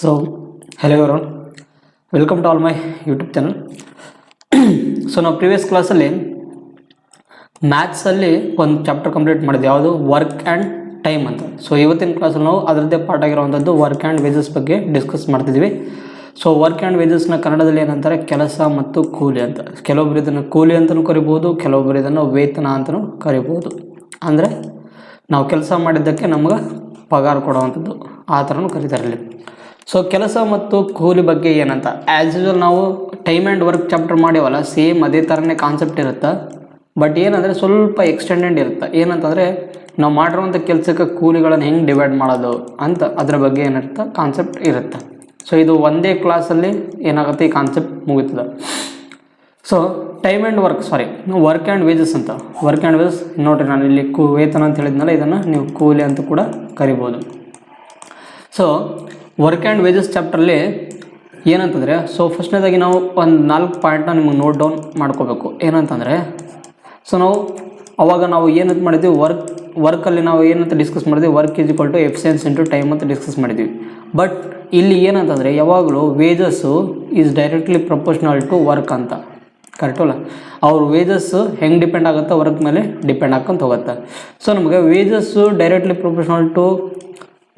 So, hello everyone, welcome to all my YouTube channel. So, ನಾವು previous ಕ್ಲಾಸಲ್ಲಿ ಮ್ಯಾಥ್ಸಲ್ಲಿ ಒಂದು chapter complete ಮಾಡಿದ್ವಿ, ಯಾವುದು ವರ್ಕ್ ಆ್ಯಂಡ್ ಟೈಮ್ ಅಂತ. ಸೊ ಇವತ್ತಿನ ಕ್ಲಾಸಲ್ಲಿ ನಾವು ಅದರದ್ದೇ ಪಾರ್ಟ್ ಆಗಿರುವಂಥದ್ದು ವರ್ಕ್ ಆ್ಯಂಡ್ ವೇಜಸ್ ಬಗ್ಗೆ ಡಿಸ್ಕಸ್ ಮಾಡ್ತಿದ್ವಿ. ಸೊ ವರ್ಕ್ ಆ್ಯಂಡ್ ವೇಜಸ್ನ ಕನ್ನಡದಲ್ಲಿ ಏನಂತಾರೆ, ಕೆಲಸ ಮತ್ತು ಕೂಲಿ ಅಂತ. ಕೆಲವೊಬ್ಬರು ಇದನ್ನು ಕೂಲಿ ಅಂತಲೂ ಕರಿಬೋದು, ಕೆಲವೊಬ್ಬರು ಇದನ್ನು ವೇತನ ಅಂತಲೂ ಕರಿಬೋದು. ಅಂದರೆ ನಾವು ಕೆಲಸ ಮಾಡಿದ್ದಕ್ಕೆ ನಮ್ಗೆ ಪಗಾರ ಕೊಡುವಂಥದ್ದು, ಆ ಥರನೂ ಕರೀತಾರೆ ಇಲ್ಲಿ. ಸೊ ಕೆಲಸ ಮತ್ತು ಕೂಲಿ ಬಗ್ಗೆ ಏನಂತ, ಆ್ಯಸ್ ಯೂಶುವಲ್ ನಾವು ಟೈಮ್ ಆ್ಯಂಡ್ ವರ್ಕ್ ಚಾಪ್ಟರ್ ಮಾಡಿವಲ್ಲ, ಸೇಮ್ ಅದೇ ಥರನೇ ಕಾನ್ಸೆಪ್ಟ್ ಇರುತ್ತೆ. ಬಟ್ ಏನಂದರೆ ಸ್ವಲ್ಪ ಎಕ್ಸ್ಟೆಂಡೆಡ್ ಇರುತ್ತೆ. ಏನಂತಂದರೆ ನಾವು ಮಾಡಿರುವಂಥ ಕೆಲಸಕ್ಕೆ ಕೂಲಿಗಳನ್ನು ಹೆಂಗೆ ಡಿವೈಡ್ ಮಾಡೋದು ಅಂತ ಅದ್ರ ಬಗ್ಗೆ ಏನಿರುತ್ತೆ ಕಾನ್ಸೆಪ್ಟ್ ಇರುತ್ತೆ. ಸೊ ಇದು ಒಂದೇ ಕ್ಲಾಸಲ್ಲಿ ಏನಾಗುತ್ತೆ, ಈ ಕಾನ್ಸೆಪ್ಟ್ ಮುಗಿತದೆ. So time and work work and wages ಅಂತ. ವರ್ಕ್ ಆ್ಯಂಡ್ ವೇಜಸ್ ನೋಡಿರಿ, ನಾನು ಇಲ್ಲಿ ವೇತನ ಅಂತ ಹೇಳಿದ್ನಲ್ಲ, ಇದನ್ನು ನೀವು ಕೂಲಿ ಅಂತ ಕೂಡ ಕರಿಬೋದು. ಸೊ ವರ್ಕ್ ಆ್ಯಂಡ್ ವೇಜಸ್ ಚಾಪ್ಟ್ರಲ್ಲಿ ಏನಂತಂದರೆ, ಸೊ ಫಸ್ಟ್ನೇದಾಗಿ ನಾವು ಒಂದು 4 ಪಾಯಿಂಟ್ನ ನಿಮಗೆ ನೋಟ್ ಡೌನ್ ಮಾಡ್ಕೋಬೇಕು. ಏನಂತಂದರೆ, ಸೊ ನಾವು ಏನಂತ ಮಾಡಿದ್ವಿ, ವರ್ಕಲ್ಲಿ ನಾವು ಏನಂತ ಡಿಸ್ಕಸ್ ಮಾಡಿದ್ವಿ, work is equal to efficiency into time ಅಂತ ಡಿಸ್ಕಸ್ ಮಾಡಿದ್ವಿ. ಬಟ್ ಇಲ್ಲಿ ಏನಂತಂದರೆ, ಯಾವಾಗಲೂ wages is directly proportional to work ಅಂತ, ಕರೆಕ್ಟಲ್ಲ? ಅವ್ರ ವೇಜಸ್ಸು ಹೆಂಗೆ ಡಿಪೆಂಡ್ ಆಗುತ್ತೆ, ವರ್ಕ್ ಮೇಲೆ ಡಿಪೆಂಡ್ ಹಾಕ್ಕೊಂತ ಹೋಗುತ್ತೆ. ಸೊ ನಮಗೆ wages directly proportional to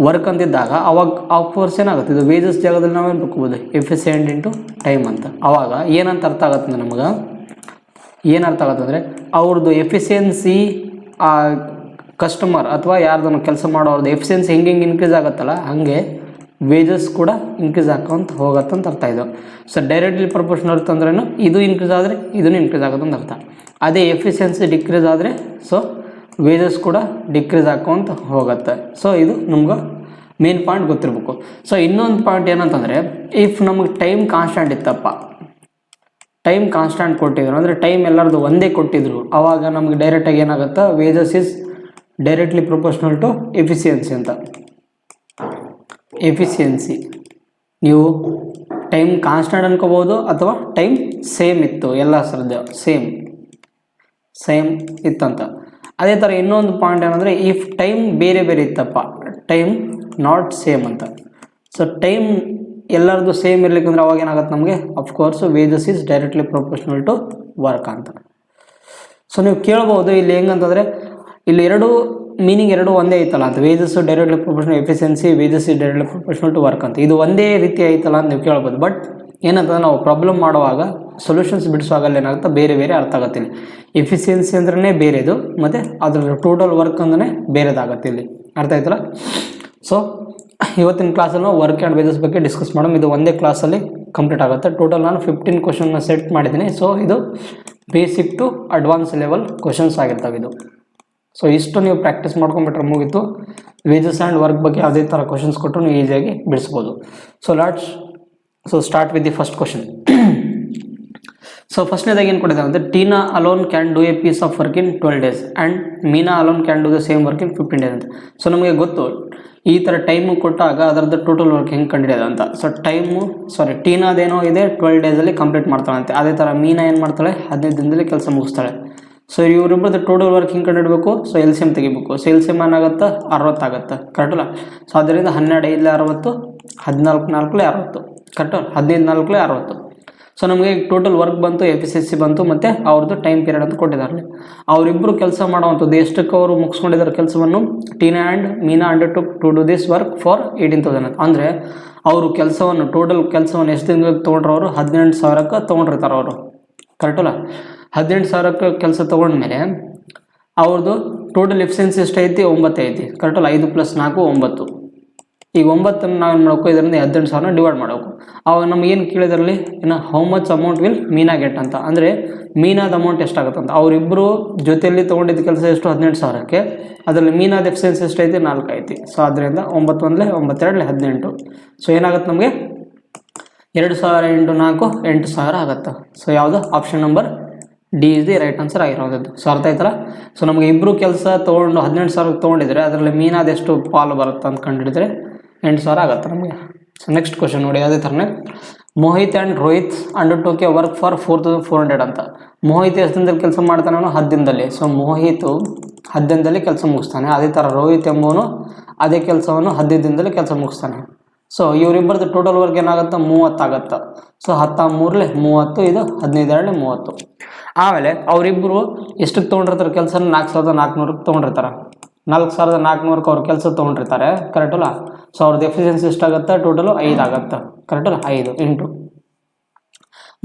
work ಅಂತಿದ್ದಾಗ ಅವಾಗ ಆಫ್ಕೋರ್ಸ್ ಏನಾಗುತ್ತೆ, ಇದು ವೇಜಸ್ ಜಾಗದಲ್ಲಿ ನಾವೇನು ಬರ್ಕೋಬೋದು, ಎಫಿಷಿಯೆಂಟ್ ಇಂಟು ಟೈಮ್ ಅಂತ. ಅವಾಗ ಏನಂತ ಅರ್ಥ ಆಗುತ್ತೆ ನಮಗೆ, ಏನು ಅರ್ಥ ಆಗುತ್ತೆ ಅಂದರೆ, ಅವ್ರದ್ದು ಎಫಿಷಿಯನ್ಸಿ ಕಸ್ಟಮರ್ ಅಥವಾ ಯಾರ್ದನ್ನು ಕೆಲಸ ಮಾಡೋರ್ದು ಎಫಿಷಿಯನ್ಸಿ ಹೆಂಗೆ ಇನ್ಕ್ರೀಸ್ ಆಗುತ್ತಲ್ಲ, ಹಾಗೆ ವೇಜಸ್ ಕೂಡ ಇನ್ಕ್ರೀಸ್ ಹಾಕೋಂತ ಹೋಗುತ್ತಂತ ಅರ್ಥ ಇದು. ಸೊ ಡೈರೆಕ್ಟ್ಲಿ ಪ್ರಪೋರ್ಷನಲ್ ಅಂತಂದ್ರೇನು, ಇದು ಇನ್ಕ್ರೀಸ್ ಆದರೆ ಇದನ್ನು ಇನ್ಕ್ರೀಸ್ ಆಗುತ್ತಂತ ಅರ್ಥ. ಅದೇ ಎಫಿಷಿಯನ್ಸಿ ಡಿಕ್ರೀಸ್ ಆದರೆ ಸೊ ವೇಜಸ್ ಕೂಡ ಡಿಕ್ರೀಸ್ ಹಾಕೋಂತ ಹೋಗುತ್ತೆ. ಸೊ ಇದು ನಮ್ಗೆ ಮೇನ್ ಪಾಯಿಂಟ್ ಗೊತ್ತಿರಬೇಕು. ಸೊ ಇನ್ನೊಂದು ಪಾಯಿಂಟ್ ಏನಂತಂದರೆ, ಇಫ್ ನಮಗೆ ಟೈಮ್ ಕಾನ್ಸ್ಟೆಂಟ್ ಇತ್ತಪ್ಪ, ಟೈಮ್ ಕಾನ್ಸ್ಟೆಂಟ್ ಕೊಟ್ಟಿದ್ರು ಅಂದರೆ ಟೈಮ್ ಎಲ್ಲರದು ಒಂದೇ ಕೊಟ್ಟಿದ್ರು, ಆವಾಗ ನಮಗೆ ಡೈರೆಕ್ಟಾಗಿ ಏನಾಗುತ್ತೆ, wages is directly proportional to efficiency ಅಂತ. ಎಫಿಷಿಯನ್ಸಿ ನೀವು ಟೈಮ್ ಕಾನ್ಸ್ಟೆಂಟ್ ಅನ್ಕೋಬೋದು, ಅಥವಾ ಟೈಮ್ ಸೇಮ್ ಇತ್ತು, ಎಲ್ಲ ಸರ್ದು ಸೇಮ್ ಇತ್ತಂತ. ಅದೇ ಥರ ಇನ್ನೊಂದು ಪಾಯಿಂಟ್ ಏನಂದರೆ, ಇಫ್ ಟೈಮ್ ಬೇರೆ ಬೇರೆ ಇತ್ತಪ್ಪ, ಟೈಮ್ ನಾಟ್ ಸೇಮ್ ಅಂತ. ಸೊ ಟೈಮ್ ಎಲ್ಲರದು ಸೇಮ್ ಇರ್ಲಿಕ್ಕಂದ್ರೆ ಅವಾಗ ಏನಾಗುತ್ತೆ ನಮಗೆ, of course wages is directly proportional to work ಅಂತ. ಸೊ ನೀವು ಕೇಳ್ಬೋದು ಇಲ್ಲಿ ಹೆಂಗಂತಂದರೆ, ಇಲ್ಲಿ ಮೀನಿಂಗ್ ಎರಡು ಒಂದೇ ಐತಲ್ಲ ಅಂತ, wages directly proportional efficiency, wages is directly proportional to work ಅಂತ, ಇದು ಒಂದೇ ರೀತಿ ಐತಲ್ಲ ಅಂತ ನೀವು ಕೇಳ್ಬೋದು. ಬಟ್ ಏನಂತಂದ್ರೆ, ನಾವು ಪ್ರಾಬ್ಲಮ್ ಮಾಡುವಾಗ ಸೊಲ್ಯೂಷನ್ಸ್ ಬಿಡಿಸುವಾಗ ಏನಾಗುತ್ತೆ, ಬೇರೆ ಬೇರೆ ಅರ್ಥ ಆಗುತ್ತೆ. ಇಲ್ಲಿ ಎಫಿಷಿಯನ್ಸಿ ಅಂದ್ರೆ ಬೇರೆದು, ಮತ್ತು ಅದರ ಟೋಟಲ್ ವರ್ಕ್ ಅಂದ್ರೆ ಬೇರೆದಾಗತ್ತೆ. ಇಲ್ಲಿ ಅರ್ಥ ಆಯ್ತಲ್ಲ? ಸೊ ಇವತ್ತಿನ ಕ್ಲಾಸಲ್ಲಿ ನಾವು ವರ್ಕ್ ಆ್ಯಂಡ್ ವೇಜಸ್ ಬಗ್ಗೆ ಡಿಸ್ಕಸ್ ಮಾಡೋಣ. ಇದು ಒಂದೇ ಕ್ಲಾಸಲ್ಲಿ ಕಂಪ್ಲೀಟ್ ಆಗುತ್ತೆ. ಟೋಟಲ್ ನಾನು 15 ಕ್ವಶನ್ನ ಸೆಟ್ ಮಾಡಿದ್ದೀನಿ. ಸೊ ಇದು basic to advance level questions ಆಗಿರ್ತವೆ ಇದು. ಸೊ ಇಷ್ಟು ನೀವು ಪ್ರಾಕ್ಟೀಸ್ ಮಾಡ್ಕೊಂಡ್ಬಿಟ್ರೆ ಮುಗೀತು. ವೇಜಸ್ ಆ್ಯಂಡ್ ವರ್ಕ್ ಬಗ್ಗೆ ಯಾವುದೇ ಥರ ಕ್ವಶನ್ಸ್ ಕೊಟ್ಟರು ನೀವು ಈಸಿಯಾಗಿ ಬಿಡಿಸ್ಬೋದು. So start with the first question. So ಫಸ್ಟ್ನೇದಾಗಿ ಏನು ಕೊಟ್ಟಿದ್ದಾರೆ ಅಂದರೆ, Tina alone can do a piece of work in 12 days and Meena alone can do the same work in 15 days ಅಂತ. ಸೊ ನಮಗೆ ಗೊತ್ತು, ಈ ಥರ ಟೈಮು ಕೊಟ್ಟಾಗ ಅದರದ್ದು ಟೋಟಲ್ ವರ್ಕ್ ಹೆಂಗೆ ಕಂಡಿಡಿಯೋದು ಅಂತ. ಸೊ ಟೀನಾದೇನೋ ಇದೆ 12 days ಕಂಪ್ಲೀಟ್ ಮಾಡ್ತಾಳಂತೆ. ಅದೇ ಥರ ಮೀನಾ ಏನು ಮಾಡ್ತಾಳೆ, 15 ದಿನದಲ್ಲಿ ಕೆಲಸ ಮುಗಿಸ್ತಾಳೆ. ಸೊ ಇವರಿಬ್ಬರದ್ದು ಟೋಟಲ್ ವರ್ಕ್ ಹಿಂಗೆ ಕಂಡುಹಿಡಬೇಕು. ಸೊ LCM ತೆಗಿಬೇಕು. ಸೊ LCM ಏನಾಗುತ್ತೆ, 60 ಆಗುತ್ತೆ, ಕರೆಕ್ಟಲ್ಲ? ಸೊ ಅದರಿಂದ 12 5 60, 14 4 60, ಕರೆಕ್ಟು? 15 4 60. ಸೊ ನಮಗೆ ಟೋಟಲ್ ವರ್ಕ್ ಬಂತು, ಎಫಿಷಿಯನ್ಸಿ ಬಂತು, ಮತ್ತು ಅವ್ರದ್ದು ಟೈಮ್ ಪೀರಿಯಡ್ ಅಂತ ಕೊಟ್ಟಿದ್ದಾರೆ. ಅವರಿಬ್ಬರು ಕೆಲಸ ಮಾಡುವಂಥದ್ದು ಎಷ್ಟಕ್ಕೆ ಅವರು ಮುಗಿಸ್ಕೊಂಡಿದ್ದಾರೆ ಕೆಲಸವನ್ನು, Tina and Meena undertook to do this work for 18,000 ಅಂತ. ಅಂದರೆ ಅವರು ಕೆಲಸವನ್ನು ಟೋಟಲ್ ಕೆಲಸವನ್ನು ಎಷ್ಟು ದಿನಕ್ಕೆ ತೊಗೊಂಡ್ರೆ, ಅವರು 18,000ಕ್ಕೆ ತೊಗೊಂಡಿರ್ತಾರೆ ಅವರು, ಕರೆಕ್ಟಲ್ಲ? 18,000ಕ್ಕೆ ಕೆಲಸ ತೊಗೊಂಡ್ಮೇಲೆ ಅವ್ರದ್ದು ಟೋಟಲ್ ಎಫಿಷಿಯನ್ಸಿ ಎಷ್ಟು ಐತಿ, 9 ಐತಿ, ಕರೆಕ್ಟಲ್ಲ? 5 + 4 9. ಈಗ 9 ನಾವೇನು ಮಾಡಬೇಕು, ಇದರಿಂದ 18,000 ಡಿವೈಡ್ ಮಾಡಬೇಕು. ಅವಾಗ ನಮ್ಗೆ ಏನು ಕೇಳಿದ್ರಲ್ಲಿ, ಇನ್ನು how much amount will Meena get ಅಂತ. ಅಂದರೆ ಮೀನಾದ ಅಮೌಂಟ್ ಎಷ್ಟಾಗುತ್ತೆ ಅಂತ. ಅವರಿಬ್ಬರು ಜೊತೆಯಲ್ಲಿ ತೊಗೊಂಡಿದ್ದ ಕೆಲಸ ಎಷ್ಟು, 18,000ಕ್ಕೆ. ಅದರಲ್ಲಿ ಮೀನಾದ ಎಫಿಷಿಯನ್ಸಿ ಎಷ್ಟು ಐತಿ, 4 ಐತಿ. ಸೊ ಅದರಿಂದ 9 1 9 2 18. ಸೊ ಏನಾಗುತ್ತೆ ನಮಗೆ, 2,000 × 4 8,000 ಆಗುತ್ತೆ. ಸೊ ಯಾವುದು, option number D is the right answer ಆಗಿರೋದು. ಸೊ ಅರ್ಥ ಆಯ್ತಲ್ಲ? ಸೊ ನಮಗೆ ಇಬ್ಬರು ಕೆಲಸ ತೊಗೊಂಡು 18,000ಕ್ಕೆ ತೊಗೊಂಡಿದ್ರೆ ಅದರಲ್ಲಿ ಮೀನಾದ ಎಷ್ಟು ಪಾಲು ಬರುತ್ತೆ ಅಂತ ಕಂಡುಹಿಡಿದ್ರೆ 8,000 ಆಗುತ್ತೆ ನಮಗೆ. ಸೊ ನೆಕ್ಸ್ಟ್ ಕ್ವಶನ್ ನೋಡಿ, ಅದೇ ಥರನೇ, Mohit and Rohit undertook a work for 4,400 ಅಂತ. ಮೋಹಿತ್ ಎಷ್ಟು ದಿನದಲ್ಲಿ ಕೆಲಸ ಮಾಡ್ತಾನೆ, ಅವನು 10 ದಿನದಲ್ಲಿ. ಸೊ ಮೋಹಿತು 10 ದಿನದಲ್ಲಿ ಕೆಲಸ ಮುಗಿಸ್ತಾನೆ. ಅದೇ ಥರ ರೋಹಿತ್ ಎಂಬುವನು ಅದೇ ಕೆಲಸವನ್ನು 15 ದಿನದಲ್ಲಿ ಕೆಲಸ ಮುಗಿಸ್ತಾನೆ. ಸೊ ಇವರಿಬ್ಬರದ್ದು ಟೋಟಲ್ ವರ್ಕ್ ಏನಾಗುತ್ತೆ 30 ಆಗುತ್ತೆ. ಸೊ 10 3 30, ಇದು 15 2 30. ಆಮೇಲೆ ಅವರಿಬ್ಬರು ಎಷ್ಟಕ್ಕೆ ತೊಗೊಂಡಿರ್ತಾರೆ ಕೆಲಸ? 4400 ತೊಗೊಂಡಿರ್ತಾರೆ. 4400 ಅವ್ರ ಕೆಲಸ ತೊಗೊಂಡಿರ್ತಾರೆ, ಕರೆಕ್ಟ್ ಅಲ್ಲ? ಸೊ ಅವ್ರದ್ದು ಎಫಿಷಿಯನ್ಸಿ ಎಷ್ಟಾಗುತ್ತೆ? ಟೋಟಲು 5 ಆಗುತ್ತೆ, ಕರೆಕ್ಟ್ ಅಲ್ಲ? 5 ಇಂಟು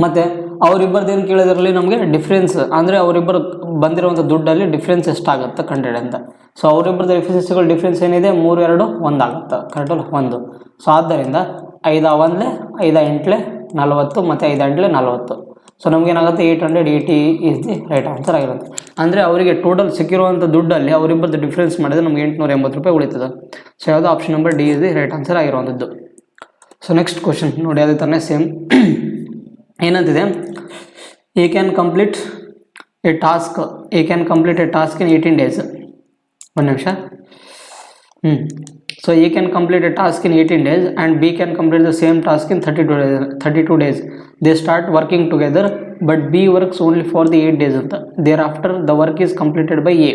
ಮತ್ತು ಅವರಿಬ್ಬರದ್ದು ಏನು ಕೇಳಿದ್ರಲ್ಲಿ ನಮಗೆ ಡಿಫ್ರೆನ್ಸ್, ಅಂದರೆ ಅವರಿಬ್ಬರು ಬಂದಿರುವಂಥ ದುಡ್ಡಲ್ಲಿ ಡಿಫ್ರೆನ್ಸ್ ಎಷ್ಟಾಗುತ್ತೆ ಕಂಡಿಡಿ ಅಂತ. ಸೊ ಅವರಿಬ್ಬರದ್ದು ಎಫಿಷಿಯನ್ಸಿಗಳು ಡಿಫ್ರೆನ್ಸ್ ಏನಿದೆ? 3 2 1 ಆಗುತ್ತೆ, ಕರೆಕ್ಟ್ ಅಲ್ಲ? 1. ಸೊ ಆದ್ದರಿಂದ 5 1 5 8 40 ಮತ್ತು 5 8 40. ಸೊ ನಮಗೇನಾಗುತ್ತೆ? 880 ಈಸ್ ದಿ ರೈಟ್ ಆನ್ಸರ್ ಆಗಿರುತ್ತೆ. ಅಂದರೆ ಅವರಿಗೆ ಟೋಟಲ್ ಸಿಕ್ಕಿರುವಂಥ ದುಡ್ಡಲ್ಲಿ ಅವರಿಬ್ಬರದ್ದು ಡಿಫ್ರೆನ್ಸ್ ಮಾಡಿದ್ರೆ ನಮಗೆ 880 ರೂಪಾಯಿ ಉಳಿತದೆ. ಸೊ ಯಾವುದು? Option number D is the right answer ಆಗಿರುವಂಥದ್ದು. ಸೊ ನೆಕ್ಸ್ಟ್ ಕ್ವಶನ್ ನೋಡಿ, ಅದೇ ಥರನೇ same ಏನಂತಿದೆ? he can complete a task in 18 days. ಒಂದು ನಿಮಿಷ. So he can complete a task in 18 days and B can complete the same task in 32 days. They start working together but B works only for the 8 days ಅಂತ. Thereafter the work is completed by A.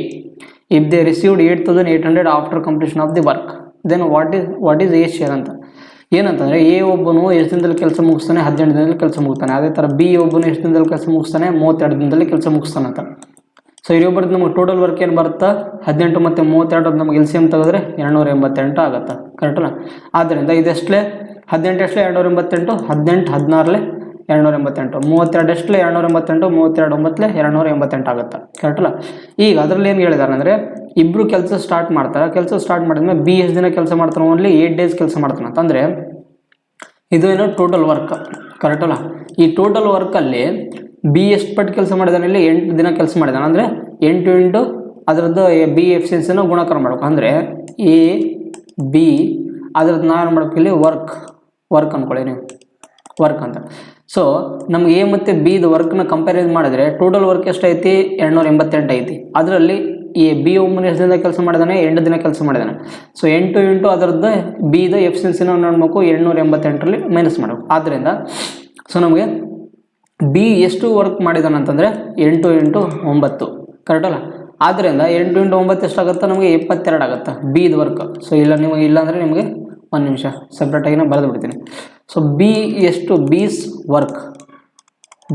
If they received 8800 after completion of the work, then what is A share ಅಂತ. ಏನಂತಂದರೆ A ಒಬ್ಬನು ಎಷ್ಟು ದಿನದಲ್ಲಿ ಕೆಲಸ ಮುಗಿಸ್ತಾನೆ? 18 ದಿನದಲ್ಲಿ ಕೆಲಸ ಮುಗಿಸ್ತಾನೆ. ಅದೇ ಥರ ಬಿ ಒಬ್ಬನು ಎಷ್ಟು ದಿನದಲ್ಲಿ ಕೆಲಸ ಮುಗಿಸ್ತಾನೆ? 32 ದಿನದಲ್ಲಿ ಕೆಲಸ ಮುಗಿಸ್ತಾನೆ ಅಂತ. ಸೊ ಇರೊಬ್ಬರದ್ದು ನಮಗೆ ಟೋಟಲ್ ವರ್ಕ್ ಏನು ಬರುತ್ತೆ? 18 ಮತ್ತು 32 ನಮಗೆ LCM ತೆಗೆದ್ರೆ 288 ಆಗುತ್ತೆ, ಕರೆಕ್ಟ್ ಅಲ್ಲ? ಆದ್ದರಿಂದ ಇದೆಷ್ಟಲೇ 18 ಎಷ್ಟಲೇ 288, 18 16 288, 32 ಎಷ್ಟಲೇ 288, 32 9 288 ಆಗುತ್ತೆ, ಕರೆಕ್ಟ್ ಅಲ್ಲ? ಈಗ ಅದರಲ್ಲಿ ಏನು ಹೇಳಿದಾರೆ ಅಂದರೆ ಇಬ್ಬರು ಕೆಲಸ ಸ್ಟಾರ್ಟ್ ಮಾಡ್ತಾರೆ. ಕೆಲಸ ಸ್ಟಾರ್ಟ್ ಮಾಡಿದ್ಮೇಲೆ ಬಿ ಎಷ್ಟು ದಿನ ಕೆಲಸ ಮಾಡ್ತಾನೆ? ಓನ್ಲಿ 8 ಡೇಸ್ ಕೆಲಸ ಮಾಡ್ತಾನೆ ಅಂತಂದರೆ ಇದು ಏನೋ ಟೋಟಲ್ ವರ್ಕ್, ಕರೆಕ್ಟ್ ಅಲ್ಲ? ಈ ಟೋಟಲ್ ವರ್ಕಲ್ಲಿ ಬಿ ಎಷ್ಟು ಪಟ್ಟು ಕೆಲಸ ಮಾಡಿದಾನೆ? ಇಲ್ಲಿ 8 ದಿನ ಕೆಲಸ ಮಾಡಿದಾನೆ. ಅಂದರೆ 8 ಇಂಟು ಅದರದ್ದು ಬಿ ಎಫಿಷಿಯನ್ಸಿನ ಗುಣಾಕಾರ ಮಾಡಬೇಕು. ಅಂದರೆ ಎ ಬಿ ಅದರದ್ದು ನಾವೇನು ಮಾಡಬೇಕು? ಇಲ್ಲಿ ವರ್ಕ್ ಅಂದ್ಕೊಳ್ಳಿ ನೀವು, ವರ್ಕ್ ಅಂತ. ಸೊ ನಮ್ಗೆ ಎ ಮತ್ತು ಬಿದು ವರ್ಕ್ನ ಕಂಪ್ಯಾರಿಸನ್ ಮಾಡಿದ್ರೆ ಟೋಟಲ್ ವರ್ಕ್ ಎಷ್ಟೈತಿ? 288 ಐತಿ. ಅದರಲ್ಲಿ ಈ ಬಿ ಒಬ್ಬನ ಎಷ್ಟು ದಿನ ಕೆಲಸ ಮಾಡಿದಾನೆ? 8 ದಿನ ಕೆಲಸ ಮಾಡಿದಾನೆ. ಸೊ 8 ಇಂಟು ಅದರದ್ದು ಬಿದ ಎಫಿಷಿಯನ್ಸಿನ ನೋಡ್ಬೇಕು, 888ರಲ್ಲಿ ಮೈನಸ್ ಮಾಡಬೇಕು. ಆದ್ದರಿಂದ ಸೊ ನಮಗೆ ಬಿ ಎಷ್ಟು ವರ್ಕ್ ಮಾಡಿದಾನೆ ಅಂತಂದರೆ 8 ಇಂಟು 9, ಕರೆಕ್ಟ್ ಅಲ್ಲ? ಆದ್ದರಿಂದ 8 ಇಂಟು 9 ಎಷ್ಟಾಗುತ್ತೆ? ನಮಗೆ 72 ಆಗುತ್ತೆ ಬಿದು ವರ್ಕ್. ಸೊ ಇಲ್ಲ ನಿಮಗೆ ಇಲ್ಲಾಂದರೆ ನಿಮಗೆ ಒಂದು ನಿಮಿಷ ಸಪ್ರೇಟಾಗಿನ ಬರೆದು ಬಿಡ್ತೀನಿ. ಸೊ ಬಿ ಎಷ್ಟು? ಬೀಸ್ ವರ್ಕ್,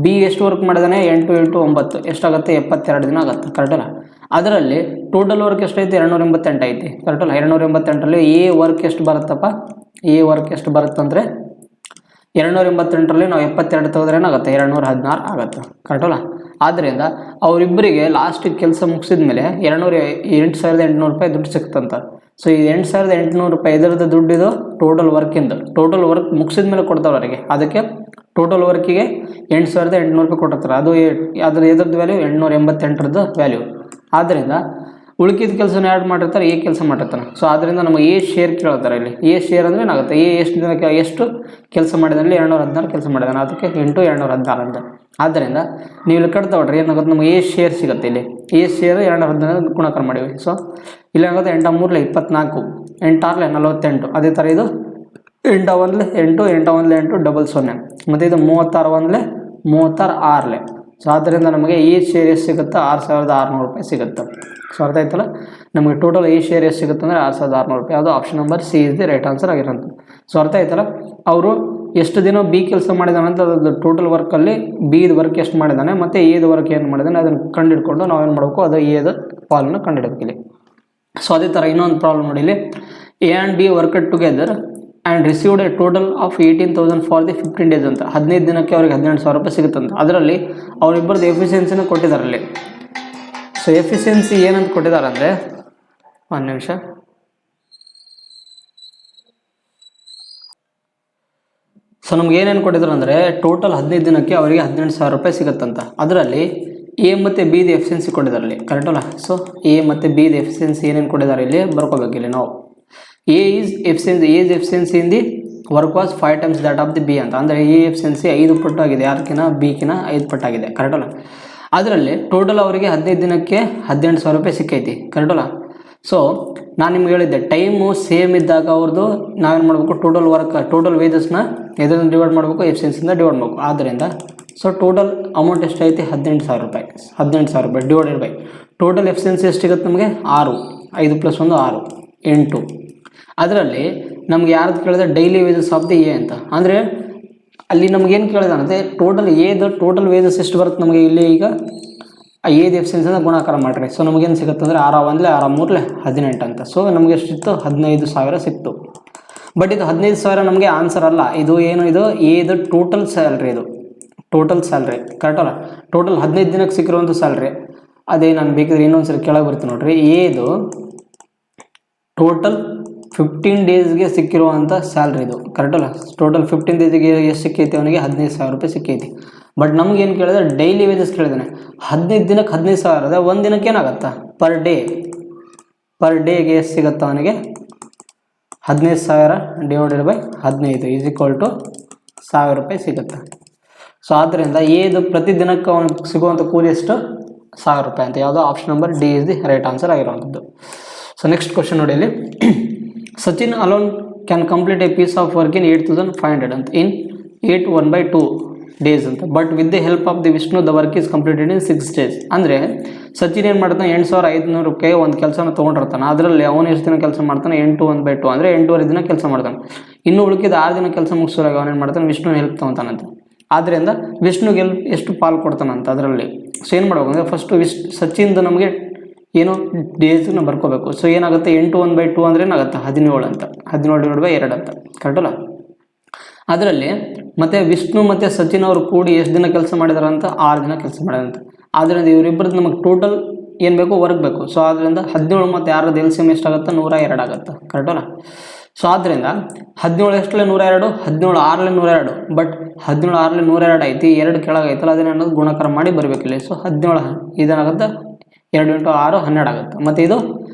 ಬಿ ಎಷ್ಟು ವರ್ಕ್ ಮಾಡಿದಾನೆ? 8 ಇಂಟು 9 ಎಷ್ಟಾಗುತ್ತೆ? 72 ದಿನ ಆಗುತ್ತೆ, ಕರೆಕ್ಟ್ ಅಲ್ಲ? ಅದರಲ್ಲಿ ಟೋಟಲ್ ವರ್ಕ್ ಎಷ್ಟೈತಿ? 288 ಐತಿ, ಕರೆಕ್ಟ್ ಅಲ್ಲ? 288ರಲ್ಲಿ ಎ ವರ್ಕ್ ಎಷ್ಟು ಬರುತ್ತಪ್ಪ? ಎ ವರ್ಕ್ ಎಷ್ಟು ಬರುತ್ತಂದರೆ 288ರಲ್ಲಿ ನಾವು 72 ತೆಗೆದ್ರೆ ಏನಾಗುತ್ತೆ? 216 ಆಗುತ್ತೆ, ಕರೆಕ್ಟ್ ಅಲ್ಲ? ಆದ್ದರಿಂದ ಅವರಿಬ್ಬರಿಗೆ ಲಾಸ್ಟಿಗೆ ಕೆಲಸ ಮುಗಿಸಿದ ಮೇಲೆ 8,800 ರೂಪಾಯಿ ದುಡ್ಡು ಸಿಕ್ತಂತ. ಸೊ ಈ 8,800 ರೂಪಾಯಿ ಇದರದ್ದು ದುಡ್ಡಿದು ಟೋಟಲ್ ವರ್ಕಿಂದು. ಟೋಟಲ್ ವರ್ಕ್ ಮುಗಿಸಿದ ಮೇಲೆ ಕೊಡ್ತಾವೆ ಅವರಿಗೆ. ಅದಕ್ಕೆ ಟೋಟಲ್ ವರ್ಕಿಗೆ 8,800 ರೂಪಾಯಿ ಕೊಟ್ಟಿರ್ತಾರೆ. ಅದು ಎದ್ರದ್ದು ವ್ಯಾಲ್ಯೂ 888ರದ್ದು ವ್ಯಾಲ್ಯೂ. ಆದ್ದರಿಂದ ಉಳ್ಕಿದ ಕೆಲಸನ ಆ್ಯಡ್ ಮಾಡಿರ್ತಾರೆ, ಎ ಕೆಲಸ ಮಾಡಿರ್ತಾನೆ. ಸೊ ಆದ್ದರಿಂದ ನಮಗೆ ಎ ಶೇರ್ ಕೇಳ್ತಾರೆ. ಇಲ್ಲಿ ಎ ಶೇರ್ ಅಂದರೆ ಏನಾಗುತ್ತೆ? ಎ ಎಷ್ಟು ದಿನ ಎಷ್ಟು ಕೆಲಸ ಮಾಡಿದಲ್ಲಿ 216 ಕೆಲಸ ಮಾಡಿದಾನೆ, ಅದಕ್ಕೆ 8,216 ಅಂತ. ಆದ್ದರಿಂದ ನೀವು ಇಲ್ಲಿ ಕಟ್ತಾ ಹೊಡ್ರಿ ಏನಾಗುತ್ತೆ? ನಮಗೆ ಎ ಶೇರ್ ಸಿಗುತ್ತೆ. ಇಲ್ಲಿ ಎ ಶೇರ್ 216 ಗುಣಾಕಾರ ಮಾಡಿವಿ. ಸೊ ಇಲ್ಲಿ ಏನಾಗುತ್ತೆ? 8 3 24, 8 6 48. ಅದೇ ಥರ ಇದು 8 1 8, 8 1 8 00, ಮತ್ತು ಇದು 36 1 36 6. ಸೊ ಆದ್ದರಿಂದ ನಮಗೆ ಎ ಶೇರ್ ಎಷ್ಟು ಸಿಗುತ್ತೆ? 6,600 ರೂಪಾಯಿ ಸಿಗುತ್ತೆ. ಸೊ ಅರ್ಥ ಆಯ್ತಲ್ಲ? ನಮಗೆ ಟೋಟಲ್ ಎ ಶೇರ್ ಎಷ್ಟು ಸಿಗುತ್ತೆ ಅಂದರೆ 6,600 ರೂಪಾಯಿ. ಅದು option number C is the right answer ಆಗಿರೋದು. ಸೊ ಅರ್ಥ ಆಯ್ತಲ್ಲ? ಅವರು ಎಷ್ಟು ದಿನ ಬಿ ಕೆಲಸ ಮಾಡಿದಾನೆ ಅಂತ ಅದ್ರದ್ದು ಟೋಟಲ್ ವರ್ಕಲ್ಲಿ ಬಿದು ವರ್ಕ್ ಎಷ್ಟು ಮಾಡಿದ್ದಾನೆ ಮತ್ತು ಎದು ವರ್ಕ್ ಏನು ಮಾಡಿದ್ದಾನೆ ಅದನ್ನು ಕಂಡುಹಿಡ್ಕೊಂಡು ನಾವೇನು ಮಾಡಬೇಕು? ಅದು ಎದ ಪಾಲನ್ನು ಕಂಡುಹಿಡಬೇಕು ಇಲ್ಲಿ. ಸೊ ಅದೇ ಥರ ಇನ್ನೊಂದು ಪ್ರಾಬ್ಲಮ್ ನೋಡಿ. ಇಲ್ಲಿ A and B worked together and received a total of 18,000 for the 15 days ಅಂತ. 15 ದಿನಕ್ಕೆ ಅವ್ರಿಗೆ 18,000 ರೂಪಾಯಿ ಸಿಗುತ್ತಂತ. ಅದರಲ್ಲಿ ಅವರಿಬ್ಬರದ್ದು ಎಫಿಷಿಯನ್ಸಿನ ಕೊಟ್ಟಿದ್ದಾರೆ ಅಲ್ಲಿ. ಸೊ ಎಫಿಷಿಯನ್ಸಿ ಏನಂತ ಕೊಟ್ಟಿದ್ದಾರೆ ಅಂದರೆ, ಒಂದು ನಿಮಿಷ. ಸೊ ನಮ್ಗೆ ಏನೇನು ಕೊಟ್ಟಿದ್ದಾರೆ ಅಂದರೆ ಟೋಟಲ್ 15 ದಿನಕ್ಕೆ ಅವರಿಗೆ 18,000 ರೂಪಾಯಿ ಸಿಗುತ್ತಂತ. ಅದರಲ್ಲಿ ಎ ಮತ್ತು ಬಿದು ಎಫಿಷಿಯನ್ಸಿ ಕೊಟ್ಟಿದ್ದಾರೆ ಇಲ್ಲಿ, ಕರೆಕ್ಟ್ ಅಲ್ಲ? ಸೊ ಎ ಮತ್ತು ಬಿದು ಎಫಿಷಿಯನ್ಸಿ ಏನೇನು ಕೊಟ್ಟಿದ್ದಾರೆ ಇಲ್ಲಿ ಬರ್ಕೋಬೇಕು. ಇಲ್ಲಿ ನಾವು A is efficiency in the work was 5 times that of the B ಅಂತ. ಅಂದರೆ ಎ ಎಫಿಷಿಯನ್ಸಿ 5 ಪಟ್ಟು ಆಗಿದೆ, ಯಾರಕ್ಕಿನ ಬಿಕಿನ 5 ಪಟ್ಟು ಆಗಿದೆ, ಕರೆಕ್ಟ್ ಅಲ್ಲ? ಅದರಲ್ಲಿ ಟೋಟಲ್ ಅವರಿಗೆ 15 ದಿನಕ್ಕೆ 18,000 ರೂಪಾಯಿ ಸಿಕ್ಕೈತಿ, ಕರೆಕ್ಟ್ ಅಲ್ಲ? ಸೊ ನಾನು ನಿಮ್ಗೆ ಹೇಳಿದ್ದೆ ಟೈಮು ಸೇಮ್ ಇದ್ದಾಗ ಅವ್ರದ್ದು ನಾವೇನು ಮಾಡಬೇಕು? ಟೋಟಲ್ ವೇಜಸ್ನ ಎದರಿಂದ ಡಿವೈಡ್ ಮಾಡಬೇಕು? ಎಫಿಷಿಯನ್ಸಿಯಿಂದ ಡಿವೈಡ್ ಮಾಡಬೇಕು. ಆದ್ದರಿಂದ ಸೊ ಟೋಟಲ್ ಅಮೌಂಟ್ ಎಷ್ಟೈತಿ? 18,000 ರೂಪಾಯಿ. 18,000 ರೂಪಾಯಿ ಡಿವೈಡೆಡ್ ಬೈ ಟೋಟಲ್ ಎಫಿಷಿಯನ್ಸಿ ಎಷ್ಟಿಗುತ್ತೆ ನಮಗೆ? 6, 5 + 1 6 8. ಅದರಲ್ಲಿ ನಮ್ಗೆ ಯಾರ್ದು ಕೇಳಿದ್ರೆ daily wages of the A ಅಂತ. ಅಂದರೆ ಅಲ್ಲಿ ನಮಗೇನು ಕೇಳಿದಾನಂತೆ ಟೋಟಲ್ ಎದು ಟೋಟಲ್ ವೇಜಸ್ ಎಷ್ಟು ಬರುತ್ತೆ ನಮಗೆ ಇಲ್ಲಿ ಈಗ ಎದು ಎಫಿಷಿಯನ್ಸಿಯಿಂದ ಗುಣಾಕಾರ ಮಾಡಿರಿ. ಸೊ ನಮಗೇನು ಸಿಗುತ್ತೆ ಅಂದರೆ 6 1 6 3 18 ಅಂತ. ಸೊ ನಮಗೆ ಎಷ್ಟಿತ್ತು 15,000 ಸಿಕ್ತು. ಬಟ್ ಇದು 15,000 ನಮಗೆ ಆನ್ಸರ್ ಅಲ್ಲ. ಇದು ಏನು, ಇದು ಎದು ಟೋಟಲ್ ಸ್ಯಾಲ್ರಿ, ಇದು ಟೋಟಲ್ ಸ್ಯಾಲ್ರಿ ಕರೆಕ್ಟ್ ಅಲ್ಲ. ಟೋಟಲ್ 15 ದಿನಕ್ಕೆ ಸಿಕ್ಕಿರುವಂಥ ಸ್ಯಾಲ್ರಿ. ಅದೇ ನಾನು ಬೇಕಿದ್ರೆ ಇನ್ನೊಂದ್ಸರಿ ಕೆಳಗೆ ಬರ್ತೀನಿ ನೋಡ್ರಿ. ಎದು ಟೋಟಲ್ 15 ಡೇಸ್ಗೆ ಸಿಕ್ಕಿರುವಂಥ ಸ್ಯಾಲ್ರಿ ಇದು ಕರೆಕ್ಟ್ ಅಲ್ಲ. ಟೋಟಲ್ 15 ಡೇಸ್ಗೆ ಎಷ್ಟು ಸಿಕ್ಕೈತಿ ಅವನಿಗೆ 15,000 ರೂಪಾಯಿ ಸಿಕ್ಕೈತಿ. ಬಟ್ ನಮಗೇನು ಕೇಳಿದ್ರೆ ಡೈಲಿ ವೇಜಸ್ ಕೇಳಿದಾನೆ. 15 ದಿನಕ್ಕೆ 15,000 ಅದ, ಒಂದು ದಿನಕ್ಕೆ ಏನಾಗತ್ತಾ ಪರ್ ಡೇಗೆ ಎಷ್ಟು ಸಿಗುತ್ತಾ ಅವನಿಗೆ 15,000 divided by 15 is equal to 1,000 ರೂಪಾಯಿ ಸಿಗುತ್ತೆ. ಸೊ ಆದ್ದರಿಂದ ಎದು ಪ್ರತಿದಿನಕ್ಕೆ ಅವನಿಗೆ ಸಿಗುವಂಥ ಕೂಲಿ ಎಷ್ಟು 1,000 ರೂಪಾಯಿ ಅಂತ. ಯಾವುದೋ option number D is the right answer ಆಗಿರುವಂಥದ್ದು. ಸೊ ನೆಕ್ಸ್ಟ್ ಕ್ವಶನ್ ನೋಡಿ ಇಲ್ಲಿ. Sachin alone can complete a piece of work in 8,500 ಅಂತ ಇನ್ 8 1/2 ಡೇಸ್ ಅಂತ. But with the help of the Vishnu the work is completed in 6 days. ಅಂದರೆ ಸಚಿನ್ ಏನು ಮಾಡ್ತಾನೆ 8,500 ರೂಪಾಯಿ ಒಂದು ಕೆಲಸನ ತೊಗೊಂಡಿರ್ತಾನೆ. ಅದರಲ್ಲಿ ಅವನು ಎಷ್ಟು ದಿನ ಕೆಲಸ ಮಾಡ್ತಾನೆ 8 1/2 ಅಂದರೆ 8.5 ದಿನ ಕೆಲಸ ಮಾಡ್ತಾನೆ. ಇನ್ನು ಉಳಿಕಿದ 6 ದಿನ ಕೆಲಸ ಮುಗಿಸೋರಾಗ ಅವನೇನು ಮಾಡ್ತಾನೆ ವಿಷ್ಣು ಹೆಲ್ಪ್ ತೊಗೊತಾನಂತೆ. ಆದ್ದರಿಂದ ವಿಷ್ಣುಗೆ ಎಷ್ಟು ಪಾಲು ಕೊಡ್ತಾನಂತ ಅದರಲ್ಲಿ. ಸೊ ಏನು ಮಾಡ್ಬೇಕು ಅಂದರೆ ಫಸ್ಟು ಸಚಿನ್ದು ನಮಗೆ ಏನು ಡೇಸ್ನ ಬರ್ಕೋಬೇಕು. ಸೊ ಏನಾಗುತ್ತೆ 8 1/2 ಅಂದರೆ ಏನಾಗುತ್ತೆ 17 ಅಂತ, 17/2 ಅಂತ ಕರೆಕ್ಟಲ್ಲ. ಅದರಲ್ಲಿ ಮತ್ತು ವಿಷ್ಣು ಮತ್ತು ಸಚಿನ್ ಅವರು ಕೂಡಿ ಎಷ್ಟು ದಿನ ಕೆಲಸ ಮಾಡಿದಾರೆ ಅಂತ 6 ದಿನ ಕೆಲಸ ಮಾಡಿದಾರಂತ. ಆದ್ದರಿಂದ ಇವರಿಬ್ಬರದ್ದು ನಮಗೆ ಟೋಟಲ್ ಏನು ಬೇಕು ವರ್ಕ್ ಬೇಕು. ಸೊ ಆದ್ದರಿಂದ 17 ಮತ್ತು 6 LCM ಎಷ್ಟಾಗುತ್ತೆ 102 ಆಗುತ್ತೆ ಕರೆಕ್ಟಲ್ಲ. ಸೊ ಆದ್ದರಿಂದ 17 ಎಷ್ಟರಲ್ಲಿ 102, 17 6ರಲ್ಲಿ 102. ಬಟ್ 17 6ರಲ್ಲಿ 102 ಐತಿ, 2 ಕೆಳಗೆ ಐತಲ್ಲ ಅದನ್ನ ಅನ್ನೋದು ಗುಣಾಕಾರ ಮಾಡಿ ಬರಬೇಕಿಲ್ಲ. ಸೊ 17 ಇದೇನಾಗುತ್ತೆ 2 × 6 12 ಆಗುತ್ತೆ. ಮತ್ತು ಇದು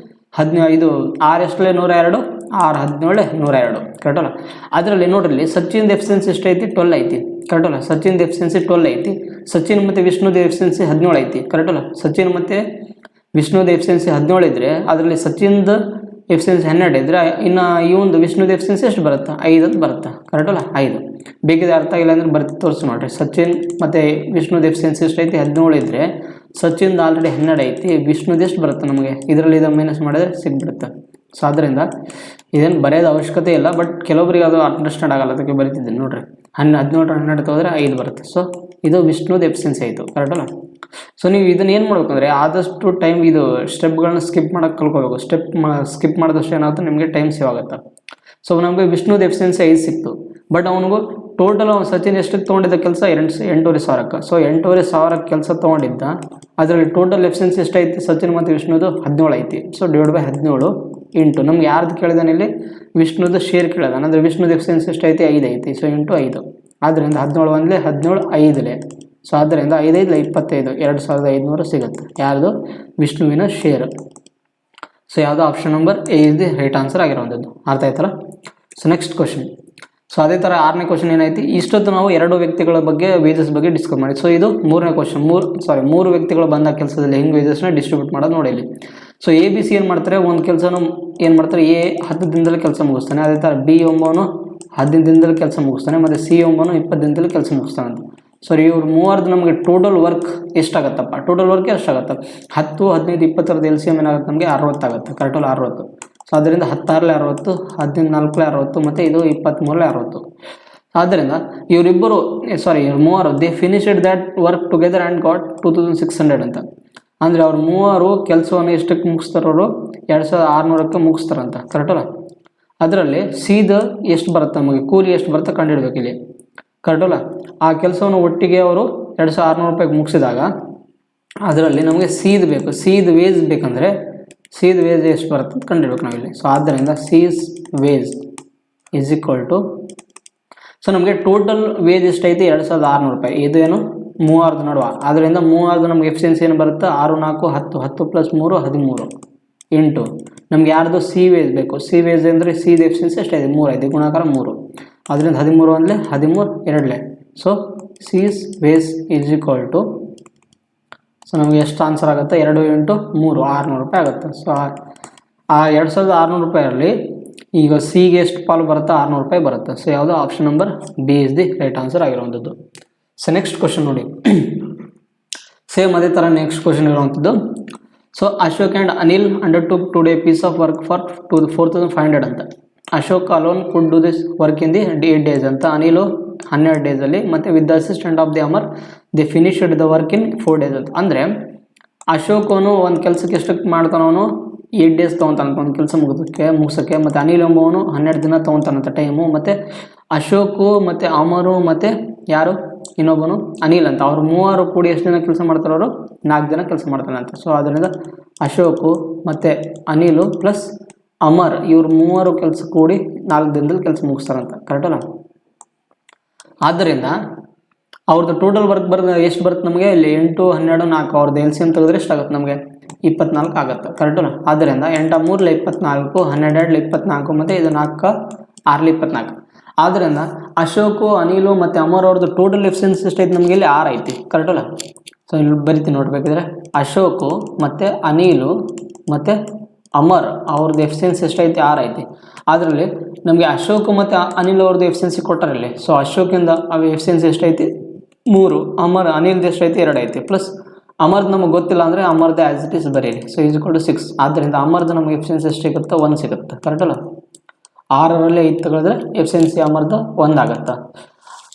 15 6 ಎಷ್ಟರಲ್ಲಿ 102, 6 17 102 ಕರೆಕ್ಟಲ್ಲ. ಅದರಲ್ಲಿ ನೋಡ್ರಿ ಸಚಿನ್ ಎಫಿಷಿಯನ್ಸಿ ಎಷ್ಟೈತಿ 12 ಐತಿ ಕರೆಕ್ಟಲ್ಲ. ಸಚಿನ್ ಎಫಿಷಿಯನ್ಸಿ 12 ಐತಿ. ಸಚಿನ್ ಮತ್ತು ವಿಷ್ಣುದ ಎಫಿಷಿಯನ್ಸಿ 17 ಐತಿ ಕರೆಕ್ಟಲ್ಲ. ಸಚಿನ್ ಮತ್ತು ವಿಷ್ಣುದ ಎಫಿಷಿಯನ್ಸಿ 17 ಇದ್ದರೆ ಅದರಲ್ಲಿ ಸಚಿನ್ದು ಎಫಿಷಿಯನ್ಸಿ 12 ಇದ್ದರೆ ಇನ್ನು ಈ ಒಂದು ವಿಷ್ಣುದ ಎಫಿಷಿಯನ್ಸಿ ಎಷ್ಟು ಬರುತ್ತೆ 5 ಅಂತ ಬರುತ್ತೆ ಕರೆಕ್ಟಲ್ಲ. 5 ಬೇಕಿದ್ರೆ ಅರ್ಥ ಆಗಿಲ್ಲ ಅಂದರೆ ಬರ್ತಿ ತೋರಿಸಿ ನೋಡಿರಿ. ಸಚಿನ್ ಮತ್ತು ವಿಷ್ಣುದ ಎಫಿಷಿಯನ್ಸಿ ಎಷ್ಟೈತಿ 17 ಇದ್ದರೆ ಸಚಿನ್ದು ಆಲ್ರೆಡಿ 12 ಐತಿ. ವಿಷ್ಣುದು ಎಷ್ಟು ಬರುತ್ತೆ ನಮಗೆ ಇದರಲ್ಲಿ ಇದು ಮೈನಸ್ ಮಾಡಿದ್ರೆ ಸಿಗ್ಬಿಡುತ್ತೆ. ಸೊ ಆದ್ದರಿಂದ ಇದೇನು ಬರೆಯೋದು ಅವಶ್ಯಕತೆ ಇಲ್ಲ. ಬಟ್ ಕೆಲವೊಬ್ಬರಿಗೆ ಅದು ಅಂಡರ್ಸ್ಟ್ಯಾಂಡ್ ಆಗಲ್ಲ, ಅದಕ್ಕೆ ಬರೀತಿದ್ದೀನಿ ನೋಡಿರಿ. 17 12 ತೆಗೆದ್ರೆ 5 ಬರುತ್ತೆ. ಸೊ ಇದು ವಿಷ್ಣುದ ಎಫಿಷಿಯನ್ಸಿ ಆಯಿತು ಕರೆಕ್ಟಲ್ಲ. ಸೊ ನೀವು ಇದನ್ನು ಏನು ಮಾಡ್ಬೇಕಂದ್ರೆ ಆದಷ್ಟು ಟೈಮ್ ಇದು ಸ್ಟೆಪ್ಗಳನ್ನ ಸ್ಕಿಪ್ ಮಾಡೋಕ್ಕೆ ಕಲ್ಕೋಬೇಕು. ಸ್ಕಿಪ್ ಮಾಡಿದಷ್ಟು ಏನಾಗುತ್ತೆ ನಿಮಗೆ ಟೈಮ್ ಸೇವ್ ಆಗುತ್ತೆ. ಸೊ ನಮಗೆ ವಿಷ್ಣುದ ಎಫಿಷಿಯನ್ಸಿ 5 ಸಿಕ್ತು. ಬಟ್ ಅವನಿಗೂ ಟೋಟಲ್ ಅವನು ಸಚಿನ್ ಎಷ್ಟಕ್ಕೆ ತೊಗೊಂಡಿದ್ದ ಕೆಲಸ 8,500. ಸೊ 8,500 ಕೆಲಸ ತೊಗೊಂಡಿದ್ದ. ಅದರಲ್ಲಿ ಟೋಟಲ್ ಎಫಿಷಿಯನ್ಸಿ ಎಷ್ಟೈತಿ ಸಚಿನ್ ಮತ್ತು ವಿಷ್ಣುದು 17 ಐತಿ. ಸೊ ಡಿವೈಡ್ ಬೈ 17 ಇಂಟು ನಮ್ಗೆ ಯಾರ್ದು ಕೇಳಿದಾನೆ ಇಲ್ಲಿ ವಿಷ್ಣುದು ಶೇರ್ ಕೇಳಿದಾನೆ. ಅಂದರೆ ವಿಷ್ಣುದ ಎಫಿಷಿಯನ್ಸಿ ಎಷ್ಟೈತಿ 5 ಐತಿ. ಸೊ ಇಂಟು 5 ಆದ್ದರಿಂದ 17 1 17 5. ಸೊ ಆದ್ದರಿಂದ 5 5 25 2,500 ಸಿಗುತ್ತೆ ಯಾರ್ದು ವಿಷ್ಣುವಿನ ಶೇರ್. ಸೊ ಯಾವುದು option number A is the right answer ಆಗಿರುವಂಥದ್ದು. ಅರ್ಥ ಆಯ್ತಲ್ಲ. So next question. ಸೊ ಅದೇ ಥರ 6ನೇ ಕ್ವಶನ್ ಏನೈತಿ, ಇಷ್ಟೊತ್ತು ನಾವು 2 ವ್ಯಕ್ತಿಗಳ ಬಗ್ಗೆ ವೇಜಸ್ ಬಗ್ಗೆ ಡಿಸ್ಕಸ್ ಮಾಡಿ. ಸೊ ಇದು 3ನೇ ಕ್ವಶನ್. 3 ವ್ಯಕ್ತಿಗಳು ಬಂದ ಕೆಲಸದಲ್ಲಿ ಹೆಂಗೆ ವೇಜಸ್ನ ಡಿಸ್ಟ್ರಿಬ್ಯೂಟ್ ಮಾಡೋದು ನೋಡಿ ಇಲ್ಲಿ. ಸೊ ಎ ಬಿ ಸಿ ಏನು ಮಾಡ್ತಾರೆ, ಒಂದು ಕೆಲಸನೂ ಏನು ಮಾಡ್ತಾರೆ, ಎ 10 ದಿನದಲ್ಲಿ ಕೆಲಸ ಮುಗಿಸ್ತಾನೆ. ಅದೇ ಥರ ಬಿ ಎಂಬವನು 15 ದಿನದಲ್ಲಿ ಕೆಲಸ ಮುಗಿಸ್ತಾನೆ. ಮತ್ತು ಸಿ ಎಂಬವನು 20 ದಿನದಲ್ಲಿ ಕೆಲಸ ಮುಗಿಸ್ತಾನೆ ಅಂತ. ಸೊ ಇವ್ರು ಮೂವರ್ದು ನಮಗೆ ಟೋಟಲ್ ವರ್ಕ್ ಎಷ್ಟಾಗತ್ತಪ್ಪ, ಟೋಟಲ್ ವರ್ಕ್ ಎಷ್ಟಾಗುತ್ತೆ 10 15 20 LCM ಏನಾಗುತ್ತೆ ನಮಗೆ 60 ಆಗುತ್ತೆ ಕರೆಕ್ಟಲ್ಲ 60. ಸೊ ಅದರಿಂದ 10 6 60, 15 4 60 ಮತ್ತು ಇದು 23 60. ಆದ್ದರಿಂದ ಇವರಿಬ್ಬರು ಇವ್ರು ಮೂವರು they finished that work together and got 2600 ಅಂತ. ಅಂದರೆ ಅವ್ರು ಮೂವರು ಕೆಲಸವನ್ನು ಎಷ್ಟಕ್ಕೆ ಮುಗಿಸ್ತಾರವರು 2600ಕ್ಕೆ ಮುಗಿಸ್ತಾರಂತ ಕರೆಕ್ಟಲ್ಲ. ಅದರಲ್ಲಿ ಸೀದ ಎಷ್ಟು ಬರುತ್ತೆ ನಮಗೆ ಕೂಲಿ ಎಷ್ಟು ಬರುತ್ತೆ ಕಂಡುಹಿಡ್ಬೇಕು ಇಲ್ಲಿ ಕರೆಕ್ಟಲ್ಲ. ಆ ಕೆಲಸವನ್ನು ಒಟ್ಟಿಗೆ ಅವರು 2600 ರೂಪಾಯಿಗೆ ಮುಗಿಸಿದಾಗ ಅದರಲ್ಲಿ ನಮಗೆ ಸೀದ್ ಬೇಕು, ಸೀದ್ ವೇಜ್ ಬೇಕಂದರೆ ಸೀದ್ ವೇಜ್ ಎಷ್ಟು ಬರುತ್ತೆ ಅಂತ ಕಂಡುಹಿಡ್ಬೇಕು ನಾವಿಲ್ಲಿ. ಸೊ ಆದ್ದರಿಂದ C's wage is equal to, so ನಮಗೆ ಟೋಟಲ್ ವೇಜ್ ಎಷ್ಟೈತಿ 2600 ರೂಪಾಯಿ. ಇದು ಏನು 3000 ನಡುವ. ಆದ್ದರಿಂದ 3000 ನಮಗೆ ಎಫಿಷಿಯನ್ಸಿ ಏನು ಬರುತ್ತೆ 6 4 10 10 + 3 13 ಇಂಟು ನಮ್ಗೆ ಯಾರ್ದು ಸಿ ವೇಜ್ ಬೇಕು. ಸಿ ವೇಜ್ ಅಂದರೆ ಸೀದ್ ಎಫಿಷಿಯನ್ಸಿ ಎಷ್ಟಾಯಿದೆ 3 ಐತಿ ಗುಣಾಕಾರ 3. ಅದರಿಂದ 13 1 13 2. So C's wage is equal to, so ನಮಗೆ ಎಷ್ಟು ಆನ್ಸರ್ ಆಗುತ್ತೆ 2 × 3 600 ರೂಪಾಯಿ ಆಗುತ್ತೆ. ಸೊ ಆ 2600 ರೂಪಾಯಲ್ಲಿ ಈಗ ಸಿಗೆ ಎಷ್ಟು ಪಾಲು ಬರುತ್ತೆ 600 ರೂಪಾಯಿ ಬರುತ್ತೆ. ಸೊ ಯಾವುದು option number B is the right answer ಆಗಿರುವಂಥದ್ದು. ಸೊ ನೆಕ್ಸ್ಟ್ ಕ್ವಶನ್ ನೋಡಿ, ಸೇಮ್ ಅದೇ ಥರ ನೆಕ್ಸ್ಟ್ ಕ್ವಶನ್ ಇರುವಂಥದ್ದು. So Ashok and Anil undertook today piece of work for 4500 ಅಂತ. Ashok alone could do this work in the 8 days ಅಂತ, ಅನಿಲು 12 days ಮತ್ತು with the assistant of the Amar the finished the work in 4 days ಅಂತ. ಅಂದರೆ ಅಶೋಕನು ಒಂದು ಕೆಲಸಕ್ಕೆ ಎಷ್ಟಕ್ಕೆ ಮಾಡ್ತಾನವನು 8 days ತೊಗೊತಾನಂತ ಒಂದು ಕೆಲಸ ಮುಗಿಸೋಕ್ಕೆ ಮತ್ತು ಅನಿಲ್ ಎಂಬವನು 12 ದಿನ ತೊಗೊತಾನಂತ ಟೈಮು. ಮತ್ತು ಅಶೋಕು ಮತ್ತು ಅಮರು ಮತ್ತು ಯಾರು ಇನ್ನೊಬ್ಬನು ಅನಿಲ್ ಅಂತ, ಅವರು ಮೂವರು ಕೂಡಿ ಎಷ್ಟು ದಿನ ಕೆಲಸ ಮಾಡ್ತಾರೆ, ಅವರು 4 ದಿನ ಕೆಲಸ ಮಾಡ್ತಾನಂತ. ಸೊ ಅದರಿಂದ ಅಶೋಕು ಮತ್ತು ಅನಿಲು ಪ್ಲಸ್ ಅಮರ್ ಇವ್ರು ಮೂವರು ಕೆಲಸ ಕೂಡಿ 4 ದಿನದಲ್ಲಿ ಕೆಲಸ ಮುಗಿಸ್ತಾರಂತ, ಕರೆಕ್ಟಲ್ಲ. ಆದ್ದರಿಂದ ಅವ್ರದ್ದು ಟೋಟಲ್ ವರ್ಕ್ ಎಷ್ಟು ಬರುತ್ತೆ ನಮಗೆ ಇಲ್ಲಿ 8, 12, 4 ಅವ್ರದ್ದು LCM ತೆಗೆದ್ರೆ ಎಷ್ಟಾಗುತ್ತೆ ನಮಗೆ 24 ಆಗುತ್ತೆ, ಕರೆಕ್ಟಲ್ಲ. ಆದ್ದರಿಂದ 8 3 24, 12 24 ಮತ್ತು ಇದು 4 6 24. ಆದ್ದರಿಂದ ಅಶೋಕು ಅನಿಲು ಮತ್ತು ಅಮರ್ ಅವ್ರದ್ದು ಟೋಟಲ್ ಎಫಿಷಿಯನ್ಸಿ ಎಷ್ಟೈತೆ ನಮಗೆ ಇಲ್ಲಿ 6 ಐತಿ, ಕರೆಕ್ಟಲ್ಲ. ಸೊ ಇಲ್ಲಿ ಬರಿತೀನಿ ನೋಡ್ಬೇಕಿದ್ರೆ ಅಶೋಕು ಮತ್ತು ಅನಿಲು ಮತ್ತು ಅಮರ್ ಅವ್ರದ್ದು ಎಫಿಷಿಯನ್ಸಿ ಎಷ್ಟೈತಿ 6 ಐತಿ. ಅದರಲ್ಲಿ ನಮಗೆ ಅಶೋಕ್ ಮತ್ತು ಅನಿಲ್ ಅವ್ರದ್ದು ಎಫಿಷಿಯನ್ಸಿ ಕೊಟ್ಟಾರಲ್ಲಿ. ಸೊ ಅಶೋಕಿಂದ ಅವು ಎಫಿಷಿಯನ್ಸಿ ಎಷ್ಟೈತಿ 3, ಅನಿಲ್ದು ಎಷ್ಟೈತಿ 2 ಐತಿ, ಪ್ಲಸ್ ಅಮರ್ದು ನಮಗೆ ಗೊತ್ತಿಲ್ಲ ಅಂದರೆ ಅಮರ್ದು ಆ್ಯಸ್ ಇಟ್ ಈಸ್ ಬರೀರಿ. So is equal to 6. ಆದ್ದರಿಂದ ಅಮರ್ದು ನಮಗೆ ಎಫಿಷಿಯನ್ಸಿ ಎಷ್ಟು ಸಿಗುತ್ತೆ 1 ಸಿಗುತ್ತೆ, ಕರೆಕ್ಟಲ್ಲ. 6ರಲ್ಲಿ 5 ತಗೊಳಿದ್ರೆ ಎಫಿಷಿಯನ್ಸಿ ಅಮರ್ದು 1 ಆಗುತ್ತೆ.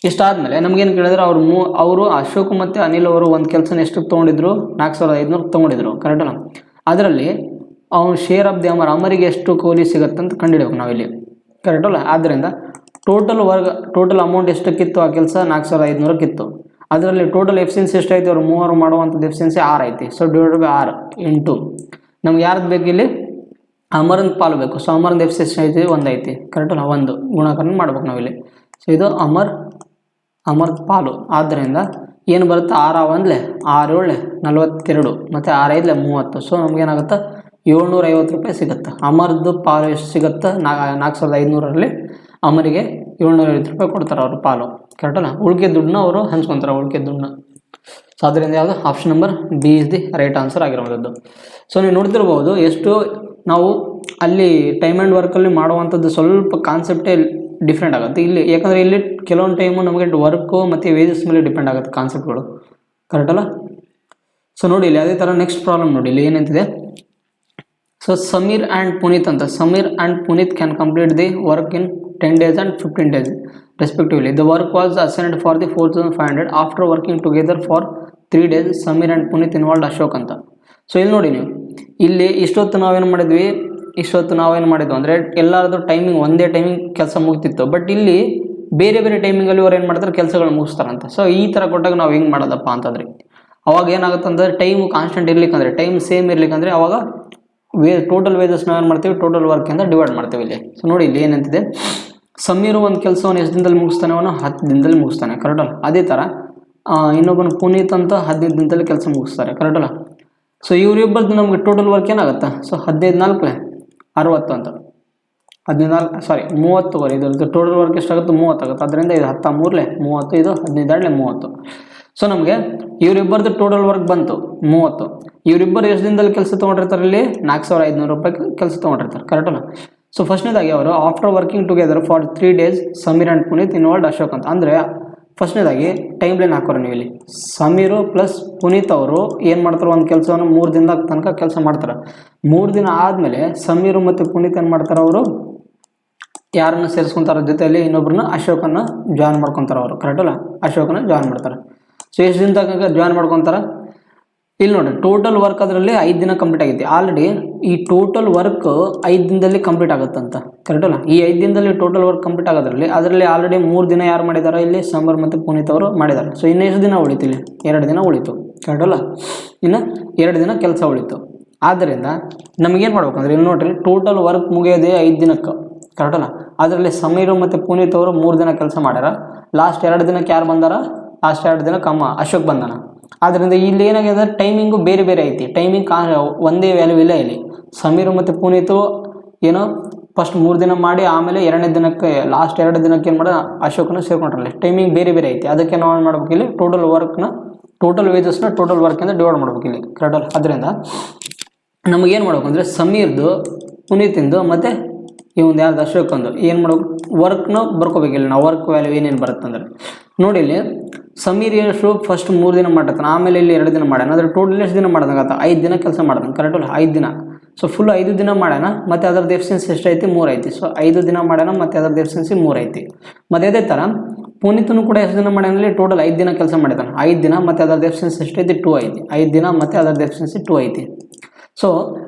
ಇಷ್ಟಾದಮೇಲೆ ನಮಗೇನು ಕೇಳಿದ್ರೆ ಅವರು ಅಶೋಕ್ ಮತ್ತು ಅನಿಲ್ ಅವರು ಒಂದು ಕೆಲಸನ ಎಷ್ಟಕ್ಕೆ ತೊಗೊಂಡಿದ್ರು 4500 ತೊಗೊಂಡಿದ್ರು, ಕರೆಕ್ಟಲ್ಲ. ಅದರಲ್ಲಿ ಅವನು ಶೇರ್ ಆಫ್ ದಿ ಅಮರಿಗೆ ಎಷ್ಟು ಕೂಲಿ ಸಿಗುತ್ತೆ ಅಂತ ಕಂಡುಹಿಡಬೇಕು ನಾವಿಲ್ಲಿ, ಕರೆಕ್ಟಲ್ಲ. ಆದ್ದರಿಂದ ಟೋಟಲ್ ಅಮೌಂಟ್ ಎಷ್ಟಕ್ಕಿತ್ತು ಆ ಕೆಲಸ 4500ಕ್ಕಿತ್ತು. ಅದರಲ್ಲಿ ಟೋಟಲ್ ಎಫಿಷಿಯನ್ಸಿ ಎಷ್ಟೈತಿ ಅವ್ರು ಮೂವರು ಮಾಡುವಂಥದ್ದು ಎಫಿಷಿಯನ್ಸಿ 6 ಐತಿ. ಸೊ ಡಿವೈಡೆಡ್ ಬೈ 6 ಇಂಟು ನಮ್ಗೆ ಯಾರ್ದು ಬೇಕು ಇಲ್ಲಿ ಅಮರನ ಪಾಲು ಬೇಕು. ಸೊ ಅಮರನ ಎಫಿಷಿಯನ್ಸಿ ಐತಿ 1 ಐತಿ, ಕರೆಕ್ಟಲ್ಲ. 1 ಗುಣಾಕಾರ ಮಾಡ್ಬೇಕು ನಾವಿಲ್ಲಿ. ಸೊ ಇದು ಅಮರ್ದ ಪಾಲು. ಆದ್ದರಿಂದ ಏನು ಬರುತ್ತೆ 6 1 6 7 42 ಮತ್ತು 6 5 30. ಸೊ ನಮಗೇನಾಗುತ್ತೆ 750 ರೂಪಾಯಿ ಸಿಗುತ್ತೆ. ಅಮರ್ದು ಪಾಲು ಎಷ್ಟು ಸಿಗುತ್ತೆ 4500ರಲ್ಲಿ ಅಮರಿಗೆ 750 ರೂಪಾಯಿ ಕೊಡ್ತಾರೆ ಅವ್ರ ಪಾಲು, ಕರೆಕ್ಟಲ್ಲ. ಉಳಿಕೆ ದುಡ್ಡನ್ನ ಅವರು ಹಂಚ್ಕೊತಾರೆ, ಉಳಿಕೆ ದುಡ್ಡನ್ನ. ಸೊ ಅದರಿಂದ ಯಾವುದು option number B is the right answer ಆಗಿರೋವಂಥದ್ದು. ಸೊ ನೀವು ನೋಡ್ತಿರ್ಬೋದು ಎಷ್ಟು ನಾವು ಅಲ್ಲಿ ಟೈಮ್ ಆ್ಯಂಡ್ ವರ್ಕಲ್ಲಿ ಮಾಡುವಂಥದ್ದು ಸ್ವಲ್ಪ ಕಾನ್ಸೆಪ್ಟೇ ಡಿಫ್ರೆಂಟ್ ಆಗುತ್ತೆ ಇಲ್ಲಿ. ಯಾಕಂದರೆ ಇಲ್ಲಿ ಕೆಲವೊಂದು ಟೈಮು ನಮಗೆ ವರ್ಕು ಮತ್ತು ವೇಜಸ್ ಮೇಲೆ ಡಿಪೆಂಡ್ ಆಗುತ್ತೆ ಕಾನ್ಸೆಪ್ಟ್ಗಳು, ಕರೆಕ್ಟಲ್ಲ. ಸೊ ನೋಡಿ ಇಲ್ಲಿ ಅದೇ ಥರ ನೆಕ್ಸ್ಟ್ ಪ್ರಾಬ್ಲಮ್ ನೋಡಿ ಇಲ್ಲಿ ಏನಂತಿದೆ. ಸೊ ಸಮೀರ್ ಆ್ಯಂಡ್ ಪುನೀತ್ ಅಂತ, Sameer and Puneeth can complete the work in 10 days and 15 days respectively. The work was assigned for the 4500. After working together for 3 days, Samir and Puneet involved Ashok ಅಂತ. So ಇಲ್ಲಿ ನೋಡಿ ನೀವು ಇಲ್ಲಿ ಇಷ್ಟೊತ್ತು ನಾವೇನು ಮಾಡಿದ್ವಿ ಅಂದರೆ ಎಲ್ಲರದ್ದು ಟೈಮಿಂಗ್ ಒಂದೇ ಟೈಮಿಂಗ್ ಕೆಲಸ ಮುಗ್ತಿತ್ತು. ಬಟ್ ಇಲ್ಲಿ ಬೇರೆ ಬೇರೆ ಟೈಮಿಂಗಲ್ಲಿ ಅವ್ರು ಏನು ಮಾಡ್ತಾರೆ ಕೆಲಸಗಳು ಮುಗಿಸ್ತಾರಂತ. ಸೊ ಈ ಥರ ಕೊಟ್ಟಾಗ ನಾವು ಹೆಂಗೆ ಮಾಡೋದಪ್ಪ ಅಂತಂದರೆ ಅವಾಗ ಏನಾಗುತ್ತೆ ಅಂದರೆ ಟೈಮು ಕಾನ್ಸ್ಟೆಂಟ್ ಇರ್ಲಿಕ್ಕಂದ್ರೆ ಟೈಮ್ ಸೇಮ್ ಇರ್ಲಿಕ್ಕಂದ್ರೆ ಅವಾಗ ಟೋಟಲ್ ವೇಜಸ್ ನಾವು ಏನು ಮಾಡ್ತೀವಿ ಟೋಟಲ್ ವರ್ಕಿಂದ ಡಿವೈಡ್ ಮಾಡ್ತೀವಿ ಇಲ್ಲಿ. ಸೊ ನೋಡಿ ಇಲ್ಲಿ ಏನಂತಿದೆ, ಸಮೀರು ಒಂದು ಕೆಲಸವನ್ನು ಎಷ್ಟು ದಿನದಲ್ಲಿ ಮುಗಿಸ್ತಾನೆ, ಅವನು 10 ದಿನದಲ್ಲಿ ಮುಗಿಸ್ತಾನೆ, ಕರೆಕ್ಟಲ್ಲ. ಅದೇ ಥರ ಇನ್ನೊಬ್ಬನು ಪುನೀತ್ ಅಂತ 15 ದಿನದಲ್ಲಿ ಕೆಲಸ ಮುಗಿಸ್ತಾರೆ, ಕರೆಕ್ಟಲ್ಲ. ಸೊ ಇವರಿಬ್ಬರದ್ದು ನಮಗೆ ಟೋಟಲ್ ವರ್ಕ್ ಏನಾಗುತ್ತೆ, ಸೊ 15 4 60 ಅಂತ 30 ಇದ್ರದ್ದು ಟೋಟಲ್ ವರ್ಕ್ ಎಷ್ಟಾಗುತ್ತೆ 30 ಆಗುತ್ತೆ. ಅದರಿಂದ ಇದು 10 3 30, ಇದು 15 30. ಸೊ ನಮಗೆ ಇವರಿಬ್ಬರದ್ದು ಟೋಟಲ್ ವರ್ಕ್ ಬಂತು 30. ಇವರಿಬ್ಬರು ಎಷ್ಟು ದಿನದಲ್ಲಿ ಕೆಲಸ ತೊಗೊಂಡಿರ್ತಾರೆ ಇಲ್ಲಿ 4500 ರೂಪಾಯಿ ಕೆಲಸ ತೊಗೊಂಡಿರ್ತಾರೆ, ಕರೆಕ್ಟಲ್ಲ. ಸೊ ಫಸ್ಟ್ನೇದಾಗಿ ಅವರು after working together for 3 days Sameer and Puneeth involved Ashok ಅಂತ. ಅಂದರೆ ಫಸ್ಟ್ನೇದಾಗಿ ಟೈಮ್ ಲೈನ್ ಹಾಕೋರು ನೀವು ಇಲ್ಲಿ. ಸಮೀರು ಪ್ಲಸ್ ಪುನೀತ್ ಅವರು ಏನು ಮಾಡ್ತಾರೆ, ಒಂದು ಕೆಲಸವನ್ನು 3 ದಿನದ ತನಕ ಕೆಲಸ ಮಾಡ್ತಾರೆ. 3 ದಿನ ಆದಮೇಲೆ ಸಮೀರು ಮತ್ತು ಪುನೀತ್ ಏನು ಮಾಡ್ತಾರೆ, ಅವರು ಯಾರನ್ನು ಸೇರಿಸ್ಕೊತಾರೆ ಜೊತೆಯಲ್ಲಿ ಇನ್ನೊಬ್ರನ್ನ ಅಶೋಕನ್ನು ಜಾಯ್ನ್ ಮಾಡ್ಕೊತಾರೆ ಅವರು, ಕರೆಕ್ಟಲ್ಲ. ಅಶೋಕನ ಜಾಯ್ನ್ ಮಾಡ್ತಾರೆ. ಸೊ ಎಷ್ಟು ದಿನ ತನಕ ಜಾಯ್ನ್ ಮಾಡ್ಕೊತಾರೆ ಇಲ್ಲಿ ನೋಡಿ. ಟೋಟಲ್ ವರ್ಕ್ ಅದರಲ್ಲಿ 5 ದಿನ ಕಂಪ್ಲೀಟ್ ಆಗೈತಿ. ಆಲ್ರೆಡಿ ಈ ಟೋಟಲ್ ವರ್ಕ್ 5 ದಿನದಲ್ಲಿ ಕಂಪ್ಲೀಟ್ ಆಗುತ್ತಂತ, ಕರೆಕ್ಟಲ್ಲ. ಈ 5 ದಿನದಲ್ಲಿ ಟೋಟಲ್ ವರ್ಕ್ ಕಂಪ್ಲೀಟ್ ಆಗೋದ್ರಲ್ಲಿ ಅದರಲ್ಲಿ ಆಲ್ರೆಡಿ 3 ದಿನ ಯಾರು ಮಾಡಿದ್ದಾರೆ ಇಲ್ಲಿ ಸಮೀರ್ ಮತ್ತು ಪುನೀತ್ ಅವರು ಮಾಡಿದ್ದಾರೆ. ಸೊ ಇನ್ನು ಎಷ್ಟು ದಿನ ಉಳಿತು ಇಲ್ಲಿ 2 ದಿನ ಉಳಿತು, ಕರೆಕ್ಟಲ್ಲ. ಇನ್ನು 2 ದಿನ ಕೆಲಸ ಉಳಿತು. ಆದ್ದರಿಂದ ನಮಗೇನು ಮಾಡ್ಬೇಕಂದ್ರೆ ಇಲ್ಲಿ ನೋಡ್ರಿ ಟೋಟಲ್ ವರ್ಕ್ ಮುಗಿಯೋದೇ 5 ದಿನಕ್ಕೆ, ಕರೆಕ್ಟಲ್ಲ. ಅದರಲ್ಲಿ ಸಮೀರು ಮತ್ತು ಪುನೀತ್ ಅವರು 3 ದಿನ ಕೆಲಸ ಮಾಡ್ಯಾರ. ಲಾಸ್ಟ್ 2 ದಿನಕ್ಕೆ ಯಾರು ಬಂದಾರ, ಲಾಸ್ಟ್ 2 ದಿನಕ್ಕೆ ಅಶೋಕ್ ಬಂದಾನ. ಆದ್ದರಿಂದ ಇಲ್ಲಿ ಏನಾಗಿದೆ ಅಂದರೆ ಟೈಮಿಂಗು ಬೇರೆ ಬೇರೆ ಐತಿ. ಟೈಮಿಂಗ್ ಒಂದೇ ವ್ಯಾಲ್ಯೂ ಇಲ್ಲ ಇಲ್ಲಿ. ಸಮೀರು ಮತ್ತು ಪುನೀತು ಏನೋ ಫಸ್ಟ್ 3 ದಿನ ಮಾಡಿ ಆಮೇಲೆ 2ನೇ ದಿನಕ್ಕೆ ಲಾಸ್ಟ್ 2 ದಿನಕ್ಕೆ ಏನು ಮಾಡೋದು ಅಶೋಕನ ಸೇರ್ಕೊಂಡ್ರಲ್ಲಿ. ಟೈಮಿಂಗ್ ಬೇರೆ ಬೇರೆ ಐತಿ. ಅದಕ್ಕೆ ನಾವು ಏನು ಮಾಡ್ಬೇಕು ಇಲ್ಲಿ ಟೋಟಲ್ ವೇಜಸ್ನ ಟೋಟಲ್ ವರ್ಕಿಂದ ಡಿವೈಡ್ ಮಾಡ್ಬೇಕು ಇಲ್ಲಿ, ಕರೆಕ್ಟಲ್ಲ. ಅದರಿಂದ ನಮಗೇನು ಮಾಡ್ಬೇಕು ಅಂದರೆ ಸಮೀರ್ದು ಪುನೀತಿಂದು ಮತ್ತು ಇವೊಂದು ಯಾರ್ದು ಅಶೋಕಂದು ಏನು ಮಾಡ್ಬೇಕು ವರ್ಕ್ನ ಬರ್ಕೋಬೇಕಿಲ್ಲ ನಾವು. ವರ್ಕ್ ವ್ಯಾಲ್ಯೂ ಏನೇನು ಬರುತ್ತಂದ್ರೆ ನೋಡಿ ಇಲ್ಲಿ ಸಮೀರ್ ಎಷ್ಟು ಫಸ್ಟ್ 3 ದಿನ ಮಾಡಿರ್ತಾನೆ, ಆಮೇಲೆ ಇಲ್ಲಿ 2 ದಿನ ಮಾಡ್ಯಾನ. ಅಂದರೆ ಟೋಟಲ್ ಎಷ್ಟು ದಿನ ಮಾಡ್ದಂಗೆ 5 ದಿನ ಕೆಲಸ ಮಾಡ್ದಂಗೆ, ಕರೆಕ್ಟಲ್ಲ. 5 ದಿನ ಸೊ ಫುಲ್ 5 ದಿನ ಮಾಡೋಣ, ಮತ್ತು ಅದರದ್ದು ಎಫಿಷಿಯನ್ಸಿ ಎಷ್ಟೈತಿ 3 ಐತಿ. ಸೊ 5 ದಿನ ಮಾಡೋಣ ಮತ್ತು ಅದರದ್ದು ಎಫಿಷಿಯನ್ಸಿ 3 ಐತಿ. ಮತ್ತು ಅದೇ ಥರ ಪುನೀತನು ಕೂಡ ಎಷ್ಟು ದಿನ ಮಾಡ್ಯಾನಲ್ಲಿ ಟೋಟಲ್ 5 ದಿನ ಕೆಲಸ ಮಾಡಿದಾನೆ. 5 ದಿನ ಮತ್ತು ಅದರದ್ದು ಎಫಿಷಿಯನ್ಸಿ ಎಷ್ಟೈತಿ 2 ಐತಿ. 5 ದಿನ ಮತ್ತು ಅದರದ್ದು ಎಫಿಷಿಯನ್ಸಿ 2 ಐತಿ. ಸೊ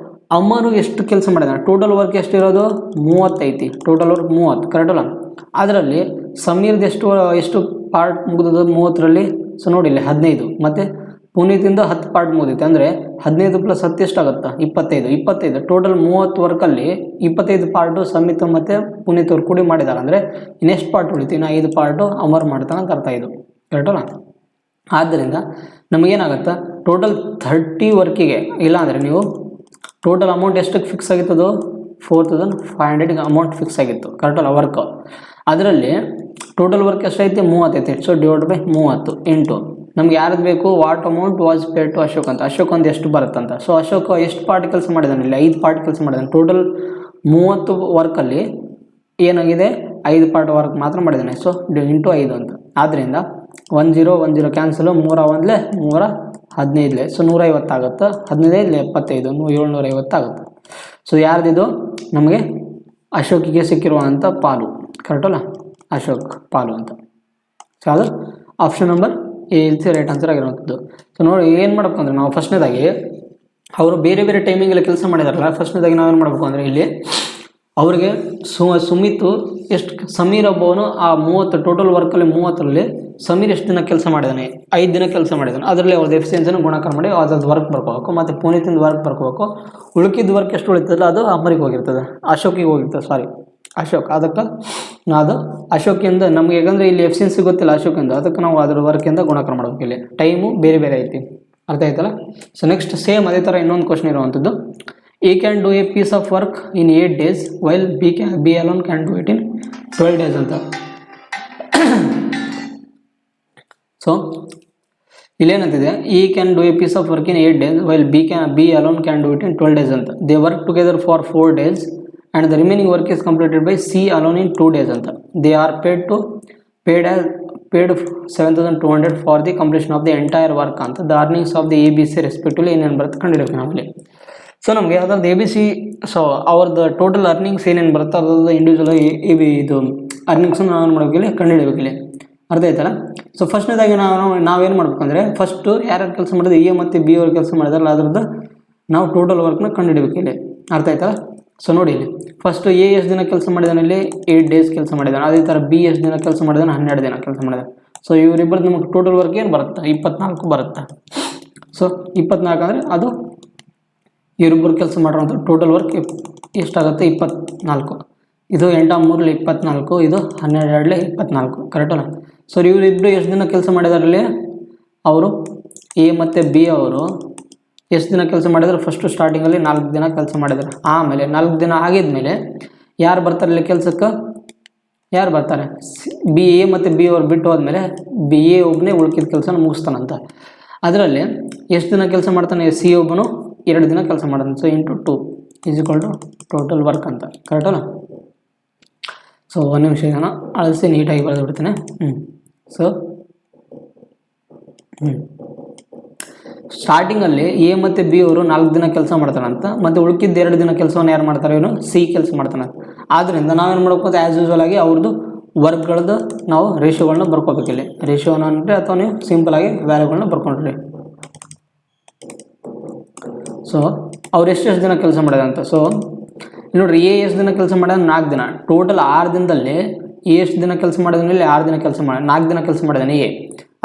ಅಮರು ಎಷ್ಟು ಕೆಲಸ ಮಾಡಿದಾನೆ, ಟೋಟಲ್ ವರ್ಕ್ ಎಷ್ಟಿರೋದು 30 ಐತಿ. Total work 30, ಕರೆಕ್ಟಲ್ಲ. ಅದರಲ್ಲಿ ಸಮೀರ್ದು ಎಷ್ಟು ಪಾರ್ಟ್ ಮುಗಿದದು 30ರಲ್ಲಿ. ಸೊ ನೋಡಿ ಇಲ್ಲಿ 15, ಮತ್ತು ಪುನೀತಿಂದ 10 ಪಾರ್ಟ್ ಮುಗಿದೈತೆ. ಅಂದರೆ 15 + 10 ಎಷ್ಟಾಗುತ್ತೆ 25. ಟೋಟಲ್ 30 ವರ್ಕಲ್ಲಿ 25 ಪಾರ್ಟು ಸಮಿತ್ ಮತ್ತು ಪುನೀತ್ ಅವ್ರು ಕೂಡಿ ಮಾಡಿದ್ದಾರೆ. ಅಂದರೆ ಇನ್ನೆಷ್ಟು ಪಾರ್ಟ್ ಉಳಿತು, ಇನ್ನು 5 ಪಾರ್ಟು ಅಮರ್ ಮಾಡ್ತಾನೆ ಅಂತ ಅರ್ಥ. ಇದು ಕರೆಕ್ಟಲ್ಲ. ಆದ್ದರಿಂದ ನಮಗೇನಾಗುತ್ತೆ ಟೋಟಲ್ 30 ವರ್ಕಿಗೆ, ಇಲ್ಲಾಂದರೆ ನೀವು ಟೋಟಲ್ ಅಮೌಂಟ್ ಎಷ್ಟಕ್ಕೆ ಫಿಕ್ಸ್ ಆಗಿತ್ತದು 4500 ಅಮೌಂಟ್ ಫಿಕ್ಸ್ ಆಗಿತ್ತು, ಕರೆಕ್ಟಲ್ಲ ವರ್ಕ್. ಅದರಲ್ಲಿ ಟೋಟಲ್ ವರ್ಕ್ ಎಷ್ಟೈತಿ 30 ಐತಿ. ಸೊ ಡಿವೈಡ್ ಬೈ 30 ಇಂಟು ನಮ್ಗೆ ಯಾರ್ದು ಬೇಕು, what amount was paid to Ashok ಅಂತ. ಅಶೋಕ್ ಒಂದು ಎಷ್ಟು ಬರುತ್ತಂತ. ಸೊ ಅಶೋಕ್ ಎಷ್ಟು ಪಾರ್ಟ್ ಕೆಲಸ ಮಾಡಿದಾನೆ, ಇಲ್ಲಿ 5 ಪಾರ್ಟ್ ಕೆಲಸ ಮಾಡಿದಾನೆ. ಟೋಟಲ್ 30 ವರ್ಕಲ್ಲಿ ಏನಾಗಿದೆ 5 ಪಾರ್ಟ್ ವರ್ಕ್ ಮಾತ್ರ ಮಾಡಿದ್ದಾನೆ. ಸೊ ಇಂಟು 5 ಅಂತ. ಆದ್ದರಿಂದ 10 ಕ್ಯಾನ್ಸಲು, 3 15 ಸೊ 150 ಆಗುತ್ತೆ. 15 75 750 ಆಗುತ್ತೆ. ಸೊ ಯಾರ್ದಿದು ನಮಗೆ ಅಶೋಕಿಗೆ ಸಿಕ್ಕಿರುವಂಥ ಪಾಲು, ಕರೆಕ್ಟಲ್ಲ, ಅಶೋಕ್ ಪಾಲು ಅಂತ. ಸೊ ಅದು option number A right answer ಆಗಿರುವಂಥದ್ದು. ಸೊ ನೋಡಿ ಏನು ಮಾಡಬೇಕು ಅಂದರೆ ನಾವು ಫಸ್ಟ್ನೇದಾಗಿ ಅವರು ಬೇರೆ ಬೇರೆ ಟೈಮಿಂಗಲ್ಲಿ ಕೆಲಸ ಮಾಡಿದಾರಲ್ಲ, ಫಸ್ಟ್ನೇದಾಗಿ ನಾವೇನು ಮಾಡಬೇಕು ಅಂದರೆ ಇಲ್ಲಿ ಅವರಿಗೆ ಸುಮಿತು ಎಷ್ಟು, ಸಮೀರ್ ಒಬ್ಬವನು ಆ 30 ಟೋಟಲ್ ವರ್ಕಲ್ಲಿ 30ರಲ್ಲಿ ಸಮೀರ್ ಎಷ್ಟು ದಿನ ಕೆಲಸ ಮಾಡಿದ್ದಾನೆ, 5 ದಿನ ಕೆಲಸ ಮಾಡಿದ್ದಾನೆ. ಅದರಲ್ಲಿ ಅವ್ರದ್ದು ಎಫಿಷಿಯನ್ಸಿನ ಗುಣಾಕಾರ ಮಾಡಿ ಅದ್ರದ್ದು ವರ್ಕ್ ಬರ್ಕೋಬೇಕು, ಮತ್ತು ಪುನೀತಿಂದ ವರ್ಕ್ ಬರ್ಕೋಬೇಕು. ಉಳುಕಿದ ವರ್ಕ್ ಎಷ್ಟು ಉಳಿತದಲ್ಲ ಅದು ಅಮರಿಗೆ ಹೋಗಿರ್ತದೆ, ಅಶೋಕಿಗೆ ಹೋಗಿರ್ತದೆ, ಸಾರಿ ಅಶೋಕ್. ಅದಕ್ಕೆ ಅದು ಅಶೋಕಿಂದ ನಮಗೆ, ಯಾಕಂದರೆ ಇಲ್ಲಿ ಎಫಿಷಿಯನ್ಸಿ ಗೊತ್ತಿಲ್ಲ ಅಶೋಕಿಂದ, ಅದಕ್ಕೆ ನಾವು ಅದ್ರ ವರ್ಕಿಂದ ಗುಣಾಕಾರ ಮಾಡಬೇಕು. ಇಲ್ಲಿ ಟೈಮು ಬೇರೆ ಬೇರೆ ಐತಿ, ಅರ್ಥ ಆಯ್ತಲ್ಲ. ಸೊ ನೆಕ್ಸ್ಟ್ ಸೇಮ್ ಅದೇ ಥರ ಇನ್ನೊಂದು ಕ್ವಶನ್ ಇರುವಂಥದ್ದು. A can do a piece of work in 8 days while B alone can do it in 12 days ಅಂತ. ಸೊ ಇಲ್ಲೇನಂತಿದೆ, E can do a piece of work in 8 days while B alone can do it in 12 days ಅಂತ. They work together for 4 days and the remaining work is completed by C alone in 2 days ಅಂತ. They are paid 7200 for the completion of the entire work ಅಂತ. The earnings of the ABC respectively ಏನೇನು ಬರುತ್ತೆ ಕಂಡುಹಿಡಿಯಬೇಕು ನಾವಲ್ಲಿ. So ನಮಗೆ ಅದ್ರದ್ದು ABC, so ಅವ್ರದ್ದು total earnings ಏನೇನು ಬರುತ್ತೆ ಅದ್ರದ್ದು ಇಂಡಿವಿಜುವಲ್ ಇದು ಅರ್ನಿಂಗ್ಸನ್ನು ನಾವು ಮಾಡಬೇಕಿಲ್ಲ, ಕಂಡುಹಿಡಬೇಕಿಲ್ಲ, ಅರ್ಥ ಆಯ್ತಲ್ಲ. ಸೊ ಫಸ್ಟ್ನೇದಾಗಿ ನಾವೇನು ಮಾಡ್ಬೇಕಂದ್ರೆ ಫಸ್ಟು ಯಾರ್ಯಾರು ಕೆಲಸ ಮಾಡಿದ್ರೆ ಎ ಮತ್ತು ಬಿ ಅವ್ರು ಕೆಲಸ ಮಾಡಿದಾರಲ್ಲ ಅದ್ರದ್ದು ನಾವು ಟೋಟಲ್ ವರ್ಕ್ನ ಕಂಡುಹಿಡಬೇಕಿಲ್ಲ, ಅರ್ಥ ಆಯ್ತಲ್ಲ. ಸೊ ನೋಡಿ ಇಲ್ಲಿ ಫಸ್ಟು ಎ ಎಷ್ಟು ದಿನ ಕೆಲಸ ಮಾಡಿದಾನೆ, ಇಲ್ಲಿ 8 ಡೇಸ್ ಕೆಲಸ ಮಾಡಿದ್ದಾನೆ. ಅದೇ ಥರ ಬಿ ಎಷ್ಟು ದಿನ ಕೆಲಸ ಮಾಡಿದಾನೆ, 12 ದಿನ ಕೆಲಸ ಮಾಡಿದಾನೆ. ಸೊ ಇವರಿಬ್ಬರದ್ದು ನಮಗೆ ಟೋಟಲ್ ವರ್ಕ್ ಏನು ಬರುತ್ತೆ 24 ಬರುತ್ತೆ. ಸೊ 24 ಅಂದರೆ ಅದು ಇವರಿಬ್ಬರು ಕೆಲಸ ಮಾಡಿರೋಂಥ ಟೋಟಲ್ ವರ್ಕ್ ಎಷ್ಟಾಗುತ್ತೆ 24. ಇದು 8 3 24, ಇದು 12 24, ಕರೆಕ್ಟಲ್ಲ. ಸೊ ಇವರಿಬ್ಬರು ಎಷ್ಟು ದಿನ ಕೆಲಸ ಮಾಡಿದಾರಲ್ಲಿ, ಅವರು ಎ ಮತ್ತು ಬಿ ಅವರು ಎಷ್ಟು ದಿನ ಕೆಲಸ ಮಾಡಿದ್ರು, ಫಸ್ಟು ಸ್ಟಾರ್ಟಿಂಗಲ್ಲಿ 4 ದಿನ ಕೆಲಸ ಮಾಡಿದ್ದಾರೆ. ಆಮೇಲೆ 4 ದಿನ ಆಗಿದ್ಮೇಲೆ ಯಾರು ಬರ್ತಾರೆ ಇಲ್ಲಿ ಕೆಲಸಕ್ಕೆ, ಯಾರು ಬರ್ತಾರೆ ಬಿ ಎ ಮತ್ತು ಬಿ ಅವ್ರು ಬಿಟ್ಟು ಹೋದ್ಮೇಲೆ ಬಿ ಎ ಒಬ್ಬನೇ ಉಳ್ಕಿದ ಕೆಲಸನ ಮುಗಿಸ್ತಾನಂತ. ಅದರಲ್ಲಿ ಎಷ್ಟು ದಿನ ಕೆಲಸ ಮಾಡ್ತಾನೆ, ಸಿ ಒಬ್ಬನು 2 ದಿನ ಕೆಲಸ ಮಾಡೋದು. ಸೊ ಇಂಟು 2 = ಟೋಟಲ್ ವರ್ಕ್ ಅಂತ, ಕರೆಕ್ಟಲ್ಲ. ಸೊ ಒಂದು ನಿಮಿಷ ನಾನು ಅಳಿಸಿ ನೀಟಾಗಿ ಬರೆದು ಬಿಡ್ತೇನೆ. ಸೊ ಸ್ಟಾರ್ಟಿಂಗಲ್ಲಿ ಎ ಮತ್ತು ಬಿ ಅವರು 4 ದಿನ ಕೆಲಸ ಮಾಡ್ತಾರಂತ, ಮತ್ತು ಉಳ್ಕಿದ್ದು 2 ದಿನ ಕೆಲಸವನ್ನು ಯಾರು ಮಾಡ್ತಾರೆ, ಇವನು ಸಿ ಕೆಲಸ ಮಾಡ್ತಾನೆ. ಆದ್ದರಿಂದ ನಾವೇನು ಮಾಡ್ಬೇಕು, ಆ್ಯಸ್ ಯೂಸ್ವಲ್ ಆಗಿ ಅವ್ರದ್ದು ವರ್ಕ್ಗಳದ್ದು ನಾವು ರೇಷಿಯೋಗಳನ್ನ ಬರ್ಕೋಬೇಕಿಲ್ಲ. ರೇಷಿಯೋನ ಅಂದರೆ ಅಥವಾ ನೀವು ಸಿಂಪಲಾಗಿ ವ್ಯಾಲ್ಯೂಗಳನ್ನ ಬರ್ಕೊಂಡ್ರಿ. ಸೊ ಅವ್ರು ಎಷ್ಟು ದಿನ ಕೆಲಸ ಮಾಡಿದಂತ. ಸೊ ನೋಡಿರಿ ಎ ಎಷ್ಟು ದಿನ ಕೆಲಸ ಮಾಡಿದ 4 ದಿನ. ಟೋಟಲ್ 6 ದಿನದಲ್ಲಿ ಎ ಎಷ್ಟು ದಿನ ಕೆಲಸ ಮಾಡಿದಾನೆ, ಇಲ್ಲಿ 6 ದಿನ ಕೆಲಸ ಮಾಡಿ 4 ದಿನ ಕೆಲಸ ಮಾಡಿದಾನೆ ಎ.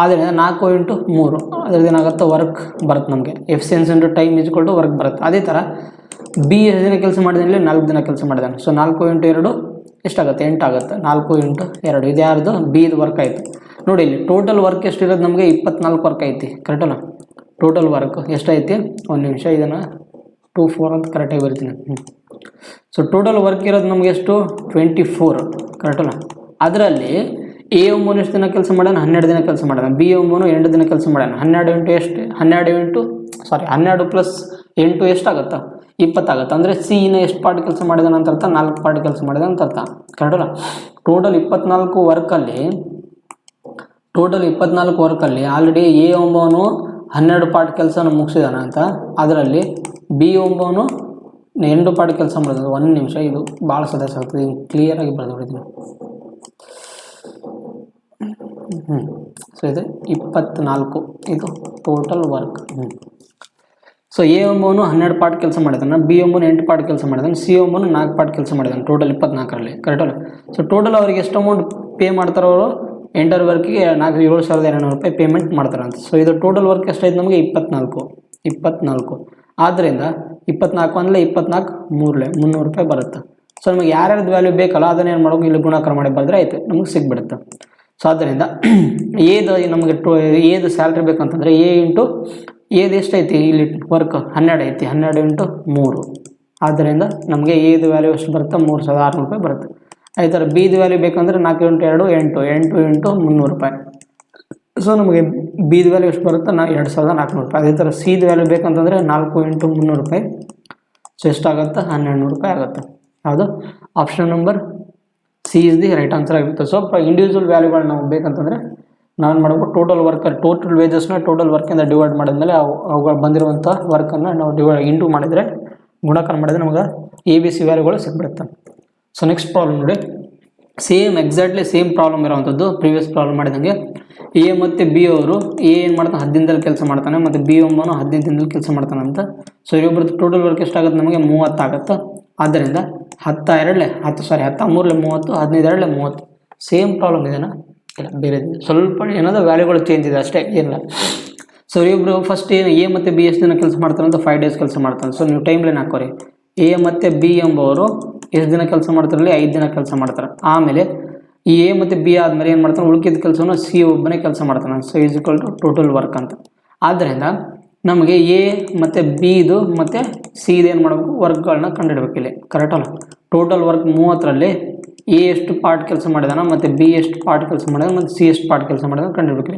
ಆದ್ದರಿಂದ 4 × 3 ಅದ್ರದ್ದು ಏನಾಗುತ್ತೆ ವರ್ಕ್ ಬರುತ್ತೆ ನಮಗೆ. ಎಫಿಷಿಯನ್ಸಿ ಇಂಟು ಟೈಮ್ = ವರ್ಕ್ ಬರುತ್ತೆ. ಅದೇ ಥರ ಬಿ ಎಷ್ಟು ದಿನ ಕೆಲಸ ಮಾಡಿದಾನೆ, ಇಲ್ಲಿ 4 ದಿನ ಕೆಲಸ ಮಾಡಿದಾನೆ. ಸೊ 4 × 2 ಎಷ್ಟಾಗುತ್ತೆ 8 ಆಗುತ್ತೆ. 4 × 2 ಇದು ಯಾರ್ದು ಬಿದು ವರ್ಕ್ ಆಯಿತು. ನೋಡಿ ಇಲ್ಲಿ ಟೋಟಲ್ ವರ್ಕ್ ಎಷ್ಟಿರೋದು ನಮಗೆ 24 ವರ್ಕ್ ಐತಿ, ಕರೆಕ್ಟಲ್ಲ. ಟೋಟಲ್ ವರ್ಕ್ ಎಷ್ಟೈತಿ, ಒಂದು ನಿಮಿಷ ಇದನ್ನು 2 4 ಅಂತ ಕರೆಕ್ಟಾಗಿ ಬರ್ತೀನಿ. ಸೊ ಟೋಟಲ್ ವರ್ಕ್ ಇರೋದು ನಮಗೆ ಎಷ್ಟು 24, ಕರೆಕ್ಟಲ್ಲ. ಅದರಲ್ಲಿ ಎ ಒಬ್ಬನು ಎಷ್ಟು ದಿನ ಕೆಲಸ ಮಾಡ್ಯಾನ, 12 ದಿನ ಕೆಲಸ ಮಾಡ್ಯಾನ. ಬಿ ಒಬ್ಬನು 8 ದಿನ ಕೆಲಸ ಮಾಡ್ಯಾನ. 12 + 8 ಎಷ್ಟಾಗುತ್ತೆ 20 ಆಗುತ್ತೆ. ಅಂದರೆ ಸಿನ ಎಷ್ಟು ಪಾರ್ಟ್ ಕೆಲಸ ಮಾಡಿದಾನೆ ಅಂತ ಅರ್ಥ, 4 ಪಾರ್ಟ್ ಕೆಲಸ ಮಾಡಿದಾನೆ ಅಂತ ಅರ್ಥ, ಕರೆಕ್ಟಲ್ಲ. ಟೋಟಲ್ 24 ವರ್ಕಲ್ಲಿ ಆಲ್ರೆಡಿ ಎ ಒಬ್ಬನು 12 ಪಾರ್ಟ್ ಕೆಲಸನ ಮುಗಿಸಿದಾನ ಅಂತ. ಅದರಲ್ಲಿ ಬಿ ಒಬ್ಬನು ಎಂಟು ಪಾರ್ಟ್ ಕೆಲಸ ಮಾಡೋದು 1 ನಿಮಿಷ. ಇದು ಭಾಳ ಸದಸ್ಯ ಆಗ್ತದೆ, ಕ್ಲಿಯರಾಗಿ ಬರೆದು ಬಿಡ್ತೀನಿ. ಸೊ ಇದು 24 ಇದು ಟೋಟಲ್ ವರ್ಕ್. ಸೊ ಎ ಎಂಬವನು 12 ಪಾರ್ಟ್ ಕೆಲಸ ಮಾಡಿದಾನೆ, ಬಿ ಎಂಬನು 8 ಪಾರ್ಟ್ ಕೆಲಸ ಮಾಡಿದಾನೆ, ಸಿ ಎಂಬನು 4 ಪಾರ್ಟ್ ಕೆಲಸ ಮಾಡಿದಾನೆ, ಟೋಟಲ್ 24ರಲ್ಲಿ. ಕರೆಕ್ಟಲ್ಲ? ಸೊ ಟೋಟಲ್ ಅವ್ರಿಗೆ ಎಷ್ಟು ಅಮೌಂಟ್ ಪೇ ಮಾಡ್ತಾರೆ ಅವರು? ಎಂಟರ್ ವರ್ಕಿಗೆ 7,200 ರೂಪಾಯಿ ಪೇಮೆಂಟ್ ಮಾಡ್ತಾರಂತೆ. ಸೊ ಇದು ಟೋಟಲ್ ವರ್ಕ್ ಎಷ್ಟಾಯ್ತು ನಮಗೆ? 24. ಆದ್ದರಿಂದ 24 ಅಂದರೆ 24 300 ರೂಪಾಯಿ ಬರುತ್ತೆ. ಸೊ ನಮಗೆ ಯಾರ್ಯಾರ್ದು ವ್ಯಾಲ್ಯೂ ಬೇಕಲ್ಲ ಅದನ್ನ ಏನು ಮಾಡೋದು, ಇಲ್ಲಿ ಗುಣಾಕಾರ ಮಾಡಿ ಬರೆದ್ರೆ ಆಯಿತು, ನಮಗೆ ಸಿಗ್ಬಿಡುತ್ತೆ. ಸೊ ಆದ್ದರಿಂದ ಏದು ನಮಗೆ ಏದು ಸ್ಯಾಲ್ರಿ ಬೇಕಂತಂದರೆ ಎ ಇಂಟು ಏದು ಎಷ್ಟೈತಿ ಇಲ್ಲಿ ವರ್ಕ್ 12 ಐತಿ, 12 ಇಂಟು 3. ಆದ್ದರಿಂದ ನಮಗೆ ಏದು ವ್ಯಾಲ್ಯೂ ಎಷ್ಟು ಬರುತ್ತೆ? 3,600 ರೂಪಾಯಿ ಬರುತ್ತೆ. ಅದೇ ಥರ ಬಿದು ವ್ಯಾಲ್ಯೂ ಬೇಕಂದರೆ 4 ಇಂಟು 2 8, 8 ಇಂಟು 300 ರೂಪಾಯಿ. ಸೊ ನಮಗೆ ಬಿದು ವ್ಯಾಲ್ಯೂ ಎಷ್ಟು ಬರುತ್ತೆ? 2,400 ರೂಪಾಯಿ. ಅದೇ ಥರ ಸಿದು ವ್ಯಾಲ್ಯೂ ಬೇಕಂತಂದರೆ 4 ಇಂಟು 300 ರೂಪಾಯಿ. ಸೊ ಎಷ್ಟಾಗುತ್ತೆ? 1,200 ರೂಪಾಯಿ ಆಗುತ್ತೆ. ಯಾವುದು? Option number C is the right answer ಆಗಿರುತ್ತೆ. ಸೊ ಇಂಡಿವಿಜುವಲ್ ವ್ಯಾಲ್ಯೂಗಳು ನಾವು ಬೇಕಂತಂದರೆ ನಾನು ಮಾಡಬೇಕು, ಟೋಟಲ್ ವೇಜಸ್ನ ಟೋಟಲ್ ವರ್ಕಿಂದ ಡಿವೈಡ್ ಮಾಡಿದ್ಮೇಲೆ ಅವುಗಳು ಬಂದಿರುವಂಥ ವರ್ಕನ್ನು ನಾವು ಇಂಟು ಮಾಡಿದರೆ, ಗುಣಾಕಾರ ಮಾಡಿದರೆ ನಮಗೆ ABC ವ್ಯಾಲ್ಯೂಗಳು ಸಿಕ್ಬಿಡುತ್ತೆ. ಸೊ ನೆಕ್ಸ್ಟ್ ಪ್ರಾಬ್ಲಮ್ ನೋಡಿ, ಎಕ್ಸಾಕ್ಟ್ಲಿ ಸೇಮ್ ಪ್ರಾಬ್ಲಮ್ ಇರೋವಂಥದ್ದು ಪ್ರೀವಿಯಸ್ ಪ್ರಾಬ್ಲಮ್ ಮಾಡಿದಂಗೆ. ಎ ಮತ್ತು ಬಿ ಅವರು ಎ ಏನು ಮಾಡ್ತಾನೆ? 10 ದಿನದಲ್ಲಿ ಕೆಲಸ ಮಾಡ್ತಾನೆ, ಮತ್ತು ಬಿ ಎಂಬನು 15 ದಿನದಲ್ಲಿ ಕೆಲಸ ಮಾಡ್ತಾನೆ ಅಂತ. ಸೊ ಇವೊಬ್ಬರದ್ದು ಟೋಟಲ್ ವರ್ಕ್ ಎಷ್ಟಾಗುತ್ತೆ? ನಮಗೆ 30 ಆಗುತ್ತೆ. ಆದ್ದರಿಂದ 13 30, 15 30. ಸೇಮ್ ಪ್ರಾಬ್ಲಮ್ ಇದೆನಾ? ಇಲ್ಲ, ಬೇರೆ ಸ್ವಲ್ಪ ಏನಾದರೂ ವ್ಯಾಲ್ಯೂಗಳು ಚೇಂಜ್ ಇದೆ ಅಷ್ಟೇ, ಏನಿಲ್ಲ. ಸೊ ಇಬ್ಬರು ಫಸ್ಟ್ ಏನು ಎ ಮತ್ತು ಬಿ ಎಷ್ಟು ದಿನ ಕೆಲಸ ಮಾಡ್ತಾರೆ ಅಂತ 5 ಡೇಸ್ ಕೆಲಸ ಮಾಡ್ತಾನೆ. ಸೊ ನೀವು ಟೈಮ್ ಲೈನ್ ಹಾಕೋರಿ. ಎ ಮತ್ತು ಬಿ ಎಂಬವರು ಎಷ್ಟು ದಿನ ಕೆಲಸ ಮಾಡ್ತಾರಲ್ಲಿ? 5 ದಿನ ಕೆಲಸ ಮಾಡ್ತಾರೆ. ಆಮೇಲೆ ಈ ಎ ಮತ್ತು ಬಿ ಆದಮೇಲೆ ಏನು ಮಾಡ್ತಾನೆ? ಉಳ್ಕಿದ ಕೆಲಸವನ್ನು ಸಿ ಒಬ್ಬನೇ ಕೆಲಸ ಮಾಡ್ತಾನೆ. So is equal to total work ಅಂತ. ಆದ್ದರಿಂದ ನಮಗೆ ಎ ಮತ್ತು ಬಿದು ಮತ್ತು ಸಿದು ಏನು ಮಾಡಬೇಕು? ವರ್ಕ್ಗಳನ್ನ ಕಂಡುಹಿಡಬೇಕು ಇಲ್ಲಿ. ಕರೆಕ್ಟಲ್ಲ? ಟೋಟಲ್ ವರ್ಕ್ 30ರಲ್ಲಿ ಎ ಎಷ್ಟು ಪಾರ್ಟ್ ಕೆಲಸ ಮಾಡಿದಾನ, ಮತ್ತು ಬಿ ಎಷ್ಟು ಪಾರ್ಟ್ ಕೆಲಸ ಮಾಡಿದಾನ, ಮತ್ತು ಸಿ ಎಷ್ಟು ಪಾರ್ಟ್ ಕೆಲಸ ಮಾಡಿದಾನ ಕಂಡುಹಿಡಬೇಕು.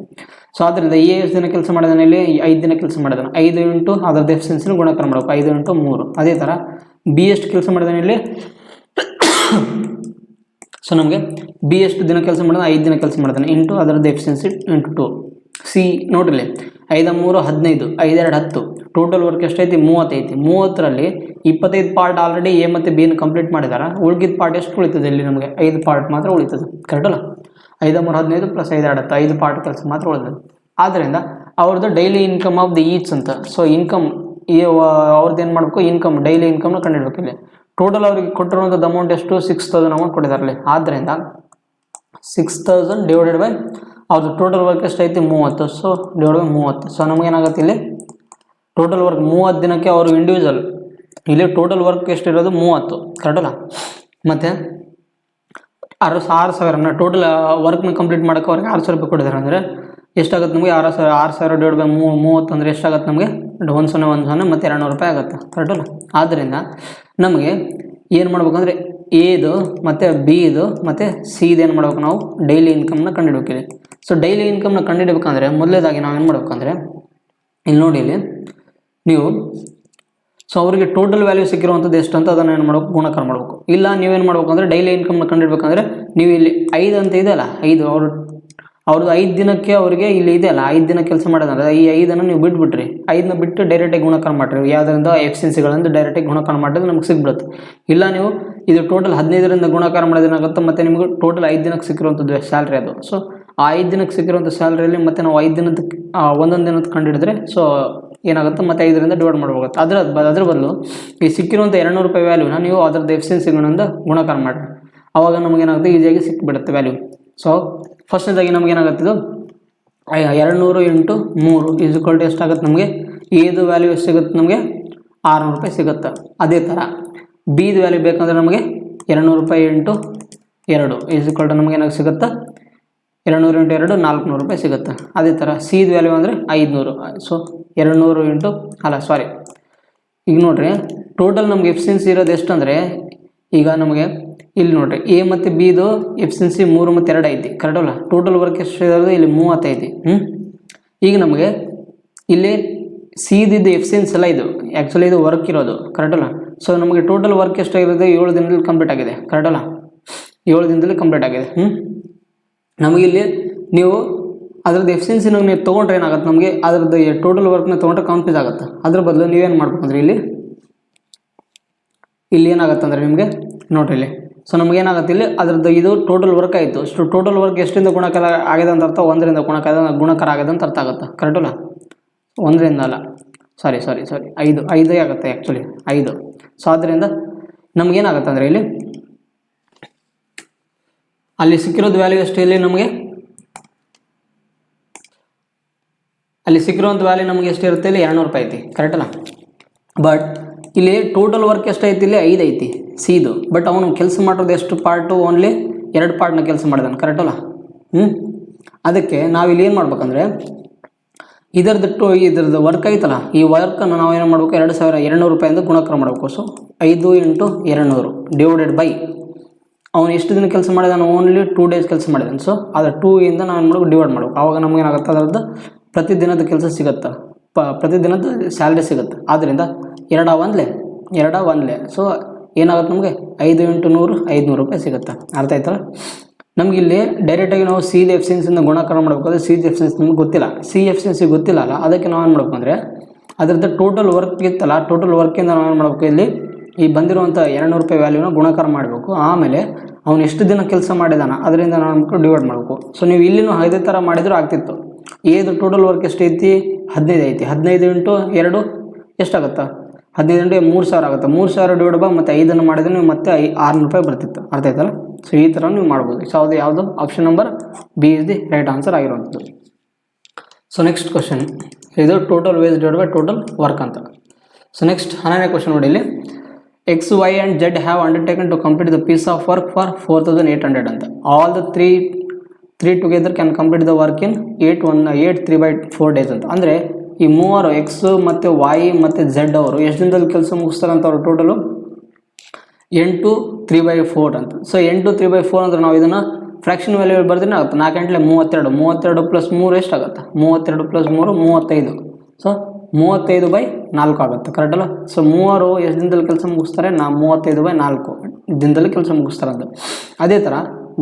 ಸೊ ಆದ್ದರಿಂದ ಎ ಎಷ್ಟು ದಿನ ಕೆಲಸ ಮಾಡಿದಾನೆ? ಇಲ್ಲಿ 5 ದಿನ ಕೆಲಸ ಮಾಡಿದಾನೆ. 5 ಇಂಟು ಅದರದ್ದು ಎಫಿಷಿಯನ್ಸಿನ ಗುಣಾಕಾರ ಮಾಡಬೇಕು, 5 ಇಂಟು 3. ಅದೇ ಥರ ಬಿ ಎಷ್ಟು ಕೆಲಸ ಮಾಡಿದಾನೆ ಇಲ್ಲಿ? ಸೊ ನಮಗೆ ಬಿ ಎಷ್ಟು ದಿನ ಕೆಲಸ ಮಾಡಿದಾನೆ? 5 ದಿನ ಕೆಲಸ ಮಾಡಿದಾನೆ, ಇಂಟು ಅದರದ್ದು ಎಫಿಷಿಯನ್ಸಿ ಇಂಟು 2. ಸಿ ನೋಡಿರಿ, 5 3 15, 5 2 10. ಟೋಟಲ್ ವರ್ಕ್ ಎಷ್ಟೈತಿ? 30 ಐತಿ. 30ರಲ್ಲಿ 25 ಪಾರ್ಟ್ ಆಲ್ರೆಡಿ ಎ ಮತ್ತು ಬಿನ ಕಂಪ್ಲೀಟ್ ಮಾಡಿದಾರೆ. ಉಳ್ಗಿದ ಪಾರ್ಟ್ ಎಷ್ಟು ಉಳಿತದೆ? ಇಲ್ಲಿ ನಮಗೆ 5 ಪಾರ್ಟ್ ಮಾತ್ರ ಉಳಿತದೆ. ಕರೆಕ್ಟಲ್ಲ? 5 3 15 ಪ್ಲಸ್ 5 2 10, 5 ಪಾರ್ಟ್ ಕೆಲಸ ಮಾತ್ರ ಉಳಿತದೆ. ಆದ್ದರಿಂದ ಅವ್ರದ್ದು daily income of the each ಅಂತ. ಸೊ ಇನ್ಕಮ್ ಅವ್ರದ್ದು ಏನು ಮಾಡಬೇಕು? ಇನ್ಕಮ್ ಡೈಲಿ ಇನ್ಕಮ್ನ ಕಂಡುಹಿಡಬೇಕು. ಇಲ್ಲಿ ಟೋಟಲ್ ಅವ್ರಿಗೆ ಕೊಟ್ಟಿರುವಂಥದ್ದು ಅಮೌಂಟ್ ಎಷ್ಟು? 6,000 ಅಮೌಂಟ್ ಕೊಟ್ಟಿದ್ದಾರೆ. ಆದ್ದರಿಂದ 6,000 ಡಿವೈಡೆಡ್ ಬೈ ಅವ್ರದ್ದು ಟೋಟಲ್ ವರ್ಕ್ ಎಷ್ಟೈತಿ? 30. So divide by 30. ಸೊ ನಮಗೇನಾಗುತ್ತೆ ಇಲ್ಲಿ ಟೋಟಲ್ ವರ್ಕ್ 30 ದಿನಕ್ಕೆ ಅವರು ಇಂಡಿವಿಜುವಲ್ ಇಲ್ಲಿ ಟೋಟಲ್ ವರ್ಕ್ ಎಷ್ಟಿರೋದು? 30. ಕರೆಕ್ಟಲ್ಲ? ಮತ್ತು 6,000 ಟೋಟಲ್ ವರ್ಕ್ನ ಕಂಪ್ಲೀಟ್ ಮಾಡೋಕ್ಕೆ ಅವ್ರಿಗೆ 6,000 ರೂಪಾಯಿ ಕೊಟ್ಟಿದ್ದಾರೆ. ಅಂದರೆ ಎಷ್ಟಾಗುತ್ತೆ ನಮಗೆ? 6,000 ಡಿವೈಡ್ ಬೈ 30 ಅಂದರೆ ಎಷ್ಟಾಗುತ್ತೆ ನಮಗೆ? 1,000 ಮತ್ತು 200 ರೂಪಾಯಿ ಆಗುತ್ತೆ. ಕರೆಕ್ಟಲ್ಲ? ಆದ್ದರಿಂದ ನಮಗೆ ಏನು ಮಾಡ್ಬೇಕಂದ್ರೆ ಎದು ಮತ್ತು ಬಿದು ಮತ್ತು ಸಿದು ಏನು ಮಾಡ್ಬೇಕು? ನಾವು ಡೈಲಿ ಇನ್ಕಮ್ನ ಕಂಡುಹಿಡಬೇಕಿದೆ. ಸೊ ಡೈಲಿ ಇನ್ಕಮ್ನ ಕಂಡುಹಿಡಬೇಕಂದ್ರೆ ಮೊದಲೇದಾಗಿ ನಾವು ಏನು ಮಾಡ್ಬೇಕಂದ್ರೆ ಇಲ್ಲಿ ನೋಡಿ, ಇಲ್ಲಿ ನೀವು ಸೊ ಅವರಿಗೆ ಟೋಟಲ್ ವ್ಯಾಲ್ಯೂ ಸಿಕ್ಕಿರುವಂಥದ್ದು ಎಷ್ಟು ಅಂತ ಅದನ್ನು ಏನು ಮಾಡಬೇಕು? ಗುಣಾಕಾರ ಮಾಡಬೇಕು. ಇಲ್ಲ ನೀವೇನು ಮಾಡ್ಬೇಕು ಅಂದರೆ ಡೈಲಿ ಇನ್ಕಮ್ನ ಕಂಡುಹಿಡಬೇಕಂದ್ರೆ ನೀವು ಇಲ್ಲಿ 5 ಅಂತ ಇದೆಯಲ್ಲ, 5 ಅವ್ರದ್ದು 5 ದಿನಕ್ಕೆ ಅವರಿಗೆ ಇಲ್ಲಿ ಇದೆಯಲ್ಲ 5 ದಿನ ಕೆಲಸ ಮಾಡೋದಂದ್ರೆ ಈ 5ಅನ್ನು ನೀವು ಬಿಟ್ಬಿಟ್ರಿ. 5ನ ಬಿಟ್ಟು ಡೈರೆಕ್ಟಾಗಿ ಗುಣಾಕಾರ ಮಾಡಿರಿ. ಯಾವುದರಿಂದ? ಎಫಿಷಿಯನ್ಸಿಗಳಿಂದ ಡೈರೆಕ್ಟಾಗಿ ಗುಣಾಕಾರ ಮಾಡಿದ್ರೆ ನಮ್ಗೆ ಸಿಗ್ಬಿಡುತ್ತೆ. ಇಲ್ಲ ನೀವು ಇದು ಟೋಟಲ್ 15ರಿಂದ ಗುಣಾಕಾರ ಮಾಡೋದೇನಾಗುತ್ತೆ? ಮತ್ತು ನಿಮಗೆ ಟೋಟಲ್ 5 ದಿನಕ್ಕೆ ಸಿಕ್ಕಿರುವಂಥದ್ದು ಸ್ಯಾಲ್ರಿ ಅದು. ಸೊ ಆ 5 ದಿನಕ್ಕೆ ಸಿಕ್ಕಿರುವಂಥ ಸ್ಯಾಲ್ರಿಯಲ್ಲಿ ಮತ್ತು ನಾವು 5 ದಿನದ ಒಂದೊಂದು ದಿನದ ಕಂಡುಹಿಡಿದ್ರೆ ಸೊ ಏನಾಗುತ್ತೆ? ಮತ್ತು 5ರಿಂದ ಡಿವೈಡ್ ಮಾಡಬೇಕಾಗುತ್ತೆ. ಅದ್ರ ಬದಲು ಈ ಸಿಕ್ಕಿರುವಂಥ 200 ರೂಪಾಯಿ ವ್ಯಾಲ್ಯೂನ ನೀವು ಅದರದ್ದು ಎಫಿಷಿಯನ್ಸಿಗಳಿಂದ ಗುಣಾಕಾರ ಮಾಡಿರಿ. ಆವಾಗ ನಮಗೇನಾಗುತ್ತೆ? ಈಸಿಯಾಗಿ ಸಿಕ್ಬಿಡುತ್ತೆ ವ್ಯಾಲ್ಯೂ. ಸೊ ಫಸ್ಟ್ನೇದಾಗಿ ನಮಗೇನಾಗುತ್ತೆ? ಇದು 200 ಇಂಟು 3 ಈಸ್ ಈಕ್ವಲ್ ಟು ಎಷ್ಟಾಗುತ್ತೆ ನಮಗೆ? ಎದು ವ್ಯಾಲ್ಯೂ ಎಷ್ಟು ಸಿಗುತ್ತೆ ನಮಗೆ? 600 ರೂಪಾಯಿ ಸಿಗುತ್ತೆ. ಅದೇ ಥರ ಬಿದು ವ್ಯಾಲ್ಯೂ ಬೇಕಂದ್ರೆ ನಮಗೆ 200 ರೂಪಾಯಿ ಇಂಟು 2 ಈಸ್ ಈಕ್ವಲ್ ಟು ನಮಗೇನಾಗಿ ಸಿಗುತ್ತೆ? 200 ಇಂಟು 2 400 ರೂಪಾಯಿ ಸಿಗುತ್ತೆ. ಅದೇ ಥರ ಸಿದು ವ್ಯಾಲ್ಯೂ ಅಂದರೆ 500. ಸೊ 200 ಇಂಟು ಈಗ ನೋಡಿರಿ ಟೋಟಲ್ ನಮ್ಗೆ ಎಫಿಷಿಯನ್ಸಿ ಇರೋದು ಎಷ್ಟು ಅಂದರೆ ಈಗ ನಮಗೆ ಇಲ್ಲಿ ನೋಡಿರಿ ಎ ಮತ್ತು ಬಿದು ಎಫಿಷಿಯನ್ಸಿ 3 ಮತ್ತು 2 ಐತಿ. ಕರೆಕ್ಟಲ್ಲ? ಟೋಟಲ್ ವರ್ಕ್ ಎಷ್ಟು ಇರೋದು? ಇಲ್ಲಿ 30 ಐತಿ. ಈಗ ನಮಗೆ ಇಲ್ಲಿ ಸಿದಿದ್ದು ಎಫಿಷಿಯನ್ಸಿ ಎಲ್ಲ ಇದು ಆ್ಯಕ್ಚುಲಿ ಇದು ವರ್ಕ್ ಇರೋದು. ಕರೆಕ್ಟಲ್ಲ? ಸೊ ನಮಗೆ ಟೋಟಲ್ ವರ್ಕ್ ಎಷ್ಟಾಗಿರೋದು? 7 ದಿನದಲ್ಲಿ ಕಂಪ್ಲೀಟ್ ಆಗಿದೆ. ಕರೆಕ್ಟಲ್ಲ? 7 ದಿನದಲ್ಲಿ ಕಂಪ್ಲೀಟ್ ಆಗಿದೆ. ನಮಗಿಲ್ಲಿ ನೀವು ಅದ್ರದ್ದು ಎಫಿಷಿಯನ್ಸಿನ ನೀವು ತೊಗೊಂಡ್ರೆ ಏನಾಗುತ್ತೆ? ನಮಗೆ ಅದರದ್ದು ಟೋಟಲ್ ವರ್ಕ್ನ ತೊಗೊಂಡ್ರೆ ಕನ್ಫ್ಯೂಸ್ ಆಗುತ್ತೆ. ಅದ್ರ ಬದಲು ನೀವೇನು ಮಾಡ್ಬೇಕಂದ್ರೆ ಇಲ್ಲಿ ಇಲ್ಲಿ ಏನಾಗುತ್ತೆ ಅಂದರೆ ನಿಮಗೆ ನೋಡ್ರಿ ಇಲ್ಲಿ. ಸೊ ನಮಗೇನಾಗುತ್ತೆ ಇಲ್ಲಿ ಅದರದ್ದು ಇದು ಟೋಟಲ್ ವರ್ಕ್ ಆಯಿತು. ಸೊ ಟೋಟಲ್ ವರ್ಕ್ ಎಷ್ಟರಿಂದ ಗುಣಕಾರ ಆಗಿದೆ ಅಂತ ಅರ್ಥ, 1ರಿಂದ ಗುಣಕಾರ ಆಗಿದೆ ಅಂತ ಅರ್ಥ ಆಗುತ್ತೆ. ಕರೆಕ್ಟಲ್ಲ? 1ರಿಂದ ಅಲ್ಲ, ಸಾರಿ 5 ಆಗುತ್ತೆ ಆ್ಯಕ್ಚುಲಿ 5. ಸೊ ಆದ್ದರಿಂದ ನಮಗೇನಾಗುತ್ತೆ ಅಂದರೆ ಇಲ್ಲಿ ಅಲ್ಲಿ ಸಿಕ್ಕಿರೋದು ವ್ಯಾಲ್ಯೂ ಎಷ್ಟು, ಇಲ್ಲಿ ನಮಗೆ ಅಲ್ಲಿ ಸಿಕ್ಕಿರೋಂಥ ವ್ಯಾಲ್ಯೂ ನಮಗೆ ಎಷ್ಟು ಇರುತ್ತೆ, ಇಲ್ಲಿ 200 ರೂಪಾಯಿ ಐತಿ. ಕರೆಕ್ಟಲ್ಲ? ಬಟ್ ಇಲ್ಲಿ ಟೋಟಲ್ ವರ್ಕ್ ಎಷ್ಟು ಐತಿ, ಇಲ್ಲಿ 5 ಐತಿ ಸಿದು. ಬಟ್ ಅವನು ಕೆಲಸ ಮಾಡೋದು ಎಷ್ಟು ಪಾರ್ಟು, ಓನ್ಲಿ 2 ಪಾರ್ಟ್ನ ಕೆಲಸ ಮಾಡಿದಾನೆ. ಕರೆಕ್ಟಲ್ಲ? ಅದಕ್ಕೆ ನಾವಿಲ್ಲಿ ಏನು ಮಾಡ್ಬೇಕಂದ್ರೆ ಇದ್ರದ್ದು ವರ್ಕ್ ಐತಲ್ಲ, ಈ ವರ್ಕನ್ನು ನಾವು ಏನು ಮಾಡಬೇಕು, 2200 ರೂಪಾಯಿಂದ ಗುಣಾಕಾರ ಮಾಡಬೇಕು. ಸೊ 5 × 200 ಡಿವೈಡೆಡ್ ಬೈ ಅವನು ಎಷ್ಟು ದಿನ ಕೆಲಸ ಮಾಡಿದಾನೆ, ಓನ್ಲಿ 2 ಡೇಸ್ ಕೆಲಸ ಮಾಡಿದಾನೆ. ಸೊ ಅದರ 2 ಇಂದ ನಾವು ಏನು ಮಾಡಬೇಕು, ಡಿವೈಡ್ ಮಾಡಬೇಕು. ಆವಾಗ ನಮಗೇನಾಗುತ್ತೆ, ಅದರದ್ದು ಪ್ರತಿದಿನದ ಕೆಲಸ ಸಿಗುತ್ತೆ, ಪ್ರತಿದಿನದ ಸ್ಯಾಲ್ರಿ ಸಿಗುತ್ತೆ. ಆದ್ದರಿಂದ 2 1. ಸೊ ಏನಾಗುತ್ತೆ ನಮಗೆ 5 × 100 500 ರೂಪಾಯಿ ಸಿಗುತ್ತೆ. ಅರ್ಥ ಆಯ್ತಲ್ಲ? ನಮ್ಗೆ ಇಲ್ಲಿ ಡೈರೆಕ್ಟಾಗಿ ನಾವು ಸಿ ಎಫಿಷಿಯನ್ಸಿಯಿಂದ ಗುಣಾಕಾರ ಮಾಡಬೇಕಾದ್ರೆ ಸಿ ಎಫಿಷಿಯನ್ಸಿ ನಮ್ಗೆ ಗೊತ್ತಿಲ್ಲ, ಸಿ ಎಫಿಷಿಯನ್ಸಿ ಗೊತ್ತಿಲ್ಲ ಅಲ್ಲ. ಅದಕ್ಕೆ ನಾವು ಏನು ಮಾಡಬೇಕು ಅಂದರೆ ಅದರದ್ದು ಟೋಟಲ್ ವರ್ಕ್ ಇತ್ತಲ್ಲ, ಟೋಟಲ್ ವರ್ಕಿಂದ ನಾವು ಏನು ಮಾಡಬೇಕು, ಇಲ್ಲಿ ಈ ಬಂದಿರುವಂಥ 200 ರೂಪಾಯಿ ವ್ಯಾಲ್ಯೂನ ಗುಣಾಕಾರ ಮಾಡಬೇಕು. ಆಮೇಲೆ ಅವ್ನು ಎಷ್ಟು ದಿನ ಕೆಲಸ ಮಾಡಿದಾನ ಅದರಿಂದ ನಾವು ಡಿವೈಡ್ ಮಾಡಬೇಕು. ಸೊ ನೀವು ಇಲ್ಲಿನೂ ಅದೇ ಥರ ಮಾಡಿದರೂ ಆಗ್ತಿತ್ತು. ಏದು ಟೋಟಲ್ ವರ್ಕ್ ಎಷ್ಟು ಐತಿ, 15 ಐತಿ. 15 × 2 ಎಷ್ಟಾಗುತ್ತೆ, 15 × 3000 ಆಗುತ್ತೆ. 3000 ಡಿವೈಡ್ ಬೈ ಮತ್ತು 5 ಮಾಡಿದ್ರೆ ನೀವು ಮತ್ತೆ 600 ರೂಪಾಯಿ ಬರ್ತಿತ್ತು. ಅರ್ಥ ಆಯ್ತಲ್ಲ? ಸೊ ಈ ಥರ ನೀವು ಮಾಡ್ಬೋದು. ಸೊ ಯಾವುದು option number B is the right answer ಆಗಿರುವಂಥದ್ದು. ಸೊ ನೆಕ್ಸ್ಟ್ ಕ್ವಶನ್, ಇದು total wage divide by total work ಅಂತ. ಸೊ ನೆಕ್ಸ್ಟ್ 11ನೇ ಕ್ವಶನ್ ನೋಡಿ. ಇಲ್ಲಿ X, Y and Z have undertaken to complete the piece of work for 4800 ಅಂತ. All the three together can complete the work in 8 3/4 days ಅಂತ. ಅಂದರೆ ಈ ಮೂವರು X ಮತ್ತು ವೈ ಮತ್ತು ಝೆಡ್ ಅವರು ಎಷ್ಟು ದಿನದಲ್ಲಿ ಕೆಲಸ ಮುಗಿಸ್ತಾರೆ ಅಂತ ಅವರು ಟೋಟಲು 8 3/4 ಅಂತ. ಸೊ 8 3/4 ಅಂದ್ರೆ ನಾವು ಇದನ್ನು ಫ್ರ್ಯಾಕ್ಷನ್ ವ್ಯಾಲ್ಯೂ ಬರ್ದ್ರೆ ಆಗುತ್ತೆ. 4 × 32 32 + 3 ಎಷ್ಟಾಗುತ್ತೆ, 32 + 3 35. ಸೊ 35/4 ಆಗುತ್ತೆ. ಕರೆಕ್ಟಲ್ಲ? ಸೊ ಮೂವರು ಎಷ್ಟು ದಿನದಲ್ಲಿ ಕೆಲಸ ಮುಗಿಸ್ತಾರೆ, 35/4 ದಿನದಲ್ಲಿ ಕೆಲಸ ಮುಗಿಸ್ತಾರೆ ಅಂತ. ಅದೇ ಥರ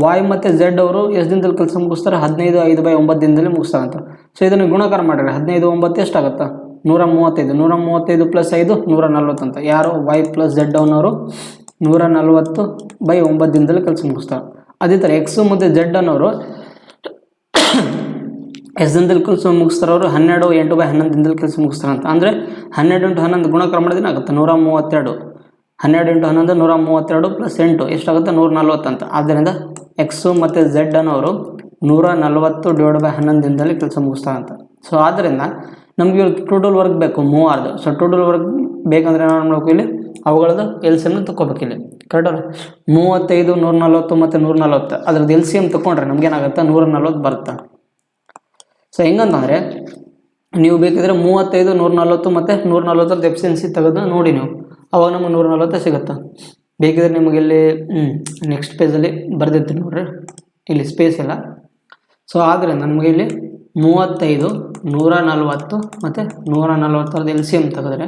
ವಾಯ್ ಮತ್ತು ಝೆಡ್ ಅವರು ಎಷ್ಟು ದಿನದಲ್ಲಿ ಕೆಲಸ ಮುಗಿಸ್ತಾರೆ, 15 5/9 ದಿನದಲ್ಲಿ ಮುಗಿಸ್ತಾರೆ ಅಂತ. ಸೊ ಇದನ್ನು ಗುಣಾಕಾರ ಮಾಡಿದ್ರೆ 15 9 ಎಷ್ಟಾಗುತ್ತೆ, 135. 135 + 5 140 ಅಂತ. ಯಾರು ವೈ + ಝೆಡ್ ಅನ್ನೋರು 140/9 ದಿನದಲ್ಲಿ ಕೆಲಸ ಮುಗಿಸ್ತಾರೆ. ಅದೇ ಥರ ಎಕ್ಸ್ ಮತ್ತು ಝೆಡ್ ಅನ್ನೋರು ಎಷ್ಟು ದಿನದಲ್ಲಿ ಕೆಲಸ ಮುಗಿಸ್ತಾರೆ, ಅವರು 12 8/11 ದಿನದಲ್ಲಿ ಕೆಲಸ ಮುಗಿಸ್ತಾರೆ ಅಂತ. ಅಂದರೆ 12 × 11 ಗುಣಾಕಾರ ಮಾಡಿದ್ರೆ ಆಗುತ್ತೆ 132. 12 × 11 132 + 8 ಎಷ್ಟಾಗುತ್ತೆ, 140 ಅಂತ. ಆದ್ದರಿಂದ ಎಕ್ಸು ಮತ್ತು ಝೆಡ್ ಅನ್ನೋರು 140/11 ದಿನದಲ್ಲಿ ಕೆಲಸ ಮುಗಿಸ್ತಾರೆ ಅಂತ. ಸೊ ಆದ್ದರಿಂದ ನಮಗೆ ಇವ್ರು ಟೋಟಲ್ ವರ್ಕ್ ಬೇಕು 3. ಸೊ ಟೋಟಲ್ ವರ್ಕ್ ಬೇಕಂದರೆ ನಾವು ಮಾಡಬೇಕು, ಇಲ್ಲಿ ಅವುಗಳದ್ದು ಎಲ್ ಸಿ ಎಮ್ ತೊಗೋಬೇಕು. ಇಲ್ಲಿ ಕರೆಕ್ಟಲ್ಲ? 35 140 ಮತ್ತು 140 ಅದ್ರದ್ದು ಎಲ್ ಸಿ ಎಮ್ ತೊಗೊಂಡ್ರೆ ನಮಗೇನಾಗುತ್ತೆ, 140 ಬರುತ್ತೆ. ಸೊ ಹೆಂಗಂತಂದರೆ ನೀವು ಬೇಕಿದ್ರೆ 35 140 ಮತ್ತು 140 ಎಫಿಷಿಯನ್ಸಿ ತೆಗೆದು ನೋಡಿ ನೀವು, ಅವಾಗ ನಮಗೆ 140 ಸಿಗುತ್ತೆ. ಬೇಕಿದ್ರೆ ನಿಮಗೆ ಇಲ್ಲಿ ನೆಕ್ಸ್ಟ್ ಪೇಜಲ್ಲಿ ಬರೆದಿರ್ತೀನಿ ನೋಡ್ರಿ, ಇಲ್ಲಿ ಸ್ಪೇಸ್ ಇಲ್ಲ. ಸೊ ಆದ್ದರಿಂದ ನಮಗೆ ಇಲ್ಲಿ 35 140 ಮತ್ತು 140 ಎಲ್ ಸಿ ಎಮ್ ತೆಗೆದ್ರೆ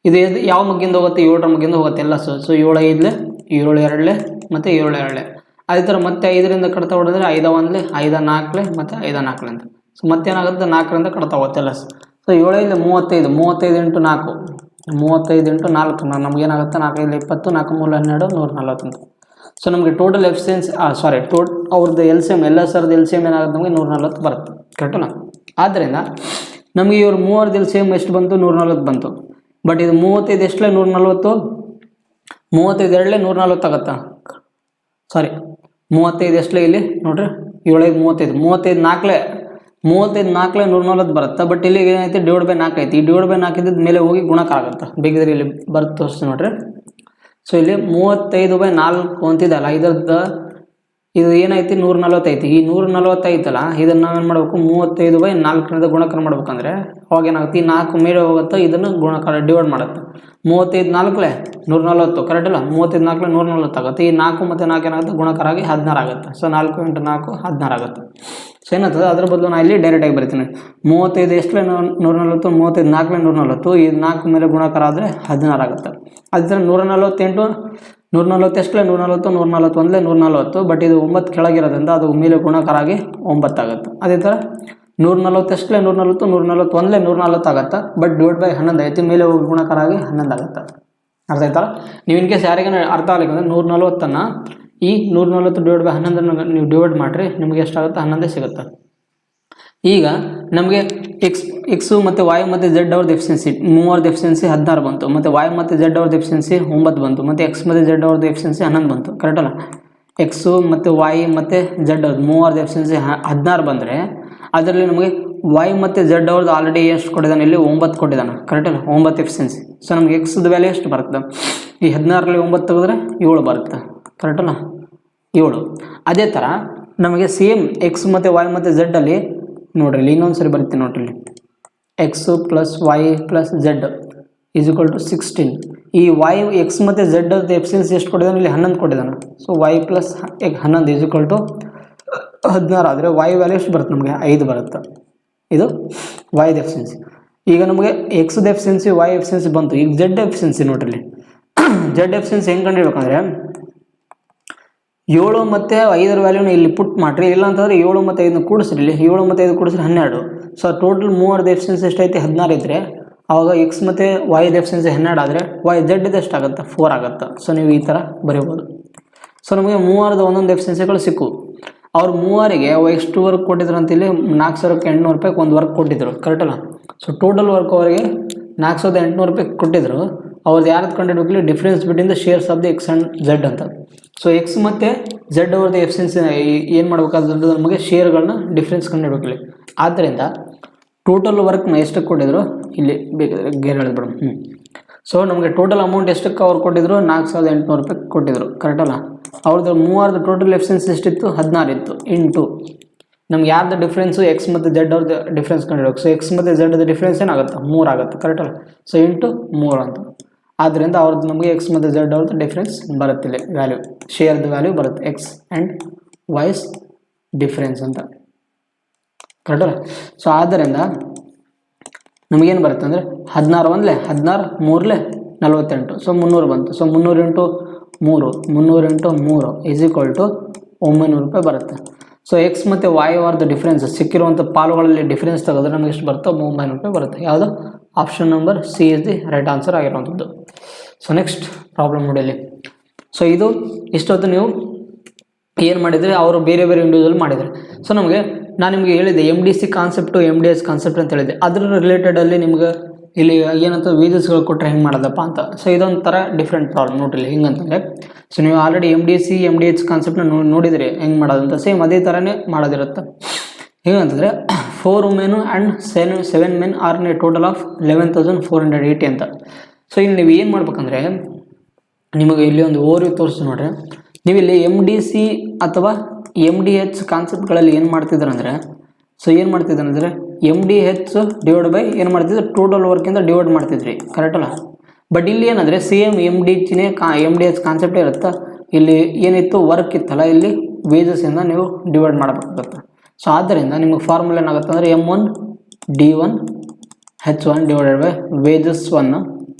ಇದು ಯಾವ ಮಗ್ಗಿಂದ ಹೋಗುತ್ತೆ, 7ರ ಮಗ್ಗಿಂದ ಹೋಗುತ್ತೆ ಎಲ್ಲ. ಸೊ 7 5 7 2 ಮತ್ತು 7 2. ಅದೇ ಥರ ಮತ್ತೆ 5ರಿಂದ ಕಡ್ತಾ ಹೊಡೆದ್ರೆ 5 1 5 4 ಮತ್ತು 5 4 ಅಂತ. ಸೊ ಮತ್ತೇನಾಗುತ್ತೆ, 4ರಿಂದ ಕಡ್ತಾ ಹೋಗುತ್ತೆ ಎಲ್ಲ. ಸೊ 7 5 35 35 × 4 35 × 4 ನಮಗೇನಾಗುತ್ತೆ, 4 5 20 4 3 12 140 ಅಂತ. ಸೊ ನಮಗೆ ಟೋಟಲ್ ಎಫಿಷಿಯನ್ಸಿ ಅವ್ರದ್ದು ಎಲ್ ಸಿ ಎಮ್ ಎಲ್ಲ ಸರ್ದು ಎಲ್ ಸಿ ಎಮ್ ಏನಾಗುತ್ತೆ, ನಮಗೆ 140 ಬರುತ್ತೆ. ಕರೆಕ್ಟಲ್ಲ? ಆದ್ದರಿಂದ ನಮಗೆ ಇವ್ರು 3 ಎಲ್ ಸಿ ಎಮ್ ಎಷ್ಟು ಬಂತು, 140 ಬಂತು. ಬಟ್ ಇದು 35 ಎಷ್ಟಲೇ 140, 35 2 140 ಆಗುತ್ತಾ, ಸಾರಿ 35 ಎಷ್ಟಲೇ ಇಲ್ಲಿ ನೋಡ್ರಿ, 7 5 35 35 4 140 ಬರುತ್ತೆ. ಬಟ್ ಇಲ್ಲಿ ಏನೈತಿ, ಡಿವೈಡ್ ಬೈ 4 ಐತಿ. ಈ ಡಿವೈಡ್ ಬೈ 4 ಇದ್ದ ಮೇಲೆ ಹೋಗಿ ಗುಣಾಕಾರ ಆಗುತ್ತೆ. ಬೇಕಿದ್ರೆ ಇಲ್ಲಿ ಬರುತ್ತೆ ತೋರಿಸ್ತೀನಿ ನೋಡ್ರಿ. ಸೊ ಇಲ್ಲಿ 35/4 ಅಂತಿದಲ್ಲ, ಇದರದ್ದು ಇದು ಏನೈತಿ 140 ಐತಿ. ಈ 140 ಐತಲ್ಲ, ಇದನ್ನು ನಾವೇನು ಮಾಡಬೇಕು, 35/4 ಗುಣಾಕಾರ ಮಾಡ್ಬೇಕಂದ್ರೆ ಅವಾಗ ಏನಾಗುತ್ತೆ, ಈ 4 ಮೇಲೆ ಹೋಗುತ್ತೆ, ಇದನ್ನು ಗುಣಾಕಾರ ಡಿವೈಡ್ ಮಾಡುತ್ತೆ. 35 4 140 ಕರೆಕ್ಟ್ ಇಲ್ಲ, 35 4 140 ಆಗುತ್ತೆ. ಈ 4 ಮತ್ತು 4 ಏನಾಗುತ್ತೆ, ಗುಣಾಕಾರ ಆಗಿ 16 ಆಗುತ್ತೆ. ಸೊ 4 × 4 16 ಆಗುತ್ತೆ. ಸೊ ಏನಾಗ್ತದೆ, ಅದ್ರ ಬದಲು ನಾನು ಇಲ್ಲಿ ಡೈರೆಕ್ಟಾಗಿ ಬರ್ತೀನಿ. 35 ಎಷ್ಟಲೇ 140, 35 4 140, ಈ 4 ಮೇಲೆ ಗುಣಾಕಾರ ಆದರೆ 16 ಆಗುತ್ತೆ. ಅದೇ ಥರ 148 140 ಎಷ್ಟಲೇ 140 141 140. ಬಟ್ ಇದು 9 ಕೆಳಗಿರೋದ್ರಿಂದ ಅದು ಮೇಲೆ ಗುಣಾಕಾರ ಆಗಿ 9 ಆಗುತ್ತೆ. ಅದೇ ಥರ 140 ಎಷ್ಟಲೇ 140 141 140 ಆಗುತ್ತೆ. ಬಟ್ ಡಿವೈಡ್ ಬೈ 11 ಐತಿ, ಮೇಲೆ ಹೋಗಿ ಗುಣಾಕಾರ ಆಗಿ 11 ಆಗುತ್ತೆ. ಅರ್ಥ ಆಯ್ತಲ್ಲ. ನೀವು ಇನ್ ಕೇಸ್ ಯಾರಿಗಾನ ಅರ್ಥ ಆಗಲಿಕ್ಕಂದ್ರೆ 140 ಈ 140 ಡಿವೈಡ್ ಬೈ 11 ನೀವು ಡಿವೈಡ್ ಮಾಡಿರಿ, ನಿಮಗೆ ಎಷ್ಟಾಗುತ್ತೆ? 11 ಸಿಗುತ್ತೆ. ಈಗ ನಮಗೆ ಎಕ್ಸು ಮತ್ತು ವಾಯು ಮತ್ತು ಝೆಡ್ ಅವ್ರದ್ದು ಎಫಿಷಿಯನ್ಸಿ, ಮೂವರದ್ದು ಎಫಿಷಿಯನ್ಸಿ 16 ಬಂತು, ಮತ್ತು ವಾಯು ಮತ್ತು ಝೆಡ್ ಅವ್ರದ್ದು ಎಫಿಷಿಯನ್ಸಿ 9 ಬಂತು, ಮತ್ತು ಎಕ್ಸ್ ಮತ್ತು ಝೆಡ್ ಅವ್ರದ್ದು ಎಫಿಷಿಯನ್ಸಿ 11 ಬಂತು. ಕರೆಕ್ಟಲ್ಲ? ಎಕ್ಸು ಮತ್ತು ವಾಯು ಮತ್ತು ಝೆಡ್ ಅವ್ರದ್ದು ಮೂವರದ್ದು ಎಫಿಷಿಯನ್ಸಿ 16 ಬಂದರೆ ಅದರಲ್ಲಿ ನಮಗೆ ವಾಯು ಮತ್ತು ಝೆಡ್ ಅವ್ರದ್ದು ಆಲ್ರೆಡಿ ಎಷ್ಟು ಕೊಟ್ಟಿದ್ದಾನೆ? ಇಲ್ಲಿ 9 ಕೊಟ್ಟಿದ್ದಾನೆ. ಕರೆಕ್ಟಲ್ಲ? 9 ಎಫಿಷಿಯನ್ಸಿ. ಸೊ ನಮಗೆ ಎಕ್ಸ್ದು ವ್ಯಾಲ್ಯೂ ಎಷ್ಟು ಬರುತ್ತೆ? ಈ 16ರಲ್ಲಿ 9 ತೆಗೆದ್ರೆ 7 ಬರುತ್ತೆ. ಕರೆಕ್ಟಲ್ಲ? 7. ಅದೇ ಥರ ನಮಗೆ ಸೇಮ್ ಎಕ್ಸ್ ಮತ್ತು ವಾಯು ಮತ್ತು ಝೆಡ್ಡಲ್ಲಿ ನೋಡ್ರಿ, ಇಲ್ಲಿ ಇನ್ನೊಂದು ಸರಿ ಬರ್ತೀನಿ ನೋಡ್ರಿ. ಇಲ್ಲಿ X plus Y plus Z is equal to 16. ಈ ವಾಯು ಎಕ್ಸ್ ಮತ್ತು ಝೆಡ್ ಎಫಿಷಿಯನ್ಸಿ ಎಷ್ಟು ಕೊಟ್ಟಿದ್ದಾನೆ? ಇಲ್ಲಿ 11 ಕೊಟ್ಟಿದ್ದಾನೆ. So Y plus 11 is equal to 16 ಆದರೆ ವಾಯು ವ್ಯಾಲ್ಯೂ ಎಷ್ಟು ಬರುತ್ತೆ? ನಮಗೆ 5 ಬರುತ್ತೆ. ಇದು ವಾಯುದ ಎಫಿಷಿಯನ್ಸಿ. ಈಗ ನಮಗೆ ಎಕ್ಸ್ದ ಎಫಿಷಿಯನ್ಸಿ ವಾಯು ಎಫಿಷಿಯನ್ಸಿ ಬಂತು. ಈಗ ಝೆಡ್ ಎಫಿಷಿಯನ್ಸಿ ನೋಡ್ರಿ. ಇಲ್ಲಿ ಝೆಡ್ ಎಫಿಷಿಯನ್ಸಿ ಹೆಂಗೆ ಕಂಡಿಡ್ಬೇಕಂದ್ರೆ 7 ಮತ್ತು 5ರ ವ್ಯಾಲ್ಯೂನ ಇಲ್ಲಿ ಪುಟ್ ಮಾಡಿರಿ. ಇಲ್ಲ ಅಂತಂದರೆ 7 ಮತ್ತು 5ನ ಕೂಡಿಸ್ರಿ. ಇಲ್ಲಿ 7 ಮತ್ತು 5 ಕೂಡಿಸ್ರಿ 12. ಸೊ ಟೋಟಲ್ ಮೂವರದ್ದು ಎಫಿಷಿಯನ್ಸಿ ಎಷ್ಟೈತಿ? 16 ಇದ್ದರೆ ಆವಾಗ ಎಕ್ಸ್ ಮತ್ತು ವಾಯುದ ಎಫಿಷಿಯನ್ಸಿ 12 ಆದರೆ ವಾಯು ಝೆಡ್ದು ಎಷ್ಟಾಗುತ್ತೆ? 4 ಆಗುತ್ತೆ. ಸೊ ನೀವು ಈ ಥರ ಬರೀಬೋದು. ಸೊ ನಮಗೆ ಮೂವರದ್ದು ಒಂದೊಂದು ಎಫಿಷಿಯನ್ಸಿಗಳು ಸಿಕ್ಕು. ಅವ್ರು ಮೂವರಿಗೆ ಎಷ್ಟು ವರ್ಕ್ ಕೊಟ್ಟಿದ್ರು ಅಂತ ಇಲ್ಲಿ 4800 ರೂಪಾಯಿಗೆ ಒಂದು ವರ್ಕ್ ಕೊಟ್ಟಿದ್ರು. ಕರೆಕ್ಟಲ್ಲ? ಸೊ ಟೋಟಲ್ ವರ್ಕ್ ಅವರಿಗೆ 4800 ರೂಪಾಯಿ ಕೊಟ್ಟಿದ್ರು. ಅವ್ರದ್ದು ಯಾರದ್ದು ಕಂಡಿಡ್ಬೇಕಲ್ಲಿ? Difference between the shares of the X and Z ಅಂತ. ಸೊ ಎಕ್ಸ್ ಮತ್ತು ಝೆಡ್ ಅವ್ರದ್ದು ಎಫಿಷಿಯನ್ಸಿ ಏನು ಮಾಡಬೇಕಾದ್ರೆ ನಮಗೆ ಶೇರ್ಗಳನ್ನ ಡಿಫ್ರೆನ್ಸ್ ಕಂಡಿಡ್ಬೇಕಲ್ಲಿ. ಆದ್ದರಿಂದ ಟೋಟಲ್ ವರ್ಕ್ನ ಎಷ್ಟಕ್ಕೆ ಕೊಟ್ಟಿದ್ರು? ಇಲ್ಲಿ ಬೇಕಾದರೆ ಗೇರ್ ಹೇಳಿದ್ಬಿಡು. ಸೊ ನಮಗೆ ಟೋಟಲ್ ಅಮೌಂಟ್ ಎಷ್ಟಕ್ಕೆ ಅವ್ರು ಕೊಟ್ಟಿದ್ರು? 4800 ರೂಪಾಯಿ ಕೊಟ್ಟಿದ್ರು. ಕರೆಕ್ಟಲ್ಲ? ಅವ್ರದ್ದು ಮೂವರದ್ದು ಟೋಟಲ್ ಎಫಿಷಿಯನ್ಸಿ ಎಷ್ಟಿತ್ತು? 16 ಇತ್ತು. ಇಂಟು ನಮ್ಗೆ ಯಾರ್ದು ಡಿಫ್ರೆನ್ಸು? ಎಕ್ಸ್ ಮತ್ತು ಝೆಡ್ ಅವ್ರದ್ದು ಡಿಫ್ರೆನ್ಸ್ ಕಂಡಿಡ್ಬೇಕು. ಸೊ ಎಕ್ಸ್ ಮತ್ತು ಝೆಡ್ದು ಡಿಫ್ರೆನ್ಸ್ ಏನಾಗುತ್ತೆ? 3 ಆಗುತ್ತೆ. ಕರೆಕ್ಟಲ್ಲ? ಸೊ ಇಂಟು 3 ಅಂತ. ಆದ್ದರಿಂದ ಅವ್ರದ್ದು ನಮಗೆ ಎಕ್ಸ್ ಮತ್ತು ಝೆಡ್ ಅವ್ರದ್ದು ಡಿಫ್ರೆನ್ಸ್ ಬರುತ್ತೆ. ಇಲ್ಲಿ ವ್ಯಾಲ್ಯೂ, ಶೇರ್ದು ವ್ಯಾಲ್ಯೂ ಬರುತ್ತೆ. ಎಕ್ಸ್ ಆ್ಯಂಡ್ ವೈಸ್ ಡಿಫ್ರೆನ್ಸ್ ಅಂತ. ಕರೆಕ್ಟಲ್ಲ? ಸೊ ಆದ್ದರಿಂದ ನಮಗೇನು ಬರುತ್ತೆ ಅಂದರೆ 16 ಒಂದಲೇ 16, 3 48. ಸೊ 300 ಬಂತು. So 300 into 3 is equal to 900 ರೂಪಾಯಿ ಬರುತ್ತೆ. ಸೊ ಎಕ್ಸ್ ಮತ್ತು ವಾಯು ಅವ್ರದ್ದು ಡಿಫ್ರೆನ್ಸ್ ಸಿಕ್ಕಿರುವಂಥ ಪಾಲುಗಳಲ್ಲಿ ಡಿಫ್ರೆನ್ಸ್ ತೆಗೆದ್ರೆ ನಮಗೆ ಎಷ್ಟು ಬರುತ್ತೆ? 900 ರೂಪಾಯಿ ಬರುತ್ತೆ. ಯಾವುದು? Option number C is the right answer ಆಗಿರುವಂಥದ್ದು. ಸೊ ನೆಕ್ಸ್ಟ್ ಪ್ರಾಬ್ಲಮ್ ನೋಡಿ. ಸೊ ಇದು ಇಷ್ಟೊತ್ತು ನೀವು ಏನು ಮಾಡಿದರೆ ಅವರು ಬೇರೆ ಬೇರೆ ಇಂಡಿವಿಜುವಲ್ ಮಾಡಿದರೆ. ಸೊ ನಮಗೆ ನಾನು ನಿಮಗೆ ಹೇಳಿದ್ದೆ MDC ಕಾನ್ಸೆಪ್ಟು MDS ಕಾನ್ಸೆಪ್ಟ್ ಅಂತ ಹೇಳಿದ್ದೆ. ಅದರ ರಿಲೇಟೆಡಲ್ಲಿ ನಿಮ್ಗೆ ಇಲ್ಲಿ ಏನಂತ ವೇಜಸ್ಗಳು ಕೊಟ್ಟರೆ ಹೆಂಗೆ ಮಾಡೋದಪ್ಪ ಅಂತ. ಸೊ ಇದೊಂಥರ ಡಿಫ್ರೆಂಟ್ ಪ್ರಾಬ್ಲಮ್ ನೋಡ್ರಿ. ಹಿಂಗಂತಂದರೆ ಸೊ ನೀವು ಆಲ್ರೆಡಿ MDC MDH ಕಾನ್ಸೆಪ್ಟ್ನ ನೋಡಿದರೆ ಹೆಂಗೆ ಮಾಡೋದಂತ ಸೇಮ್ ಅದೇ ಥರನೇ ಮಾಡೋದಿರುತ್ತೆ. ಹೇಗಂತಂದರೆ 4 women and 7 men R A total of 11,480 ಅಂತ. ಸೊ ಇಲ್ಲಿ ನೀವು ಏನು ಮಾಡ್ಬೇಕಂದ್ರೆ ನಿಮಗೆ ಇಲ್ಲಿ ಒಂದು ಓವರ್ವ್ಯೂ ತೋರಿಸ್ತು ನೋಡ್ರಿ. ನೀವು ಇಲ್ಲಿ MDC ಅಥವಾ MDH ಕಾನ್ಸೆಪ್ಟ್ಗಳಲ್ಲಿ ಏನು ಮಾಡ್ತಿದ್ದಾರೆ ಅಂದರೆ MDH ಡಿವೈಡ್ ಬೈ ಏನು ಮಾಡ್ತಿದ್ರು? ಟೋಟಲ್ ವರ್ಕಿಂದ ಡಿವೈಡ್ ಮಾಡ್ತಿದ್ರಿ. ಕರೆಕ್ಟಲ್ಲ? ಬಟ್ ಇಲ್ಲಿ ಏನಂದರೆ ಸೇಮ್ MDH ಕಾನ್ಸೆಪ್ಟೇ ಇರುತ್ತೆ. ಇಲ್ಲಿ ಏನಿತ್ತು? ವರ್ಕ್ ಇತ್ತಲ್ಲ, ಇಲ್ಲಿ ವೇಜಸ್ಸಿಂದ ನೀವು ಡಿವೈಡ್ ಮಾಡಬೇಕಾಗುತ್ತೆ. ಸೊ ಆದ್ದರಿಂದ ನಿಮಗೆ ಫಾರ್ಮುಲಾ ಏನಾಗುತ್ತೆ ಅಂದರೆ M1D1H1 divided by wages 1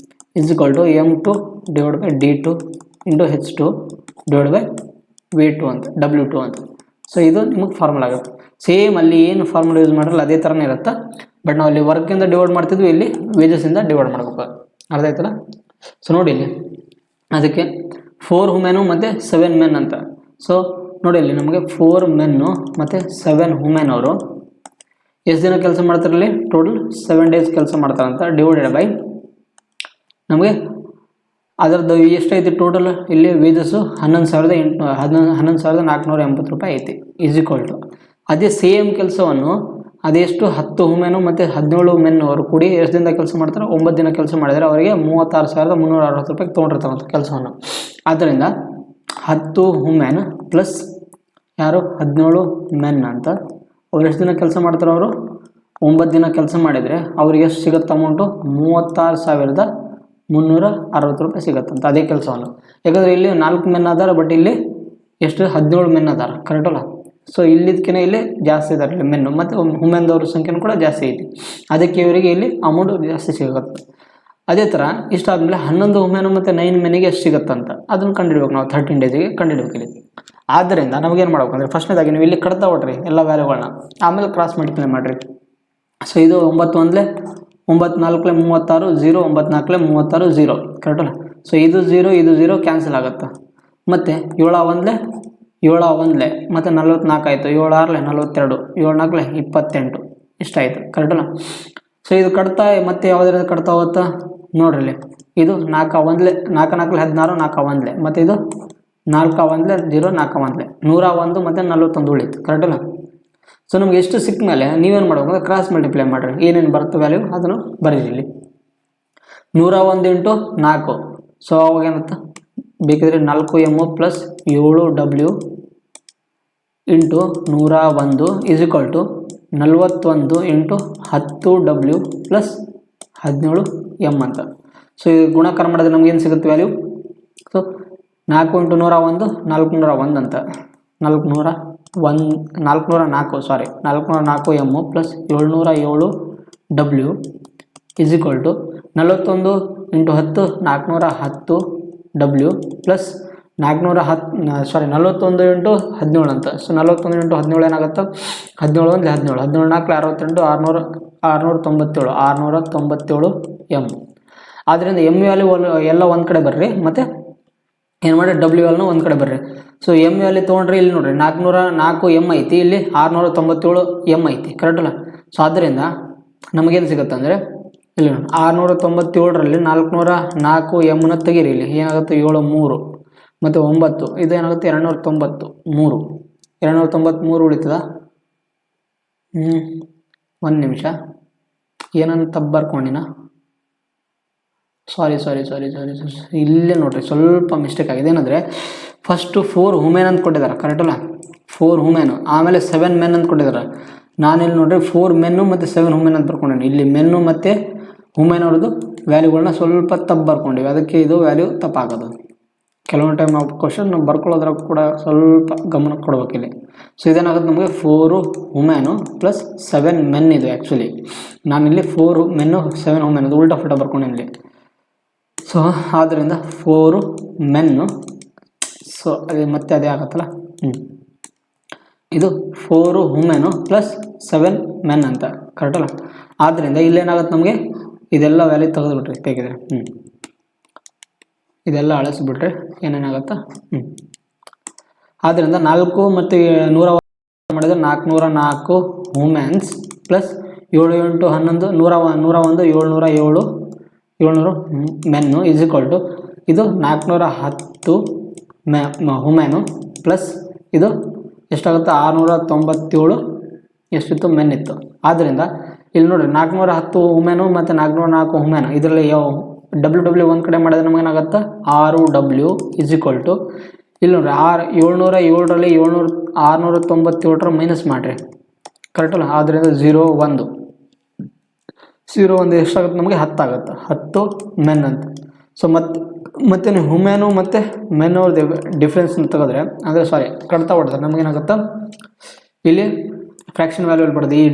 is equal to M2 divide by D2 into H2 divide by V2 ಅಂತ W2 ಅಂತ. ಸೊ ಇದು ನಿಮಗೆ ಫಾರ್ಮುಲಾ ಆಗುತ್ತೆ. ಸೇಮ್ ಅಲ್ಲಿ ಏನು ಫಾರ್ಮುಲಾ ಯೂಸ್ ಮಾಡಿರಲ್ಲ ಅದೇ ಥರನೇ ಇರುತ್ತೆ. ಬಟ್ ನಾವು ಅಲ್ಲಿ ವರ್ಕಿಂದ ಡಿವೈಡ್ ಮಾಡ್ತಿದ್ವಿ, ಇಲ್ಲಿ ವೇಜಸ್ಸಿಂದ ಡಿವೈಡ್ ಮಾಡಬೇಕು. ಅರ್ಥ ಆಯ್ತಲ್ಲ? ಸೊ ನೋಡಿ ಇಲ್ಲಿ ಅದಕ್ಕೆ 4 ವುಮೆನು ಮತ್ತು 7 ಮೆನ್ ಅಂತ. ಸೊ ನೋಡಿ ಇಲ್ಲಿ ನಮಗೆ 4 ಮೆನ್ನು ಮತ್ತು 7 ವುಮೆನ್ ಅವರು ಎಷ್ಟು ದಿನ ಕೆಲಸ ಮಾಡ್ತಾರಲ್ಲಿ? ಟೋಟಲ್ 7 ಡೇಸ್ ಕೆಲಸ ಮಾಡ್ತಾರಂತ. ಡಿವೈಡೆಡ್ ಬೈ ನಮಗೆ ಅದರದ್ದು ಎಷ್ಟೈತಿ ಟೋಟಲ್? ಇಲ್ಲಿ ವೇಜಸ್ಸು 11,480 ರೂಪಾಯಿ ಐತಿ. ಈಸ್ ಈಕ್ವಲ್ ಟು ಅದೇ ಸೇಮ್ ಕೆಲಸವನ್ನು ಅದೆಷ್ಟು 10 ವುಮೆನು ಮತ್ತು 17 ಮೆನ್ ಅವರು ಕೂಡಿ ಎಷ್ಟು ದಿನದ ಕೆಲಸ ಮಾಡ್ತಾರೆ? 9 ದಿನ ಕೆಲಸ ಮಾಡಿದರೆ ಅವರಿಗೆ 36,360 ರೂಪಾಯಿಗೆ ತೊಗೊಂಡಿರ್ತಾರಂಥ ಕೆಲಸವನ್ನು. ಆದ್ದರಿಂದ 10 ವುಮೆನ್ ಪ್ಲಸ್ 17 ಮೆನ್ ಅಂತ ಅವ್ರು ಎಷ್ಟು ದಿನ ಕೆಲಸ ಮಾಡ್ತಾರೆ? ಅವರು 9 ದಿನ ಕೆಲಸ ಮಾಡಿದರೆ ಅವ್ರಿಗೆ ಎಷ್ಟು ಸಿಗುತ್ತೆ ಅಮೌಂಟು? 36,360 ರೂಪಾಯಿ ಸಿಗುತ್ತಂತ ಅದೇ ಕೆಲಸವನ್ನು. ಯಾಕಂದರೆ ಇಲ್ಲಿ 4 ಮೆನ್ ಅದಾರ, ಬಟ್ ಇಲ್ಲಿ ಎಷ್ಟು? 17 ಮೆನ್ ಅದಾರ. ಕರೆಕ್ಟಲ್ಲ? ಸೊ ಇಲ್ಲಿದಕ್ಕಿಂತ ಇಲ್ಲಿ ಜಾಸ್ತಿ ಇದ್ದಾರೆ ಇಲ್ಲಿ ಮೆನ್ನು, ಮತ್ತು ವುಮೆನ್ದವ್ರ ಸಂಖ್ಯೆನೂ ಕೂಡ ಜಾಸ್ತಿ ಐತಿ. ಅದಕ್ಕೆ ಇವರಿಗೆ ಇಲ್ಲಿ ಅಮೌಂಟ್ ಜಾಸ್ತಿ ಸಿಗುತ್ತೆ. ಅದೇ ಥರ ಇಷ್ಟಾದಮೇಲೆ 11 ವುಮೆನು ಮತ್ತು 9 ಮೆನ್ನಿಗೆ ಎಷ್ಟು ಸಿಗುತ್ತಂತ ಅದನ್ನು ಕಂಡುಹಿಡ್ಬೇಕು ನಾವು. 13 ಡೇಸಿಗೆ ಕಂಡುಹಿಡ್ಬೇಕು ಇಲ್ಲಿ. ಆದ್ದರಿಂದ ನಮಗೇನು ಮಾಡ್ಬೇಕು ಅಂದರೆ ಫಸ್ಟ್ನೇದಾಗಿ ನೀವು ಇಲ್ಲಿ ಕಟ್ತಾ ಹೊಟ್ರಿ ಎಲ್ಲ ವ್ಯಾಲ್ಯೂಗಳನ್ನ, ಆಮೇಲೆ ಕ್ರಾಸ್ ಮಲ್ಟಿಪ್ಲೈ ಮಾಡಿರಿ. ಸೊ ಇದು 9 1 9 4 36 0, 9 4 36 0. ಕರೆಕ್ಟಲ್ಲ? ಸೊ ಇದು 0 ಕ್ಯಾನ್ಸಲ್ ಆಗುತ್ತೆ. ಮತ್ತು 7 ಒಂದಲೆ ಮತ್ತು 44 ಆಯಿತು. 7 6 42, 7 4 28 ಇಷ್ಟಾಯಿತು. ಕರೆಕ್ಟಲ್ಲ? ಸೊ ಇದು ಕಟ್ತಾ ಮತ್ತೆ ಯಾವುದರಿಂದ ಕಟ್ತಾ ಹೋಗುತ್ತಾ ನೋಡ್ರಿ. ಇದು 4 1 4 4 16, 4 1 ಮತ್ತು ಇದು 4 1 0 4 1 101 ಮತ್ತು 41 ಉಳಿತು. ಕರೆಕ್ಟಲ್ಲ? ಸೊ ನಮ್ಗೆ ಎಷ್ಟು ಸಿಕ್ಕ ಮೇಲೆ ನೀವೇನು ಮಾಡ್ಬೇಕು ಅಂದರೆ ಕ್ರಾಸ್ ಮಲ್ಟಿಪ್ಲೈ ಮಾಡಿರಿ. ಏನೇನು ಬರುತ್ತೆ ವ್ಯಾಲ್ಯೂ ಅದನ್ನು ಬರೀರಿ ಇಲ್ಲಿ. 101 × 4. ಸೊ ಅವಾಗ ಏನುತ್ತೆ ಬೇಕಿದ್ರೆ 4m + 7w into 101 = 41 × 10w + 17m ಅಂತ. ಸೊ ಇದು ಗುಣಾಕಾರ ಮಾಡಿದ್ರೆ ನಮ್ಗೆ ಏನು ಸಿಗುತ್ತೆ ವ್ಯಾಲ್ಯೂ? ಸೊ 4 × 101 401 ಅಂತ. 404 404m + 707w = 41 × 10 410w + 41 × 17 ಅಂತ. ಸೊ 41 × 17 ಏನಾಗುತ್ತೆ? 17 1 17, 17 4 68, 697m. ಆದ್ದರಿಂದ ಎಮ್ ವ್ಯಾಲ್ಯೂ ಎಲ್ಲ ಒಂದು ಕಡೆ ಬರ್ರಿ, ಮತ್ತು ಏನು ಮಾಡಿ ಡಬ್ಲ್ಯೂ ವ್ಯಾಲ್ಯೂನ ಒಂದು ಕಡೆ ಬರ್ರಿ. ಸೊ ಎಮ್ ವ್ಯಾಲ್ಯೂ ತೊಗೊಂಡ್ರೆ ಇಲ್ಲಿ ನೋಡಿರಿ 404m ಐತಿ, ಇಲ್ಲಿ 697m ಐತಿ. ಕರೆಕ್ಟಲ್ಲ? ಸೊ ಆದ್ದರಿಂದ ನಮಗೇನು ಸಿಗುತ್ತೆ ಅಂದರೆ ಇಲ್ಲಿ 697ರಲ್ಲಿ 404mನ ತೆಗೀರಿ. ಇಲ್ಲಿ ಏನಾಗುತ್ತೆ 7 3 ಮತ್ತು 9, ಇದು ಏನಾಗುತ್ತೆ 293. 293 ಉಳಿತದ. ಒಂದು ನಿಮಿಷ, ಏನಂತ ತಪ್ಪು ಬರ್ಕೊಂಡಿನ. ಸಾರಿ ಇಲ್ಲೇ ನೋಡಿರಿ ಸ್ವಲ್ಪ ಮಿಸ್ಟೇಕ್ ಆಗಿದೆ. ಏನಂದರೆ ಫಸ್ಟು 4 ವುಮೆನ್ ಅಂತ ಕೊಟ್ಟಿದ್ದಾರೆ. ಕರೆಕ್ಟಲ್ಲ? 4 ವುಮೆನು, ಆಮೇಲೆ 7 ಮೆನ್ ಅಂತ ಕೊಟ್ಟಿದ್ದಾರೆ. ನಾನಿಲ್ಲಿ ನೋಡಿರಿ 4 ಮೆನ್ನು ಮತ್ತು 7 ವುಮೆನ್ ಅಂತ ಬರ್ಕೊಂಡಿನಿ. ಇಲ್ಲಿ ಮೆನ್ನು ಮತ್ತು ವುಮೆನ್ ಅವ್ರದ್ದು ವ್ಯಾಲ್ಯೂಗಳನ್ನ ಸ್ವಲ್ಪ ತಪ್ಪು ಬರ್ಕೊಂಡಿವಿ, ಅದಕ್ಕೆ ಇದು ವ್ಯಾಲ್ಯೂ ತಪ್ಪಾಗೋದು. ಕೆಲವೊಂದು ಟೈಮ್ ನಾವು ಕ್ವಶನ್ ಬರ್ಕೊಳ್ಳೋದ್ರಾಗ ಕೂಡ ಸ್ವಲ್ಪ ಗಮನ ಕೊಡ್ಬೇಕಿಲ್ಲಿ. ಸೊ ಇದೇನಾಗುತ್ತೆ ನಮಗೆ 4 ವುಮೆನು + 7 ಮೆನ್ ಇದು. ಆ್ಯಕ್ಚುಲಿ ನಾನಿಲ್ಲಿ 4 ಮೆನ್ನು 7 ವುಮೆನ್ ಅದು ಉಲ್ಟಾ ಫೋಟೋ ಬರ್ಕೊಂಡಿನಿ. ಸೊ ಆದ್ದರಿಂದ 4 ಮೆನ್ನು, ಸೊ ಅದೇ ಆಗುತ್ತಲ್ಲ. ಇದು 4 ವುಮೆನು + 7 ಮೆನ್ ಅಂತ. ಕರೆಕ್ಟಲ್ಲ? ಆದ್ದರಿಂದ ಇಲ್ಲೇನಾಗುತ್ತೆ ನಮಗೆ ಇದೆಲ್ಲ ವ್ಯಾಲ್ಯೂ ತೆಗೆದುಬಿಟ್ರಿ ಬೇಕಿದ್ರೆ. ಇದೆಲ್ಲ ಅಳಿಸ್ಬಿಟ್ರೆ ಏನೇನಾಗುತ್ತಾ ಆದ್ದರಿಂದ 4 ಮತ್ತು 100 ಮಾಡಿದರೆ 404 ವುಮೆನ್ಸ್ + 7 × 11 101 707 ಮೆನ್ನು = ಇದು 410 ವುಮೆನು ಪ್ಲಸ್ ಇದು ಎಷ್ಟಾಗುತ್ತೆ 697 ಎಷ್ಟಿತ್ತು ಮೆನ್ ಇತ್ತು. ಆದ್ದರಿಂದ ಇಲ್ಲಿ ನೋಡಿರಿ 410 ವುಮೆನು ಮತ್ತು 404 ವುಮೆನು, ಇದರಲ್ಲಿ ಯಾವ ಡಬ್ಲ್ಯೂ ಒಂದು ಕಡೆ ಮಾಡಿದ್ರೆ ನಮಗೇನಾಗುತ್ತೆ 6w = ಇಲ್ಲಿ ನೋಡಿರಿ 707ರಲ್ಲಿ 697 ಮೈನಸ್ ಮಾಡಿರಿ. ಕರೆಕ್ಟಲ್ಲ? ಆದ್ದರಿಂದ 0 1 ಎಷ್ಟಾಗುತ್ತೆ ನಮಗೆ 10 ಆಗುತ್ತೆ. 10 ಮೆನ್ ಅಂತ. ಸೊ ಮತ್ತೆ ನೀವು ವುಮೆನು ಮತ್ತು ಮೆನ್ ಅವ್ರದ್ದು ಡಿಫ್ರೆನ್ಸ್ ತೆಗೆದ್ರೆ ಅಂದರೆ ಕಡ್ತಾ ಹೊಡೆದ್ರೆ ನಮಗೇನಾಗುತ್ತೆ ಇಲ್ಲಿ ಫ್ರ್ಯಾಕ್ಷನ್ ವ್ಯಾಲ್ಯೂ ಬರ್ತದೆ. ಈ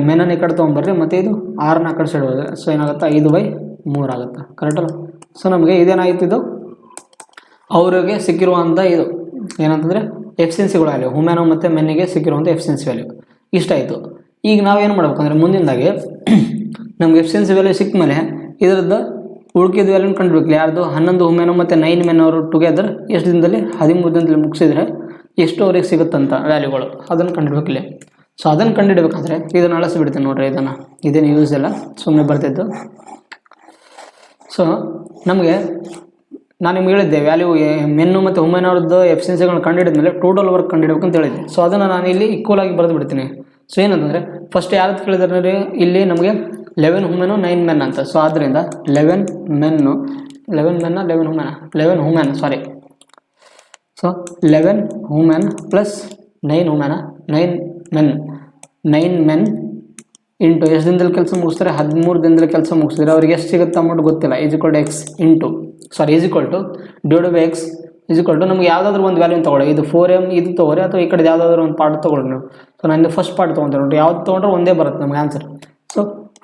ಮೆನನ್ನು ಈ ಕಡೆ ತೊಗೊಂಬರ್ರಿ ಮತ್ತು ಇದು 6ನ ಆ ಕಡೆ ಸೈಡ್ ಹೋದ್ರೆ ಸೊ ಏನಾಗುತ್ತೆ 5/3 ಆಗುತ್ತೆ. ಕರೆಕ್ಟಲ್ಲ? ಸೊ ನಮಗೆ ಇದೇನಾಗಿತ್ತು, ಇದು ಅವರಿಗೆ ಸಿಕ್ಕಿರುವಂಥ ಇದು ಏನಂತಂದರೆ ಎಫಿಷಿಯನ್ಸಿಗಳ ವ್ಯಾಲ್ಯೂ, ವುಮೆನು ಮತ್ತು ಮೆನ್ನಿಗೆ ಸಿಕ್ಕಿರುವಂಥ ಎಫಿಷಿಯನ್ಸಿ ವ್ಯಾಲ್ಯೂ ಇಷ್ಟಾಯಿತು. ಈಗ ನಾವೇನು ಮಾಡ್ಬೇಕಂದ್ರೆ ಮುಂದಿನದಾಗಿ ನಮ್ಗೆ ಎಫಿಷಿಯನ್ಸಿ ವ್ಯಾಲ್ಯೂ ಸಿಕ್ಕ ಮೇಲೆ ಇದರದ್ದು ಉಳ್ಕಿದ ವ್ಯಾಲ್ಯೂನ ಕಂಡುಬೇಕು. ಯಾರ್ದು 11 ವುಮೆನು ಮತ್ತು 9 ಮೆನ್ ಅವರು ಟುಗೆದರ್ ಎಷ್ಟು ದಿನದಲ್ಲಿ 13 ದಿನದಲ್ಲಿ ಮುಗಿಸಿದ್ರೆ ಎಷ್ಟು ಅವ್ರಿಗೆ ಸಿಗುತ್ತಂತ ವ್ಯಾಲ್ಯೂಗಳು ಅದನ್ನು ಕಂಡುಹಿಡಬೇಕಿಲ್ಲ. ಸೊ ಅದನ್ನು ಕಂಡುಹಿಡಬೇಕಾದ್ರೆ ಇದನ್ನು ಅಳಿಸ್ಬಿಡ್ತೀನಿ ನೋಡ್ರಿ. ಇದೇನು ಯೂಸ್ ಇಲ್ಲ, ಸುಮ್ಮನೆ ಬರ್ತಿದ್ದು. ಸೊ ನಮಗೆ ನಾನು ನಿಮ್ಗೆ ಹೇಳಿದ್ದೆ ವ್ಯಾಲ್ಯೂ ಮೆನ್ನು ಮತ್ತು ವುಮೆನ್ ಅವ್ರದ್ದು ಎಫಿಷಿಯನ್ಸಿಗಳನ್ನ ಕಂಡುಹಿಡಿದ ಮೇಲೆ ಟೋಟಲ್ ವರ್ಕ್ ಕಂಡುಹಿಡಬೇಕು ಅಂತ ಹೇಳಿದ್ದೆ. ಸೊ ಅದನ್ನು ನಾನು ಇಲ್ಲಿ ಈಕ್ವಲ್ ಆಗಿ ಬರೆದು ಬಿಡ್ತೀನಿ. ಸೊ ಏನಂತಂದರೆ ಫಸ್ಟ್ ಯಾವ್ದು ಕೇಳಿದ್ರೆ ಇಲ್ಲಿ ನಮಗೆ 11 ವುಮೆನು 9 ಮೆನ್ ಅಂತ. ಸೊ ಆದ್ದರಿಂದ 11 women so 11 women + 9 ವುಮೆನ 9 men into ಎಷ್ಟು ದಿನದಲ್ಲಿ ಕೆಲಸ ಮುಗಿಸ್ತಾರೆ 13 ದಿನದಲ್ಲಿ ಕೆಲಸ ಮುಗಿಸಿದ್ರೆ ಅವ್ರಿಗೆ ಎಷ್ಟು ಸಿಗುತ್ತೆ ಅಮೌಂಟ್ ಗೊತ್ತಿಲ್ಲ. ಡಿವೈಡ್ ನಮ್ಗೆ ಯಾವುದಾದ್ರೂ ಒಂದು ವ್ಯಾಲ್ಯೂ ತೊಗೊಳ್ಳಿ. ಇದು 4m ಇದು ತೊಗೊಳ್ರಿ ಅಥವಾ ಈ ಕಡೆ ಯಾವುದಾದ್ರೂ ಒಂದು ಪಾರ್ಟ್ ತೊಗೊಳ್ರಿ ನೀವು. ಸೊ ನಾನು ಫಸ್ಟ್ ಪಾರ್ಟ್ ತೊಗೊಳ್ತೀನಿ ನೋಡಿ, ಯಾವ್ದು ತೊಗೊಂಡ್ರೆ ಒಂದೇ ಬರುತ್ತೆ ನಮಗೆ answer. So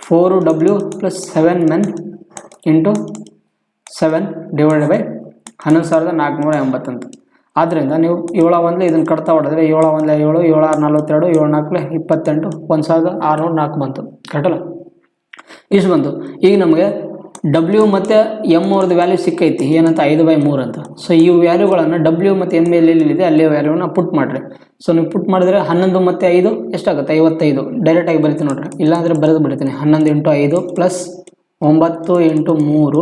4w + 7 men into 7 / 11,480 ಅಂತ. ಆದ್ದರಿಂದ ನೀವು 7 1 ಇದನ್ನು ಕಟ್ತಾ ಹೊಡೆದ್ರೆ 7 1 7 7 6 42 7 4 28 1604 ಬಂತು. ಕರೆಕ್ಟಲ್ಲ? ಇಷ್ಟು ಬಂತು. ಈಗ ನಮಗೆ ಡಬ್ಲ್ಯೂ ಮತ್ತು ಎಮ್ ಅವ್ರದ್ದು ವ್ಯಾಲ್ಯೂ ಸಿಕ್ಕೈತಿ ಏನಂತ 5/3 ಅಂತ. ಸೊ ಈ ವ್ಯಾಲ್ಯೂಗಳನ್ನು ಡಬ್ಲ್ಯೂ ಮತ್ತು ಎಮ್ ಎಲ್ಲಿದೆ ಅಲ್ಲೇ ವ್ಯಾಲ್ಯೂನ ಪುಟ್ ಮಾಡಿರಿ. ಸೊ ನೀವು ಪುಟ್ ಮಾಡಿದ್ರೆ 11 ಮತ್ತು 5 ಎಷ್ಟಾಗುತ್ತೆ 55. ಡೈರೆಕ್ಟಾಗಿ ಬರಿತೀನಿ ನೋಡಿರಿ, ಇಲ್ಲಾಂದರೆ ಬರೆದು ಬಿಡ್ತೀನಿ. 11 × 5 plus 9 × 3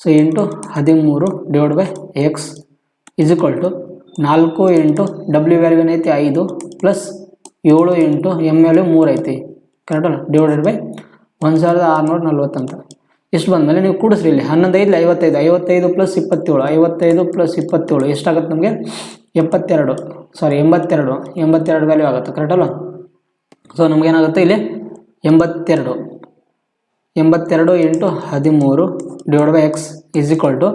so into 13 divide by x is equal to 4 into W value ಏನೈತಿ 5 ಪ್ಲಸ್ 7 ಇಂಟು ಎಮ್ ವ್ಯಾಲ್ಯೂ 3 ಐತಿ ಕರೆಕ್ಟಲ್ಲ, ಡಿವೈಡೆಡ್ ಬೈ 1640 ಅಂತ. ಇಷ್ಟು ಬಂದಮೇಲೆ ನೀವು ಕೂಡಿಸ್ರಿ ಇಲ್ಲಿ 11 5 55, 55 ಪ್ಲಸ್ 27, 55 ಪ್ಲಸ್ 27 ಎಷ್ಟಾಗುತ್ತೆ ನಮಗೆ 82 ವ್ಯಾಲ್ಯೂ ಆಗುತ್ತೆ ಕರೆಕ್ಟಲ್ಲ. ಸೊ ನಮಗೇನಾಗುತ್ತೆ ಇಲ್ಲಿ 82 into 13 divide by x is equal to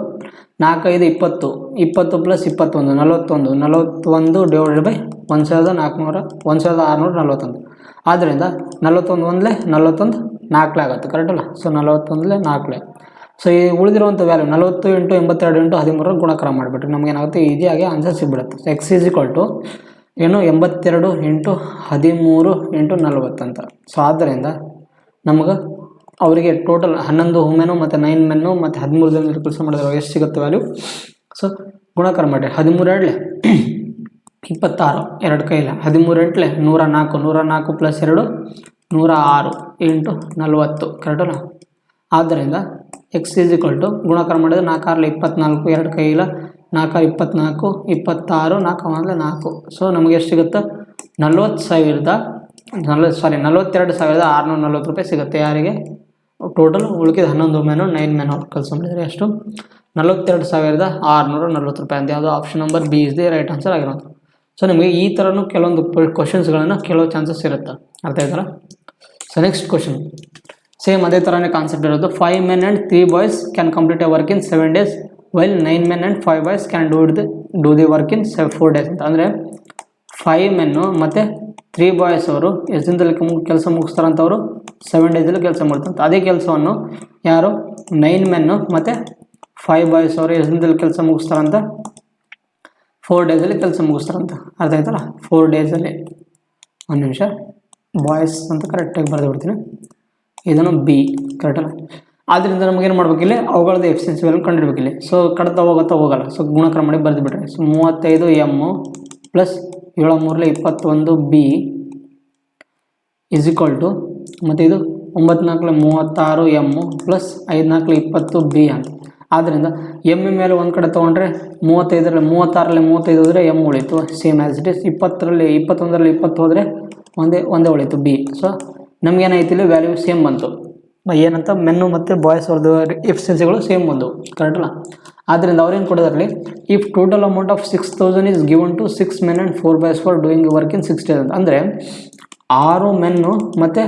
4 5 20, 20 plus 21 41 divided by 1641. ಆದ್ದರಿಂದ 41 1 41 4 ಆಗುತ್ತೆ ಕರೆಕ್ಟಲ್ಲ. ಸೊ 41 4. ಸೊ ಈ ಉಳಿದಿರುವಂಥ ವ್ಯಾಲ್ಯೂ 40 ಇಂಟು 82 ಇಂಟು 13 ಗುಣಾಕಾರ ಮಾಡಿಬಿಟ್ರೆ ನಮಗೇನಾಗುತ್ತೆ ಈಸಿಯಾಗಿ ಆನ್ಸರ್ ಸಿಗ್ಬಿಡುತ್ತೆ. So X is equal to ಏನು 82 ಇಂಟು 13 ಇಂಟು 40 ಅಂತ. ಸೊ ಆದ್ದರಿಂದ ನಮಗೆ ಅವರಿಗೆ ಟೋಟಲ್ 11 ವುಮೆನು ಮತ್ತು 9 ಮೆನ್ನು ಮತ್ತು 13 ಜನರು ಕೆಲಸ ಮಾಡಿದ್ರೆ ಎಷ್ಟು ಸಿಗುತ್ತೆ ವ್ಯಾಲ್ಯೂ. ಸೊ ಗುಣಾಕಾರ ಮಾಡಿ 13 26 2 ಕೈಲಿ 13 104 ಪ್ಲಸ್ 2 106 ಇಂಟು 40 ಕರೆಕ್ಟಲ್ಲ. ಆದ್ದರಿಂದ ಎಕ್ಸ್ ಈಸ್ ಈಕ್ವಲ್ ಟು ಗುಣಾಕಾರ ಮಾಡಿದ್ರೆ 4 6 24 2 ಕೈಲ 4 24 26 4 4. ಸೊ ನಮಗೆ ಎಷ್ಟು ಸಿಗುತ್ತೆ 42,640 ರೂಪಾಯಿ ಸಿಗುತ್ತೆ. ಯಾರಿಗೆ ಟೋಟಲ್ ಉಳಿದ 11 ಮೆನು 9 ಮೆನು ಕೆಲಸ ಮಾಡಿದರೆ ಎಷ್ಟು 42,640 ರೂಪಾಯಿ ಅಂತ. ಯಾವುದು option number B is the right answer ಆಗಿರೋದು. ಸೊ ನಿಮಗೆ ಈ ಥರನೂ ಕೆಲವೊಂದು ಕ್ವಶನ್ಸ್ಗಳನ್ನು ಕೆಲವು ಚಾನ್ಸಸ್ ಇರುತ್ತೆ, ಅರ್ಥ ಆಯ್ತಲ್ಲ. ಸೊ ನೆಕ್ಸ್ಟ್ ಕ್ವಶನ್ ಸೇಮ್ ಅದೇ ಥರನೇ ಕಾನ್ಸೆಪ್ಟ್ ಇರೋದು. 5 men and 3 boys can complete A work in 7 days while 9 men and 5 boys can do the work in 4 days ಅಂತ. ಅಂದರೆ 5 ಮೆನ್ನು ಮತ್ತು 3 ಬಾಯ್ಸ್ ಅವರು ಎಷ್ಟು ದಿನದಲ್ಲಿ ಕೆಲಸ ಮುಗಿಸ್ತಾರಂತವರು 7 ಡೇಸಲ್ಲಿ ಕೆಲಸ ಮಾಡ್ತಾರಂತ. ಅದೇ ಕೆಲಸವನ್ನು ಯಾರು 9 ಮೆನ್ನು ಮತ್ತು 5 ಬಾಯ್ಸ್ ಅವರು ಎಷ್ಟು ದಿನದಲ್ಲಿ ಕೆಲಸ ಮುಗಿಸ್ತಾರಂತ 4 ಡೇಸಲ್ಲಿ ಕೆಲಸ ಮುಗಿಸ್ತಾರಂತ. ಅರ್ಥ ಆಯ್ತಲ್ಲ. 4 ಡೇಸಲ್ಲಿ ಒಂದು ನಿಮಿಷ ಬಾಯ್ಸ್ ಅಂತ ಕರೆಕ್ಟಾಗಿ ಬರೆದು ಬಿಡ್ತೀನಿ. ಇದನ್ನು ಬಿ ಕರೆಕ್ಟಲ್ಲ. ಆದ್ದರಿಂದ ನಮಗೇನು ಮಾಡ್ಬೇಕಿಲ್ಲಿ ಅವುಗಳದ್ದು ಎಫಿಷಿಯನ್ಸಿ ವ್ಯಾಲ್ಯೂ ಕಂಡುಹಿಡಬೇಕಿಲ್ಲಿ. ಸೊ ಕಡ್ತಾ ಹೋಗಲ್ಲ. ಸೊ ಗುಣಾಕಾರ ಮಾಡಿ ಬರೆದು ಬಿಡ್ರಿ. So 35 M plus 7 3 21 B is equal to ಮತ್ತು ಇದು 9 4 36 ಎಮ್ಮು ಪ್ಲಸ್ 5 4 20 ಬಿ ಅಂತ. ಆದ್ದರಿಂದ ಎಮ್ ಮೇಲೆ ಒಂದು ಕಡೆ ತೊಗೊಂಡ್ರೆ 35ರಲ್ಲಿ 35 ಹೋದರೆ ಎಮ್ ಉಳಿತು ಸೇಮ್ ಆ್ಯಸ್ ಇಟ್ ಇಸ್. 21ರಲ್ಲಿ 20 ಹೋದರೆ ಒಂದೇ ಉಳಿತು ಬಿ. ಸೊ ನಮಗೇನಾಯ್ತು ಇಲ್ಲಿ ವ್ಯಾಲ್ಯೂ ಸೇಮ್ ಬಂತು. ಏನಂತ ಮೆನ್ನು ಮತ್ತು ಬಾಯ್ಸ್ ಅವ್ರದ್ದು ಎಫಿಷಿಯನ್ಸಿಗಳು ಸೇಮ್ ಬಂದು ಕರೆಕ್ಟಲ್ಲ. ಆದ್ದರಿಂದ ಅವ್ರೇನು ಕೊಡೋದ್ರಲ್ಲಿ if total amount of 6,000 is given to 6 men and 4 boys for doing work in 6 days ಅಂತ. ಅಂದರೆ 6 ಮೆನ್ನು ಮತ್ತು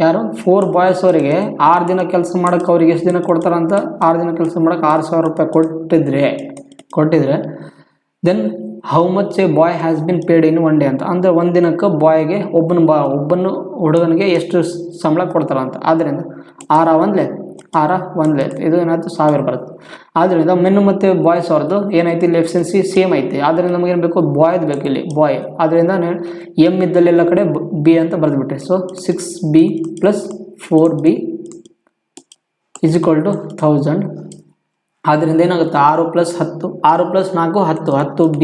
4 ಬಾಯ್ಸ್ ಅವರಿಗೆ 6 ದಿನ ಕೆಲಸ ಮಾಡೋಕ್ಕೆ ಅವ್ರಿಗೆ ಎಷ್ಟು ದಿನ ಕೊಡ್ತಾರಂತ 6 ದಿನ ಕೆಲಸ ಮಾಡೋಕ್ಕೆ 6,000 ರೂಪಾಯಿ ಕೊಟ್ಟಿದ್ರೆ then how much a boy has been paid in 1 day ಅಂತ. ಅಂದರೆ ಒಂದು ದಿನಕ್ಕೆ ಬಾಯ್ಗೆ ಒಬ್ಬನು ಹುಡುಗನಿಗೆ ಎಷ್ಟು ಸಂಬಳ ಕೊಡ್ತಾರಂತ. ಆದ್ದರಿಂದ 6 1 ಇದು ಏನಾಯ್ತು 1000 ಬರುತ್ತೆ. ಆದ್ದರಿಂದ ಮೆನ್ನು ಮತ್ತು ಬಾಯ್ಸ್ ಅವ್ರದ್ದು ಏನೈತಿ ಇಲ್ಲಿ ಎಫಿಷಿಯನ್ಸಿ ಸೇಮ್ ಐತಿ. ಆದ್ದರಿಂದ ನಮಗೇನು ಬೇಕು ಬಾಯ್ದು ಬೇಕು ಇಲ್ಲಿ ಬಾಯ್. ಆದ್ದರಿಂದ ಎಮ್ ಇದ್ದಲ್ಲೆಲ್ಲ ಕಡೆ ಬಿ ಅಂತ ಬರೆದುಬಿಟ್ರೆ. So 6b plus 4b is equal to 1000. ಆದ್ದರಿಂದ ಏನಾಗುತ್ತೆ 6 + 10 6 + 4 10b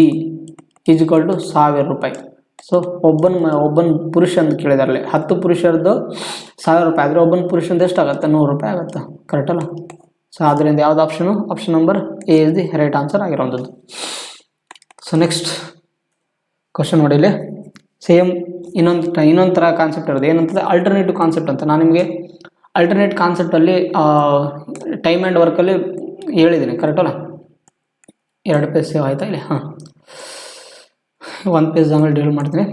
ಇಸ್ ಈಕ್ವಲ್ ಟು 1000 ರೂಪಾಯಿ. ಸೊ ಒಬ್ಬನ ಪುರುಷ ಅಂತ ಕೇಳಿದಾರಲ್ಲ 10 ಪುರುಷರದ್ದು 1000 ರೂಪಾಯಿ ಆದರೆ ಒಬ್ಬನ ಪುರುಷಂದು ಎಷ್ಟಾಗುತ್ತೆ 100 ರೂಪಾಯಿ ಆಗುತ್ತೆ ಕರೆಕ್ಟಲ್ಲ. ಸೊ ಆದ್ದರಿಂದ ಯಾವ್ದು option number A is the right answer ಆಗಿರೋಂಥದ್ದು. ಸೊ ನೆಕ್ಸ್ಟ್ ಕ್ವಶನ್ ನೋಡಿ ಇಲ್ಲಿ ಸೇಮ್ ಇನ್ನೊಂದು ಥರ ಕಾನ್ಸೆಪ್ಟ್ ಇರೋದು ಏನಂತಂದರೆ ಅಲ್ಟರ್ನೇಟಿವ್ ಕಾನ್ಸೆಪ್ಟ್ ಅಂತ. ನಾನು ನಿಮಗೆ ಅಲ್ಟರ್ನೇಟ್ ಕಾನ್ಸೆಪ್ಟಲ್ಲಿ ಟೈಮ್ ಆ್ಯಂಡ್ ವರ್ಕಲ್ಲಿ ಹೇಳಿದ್ದೀನಿ ಕರೆಕ್ಟಲ್ಲ. 2 ಪೇಜ್ ಸೇವ್ ಆಯಿತಾ ಇಲ್ಲಿ. 1 ಪೇಜ್ ಆಮೇಲೆ ಡೀಲ್ ಮಾಡ್ತೀನಿ.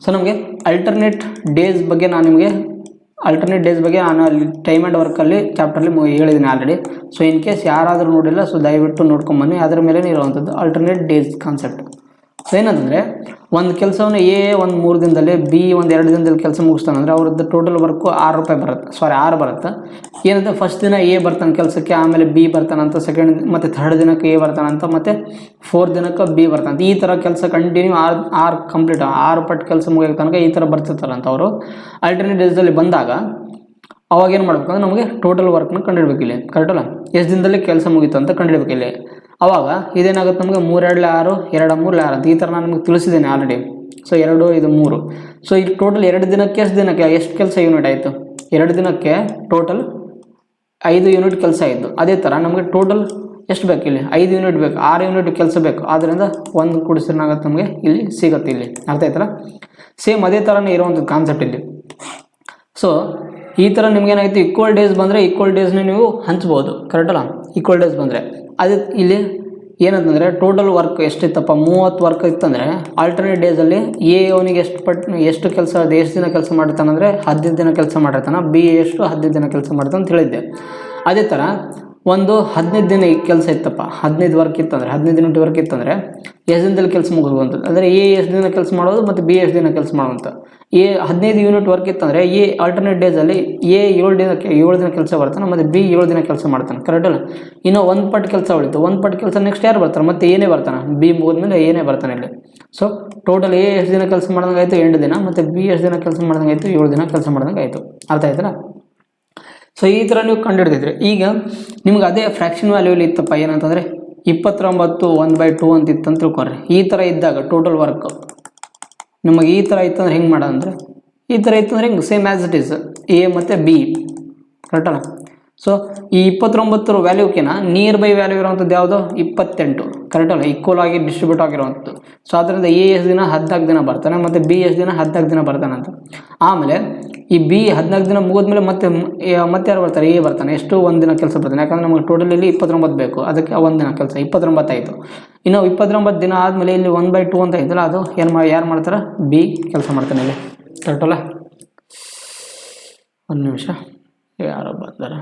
ಸೊ ನಮಗೆ ಅಲ್ಟರ್ನೇಟ್ ಡೇಸ್ ಬಗ್ಗೆ ನಾನು ಅಲ್ಲಿ ಟೈಮ್ ಆ್ಯಂಡ್ ವರ್ಕಲ್ಲಿ ಚಾಪ್ಟರ್ಲಿ ಹೇಳಿದ್ದೀನಿ ಆಲ್ರೆಡಿ. ಸೊ ಇನ್ ಕೇಸ್ ಯಾರಾದರೂ ನೋಡಿಲ್ಲ ಸೊ ದಯವಿಟ್ಟು ನೋಡ್ಕೊಂಬನ್ನಿ. ಅದರ ಮೇಲೆ ಇರುವಂಥದ್ದು ಅಲ್ಟರ್ನೇಟ್ ಡೇಸ್ ಕಾನ್ಸೆಪ್ಟ್. ಸೊ ಏನಂತಂದರೆ ಒಂದು ಕೆಲಸವನ್ನು ಎ 3 ದಿನದಲ್ಲಿ ಬಿ 2 ದಿನದಲ್ಲಿ ಕೆಲಸ ಮುಗಿಸ್ತಾನೆ ಅಂದರೆ ಅವ್ರದ್ದು ಟೋಟಲ್ ವರ್ಕು 6 ಬರುತ್ತೆ. ಏನಂದರೆ ಫಸ್ಟ್ ದಿನ ಎ ಬರ್ತಾನೆ ಕೆಲಸಕ್ಕೆ, ಆಮೇಲೆ ಬಿ ಬರ್ತಾನಂತ, ಸೆಕೆಂಡ್ ಮತ್ತು ಥರ್ಡ್ ದಿನಕ್ಕೆ ಎ ಬರ್ತಾನಂತ, ಮತ್ತು 4th ದಿನಕ್ಕೆ ಬಿ ಬರ್ತಾನಂತ. ಈ ಥರ ಕೆಲಸ ಕಂಟಿನ್ಯೂ 6 ಕಂಪ್ಲೀಟ್ 6 ಪಟ್ಟು ಕೆಲಸ ಮುಗಿಯೋ ತನಕ ಈ ಥರ ಬರ್ತಿರ್ತಾರಂತ ಅವರು. ಅಲ್ಟರ್ನೇಟ್ ಡೇಸಲ್ಲಿ ಬಂದಾಗ ಅವಾಗ ಏನು ಮಾಡ್ಬೇಕಂದ್ರೆ ನಮಗೆ ಟೋಟಲ್ ವರ್ಕ್ನ ಕಂಡುಹಿಡ್ಬೇಕು ಇಲ್ಲಿ, ಕರೆಕ್ಟಲ್ಲ? ಎಷ್ಟು ದಿನದಲ್ಲಿ ಕೆಲಸ ಮುಗೀತು ಅಂತ ಕಂಡುಹಿಡ್ಬೇಕು ಇಲ್ಲಿ. ಅವಾಗ ಇದೇನಾಗುತ್ತೆ ನಮಗೆ 3 2 6 2 3 6 ಅಂತ ಈ ಥರ ನಾನು ನಿಮಗೆ ತಿಳಿಸಿದ್ದೇನೆ ಆಲ್ರೆಡಿ. ಸೊ 2 ಇದು 3. ಸೊ ಇಲ್ಲಿ ಟೋಟಲ್ 2 ದಿನಕ್ಕೆ ಎಷ್ಟು ಕೆಲಸ ಯೂನಿಟ್ ಆಯಿತು? 2 ದಿನಕ್ಕೆ ಟೋಟಲ್ 5 ಯೂನಿಟ್ ಕೆಲಸ ಆಯಿತು. ಅದೇ ಥರ ನಮಗೆ ಟೋಟಲ್ ಎಷ್ಟು ಬೇಕು ಇಲ್ಲಿ? 5 ಯೂನಿಟ್ ಬೇಕು, 6 ಯೂನಿಟ್ ಕೆಲಸ ಬೇಕು. ಆದ್ದರಿಂದ 1 ಕೂಡಿಸಿನಾಗುತ್ತೆ ನಮಗೆ ಇಲ್ಲಿ ಸಿಗುತ್ತೆ. ಇಲ್ಲಿ ಅರ್ಥ ಆಯ್ತಲ್ಲ? ಸೇಮ್ ಅದೇ ಥರನೇ ಇರುವಂಥದ್ದು ಕಾನ್ಸೆಪ್ಟ್ ಇಲ್ಲಿ. ಸೊ ಈ ಥರ ನಿಮ್ಗೇನಾಯಿತು, ಈಕ್ವಲ್ ಡೇಸ್ ಬಂದರೆ ಈಕ್ವಲ್ ಡೇಸ್ನ ನೀವು ಹಂಚ್ಬೋದು, ಕರೆಕ್ಟಲ್ಲ? ಈಕ್ವಲ್ ಡೇಸ್ ಬಂದರೆ ಅದೇ ಇಲ್ಲಿ ಏನಂತಂದರೆ ಟೋಟಲ್ ವರ್ಕ್ ಎಷ್ಟಿತ್ತಪ್ಪ? 30 ವರ್ಕ್ ಇತ್ತಂದರೆ ಆಲ್ಟರ್ನೇಟ್ ಡೇಸಲ್ಲಿ ಅವನಿಗೆ ಎಷ್ಟು ಕೆಲಸ ಎಷ್ಟು ದಿನ ಕೆಲಸ ಮಾಡಿರ್ತಾನಂದರೆ 15 ದಿನ ಕೆಲಸ ಮಾಡಿರ್ತಾನೆ, ಬಿ ಎಷ್ಟು 15 ದಿನ ಕೆಲಸ ಮಾಡ್ತಾನೆ ಅಂತ ಹೇಳಿದ್ದೆ. ಅದೇ ಥರ ಒಂದು 15 ದಿನ ಕೆಲಸ ಇತ್ತಪ್ಪ, 15 ವರ್ಕ್ ಇತ್ತಂದರೆ 15 ಯೂನಿಟ್ ವರ್ಕ್ ಇತ್ತಂದರೆ ಎಷ್ಟು ದಿನದಲ್ಲಿ ಕೆಲಸ ಮುಗಿಸುವಂಥದ್ದು ಅಂದರೆ ಎಷ್ಟು ದಿನ ಕೆಲಸ ಮಾಡೋದು ಮತ್ತು ಬಿ ಎಷ್ಟು ದಿನ ಕೆಲಸ ಮಾಡುವಂಥ. 15 ಯೂನಿಟ್ ವರ್ಕ್ ಇತ್ತಂದರೆ ಆಲ್ಟರ್ನೇಟ್ ಡೇಸಲ್ಲಿ 7 ದಿನ ಕೆಲಸ ಬರ್ತಾನೆ ಮತ್ತು ಬಿ 7 ದಿನ ಕೆಲಸ ಮಾಡ್ತಾನೆ, ಕರೆಕ್ಟಲ್ಲ? ಇನ್ನು 1 ಪಟ್ ಕೆಲಸ ಉಳಿತು, 1 ಪಟ್ ಕೆಲಸ ನೆಕ್ಸ್ಟ್ ಯಾರು ಬರ್ತಾರೆ? ಮತ್ತೆ ಏನೇ ಬರ್ತಾನೆ, ಬಿ ಮುಗಿದ್ಮೇಲೆ ಏನೇ ಬರ್ತಾನೆ ಇಲ್ಲಿ. ಸೊ ಟೋಟಲ್ ಎಷ್ಟು ದಿನ ಕೆಲಸ ಮಾಡ್ದಂಗೆ ಆಯಿತು? 8 ದಿನ, ಮತ್ತು ಬಿ ಎಷ್ಟು ದಿನ ಕೆಲಸ ಮಾಡ್ದಂಗೆ ಆಯಿತು? 7 ದಿನ ಕೆಲಸ ಮಾಡ್ದಂಗೆ ಆಯಿತು. ಅರ್ಥ ಆಯ್ತಲ್ಲ? ಸೊ ಈ ಥರ ನೀವು ಕಂಡುಹಿಡಿದಿದ್ರಿ. ಈಗ ನಿಮ್ಗೆ ಅದೇ ಫ್ರ್ಯಾಕ್ಷನ್ ವ್ಯಾಲ್ಯೂಲಿ ಇತ್ತಪ್ಪ, ಏನಂತಂದರೆ 29 1/2 ಅಂತ ಇತ್ತಂತ ತಿಳ್ಕೊಳ್ರಿ. ಈ ಥರ ಇದ್ದಾಗ ಟೋಟಲ್ ವರ್ಕ್ ನಿಮಗೆ ಈ ಥರ ಇತ್ತಂದ್ರೆ ಹೆಂಗೆ ಮಾಡೋದಂದರೆ, ಈ ಥರ ಇತ್ತಂದ್ರೆ ಹಿಂಗೆ same as it is A ಮತ್ತು ಬಿ, ಕರೆಕ್ಟಲ್ಲ? ಸೊ ಈ 29 ವ್ಯಾಲ್ಯೂಕಿನ ನಿಯರ್ ಬೈ ವ್ಯಾಲ್ಯೂ ಇರೋವಂಥದ್ದು ಯಾವುದು? 28, ಕರೆಕ್ಟಲ್ಲ? ಈಕ್ವಲ್ ಆಗಿ ಡಿಸ್ಟ್ರಿಬ್ಯೂಟ್ ಆಗಿರುವಂಥದ್ದು. ಸೊ ಅದರಿಂದ ಎ ಎಷ್ಟು ದಿನ 14 ದಿನ ಬರ್ತಾನೆ ಮತ್ತು ಬಿ ಎಷ್ಟು ದಿನ 14 ದಿನ ಬರ್ತಾನೆ ಅಂತ. ಆಮೇಲೆ ಈ ಬಿ 14 ದಿನ ಮುಗಿದ್ಮೇಲೆ ಮತ್ತೆ ಯಾರು ಬರ್ತಾರೆ? ಎ ಬರ್ತಾನೆ. ಎಷ್ಟು? 1 ದಿನ ಕೆಲಸ ಬರ್ತಾನೆ, ಯಾಕಂದರೆ ನಮಗೆ ಟೋಟಲ್ ಇಲ್ಲಿ 29 ಬೇಕು, ಅದಕ್ಕೆ 1 ದಿನ ಕೆಲಸ 29 ಆಯಿತು. ಇನ್ನು 29 ದಿನ ಆದಮೇಲೆ ಇಲ್ಲಿ 1/2 ಅಂತ ಐತಲ್ಲ, ಅದು ಯಾರು ಮಾಡ್ತಾರೆ? ಬಿ ಕೆಲಸ ಮಾಡ್ತಾನೆ ಇಲ್ಲಿ, ಕರೆಕ್ಟಲ್ಲ? 1 ನಿಮಿಷ, ಯಾರೋ ಬರ್ತಾರೆ.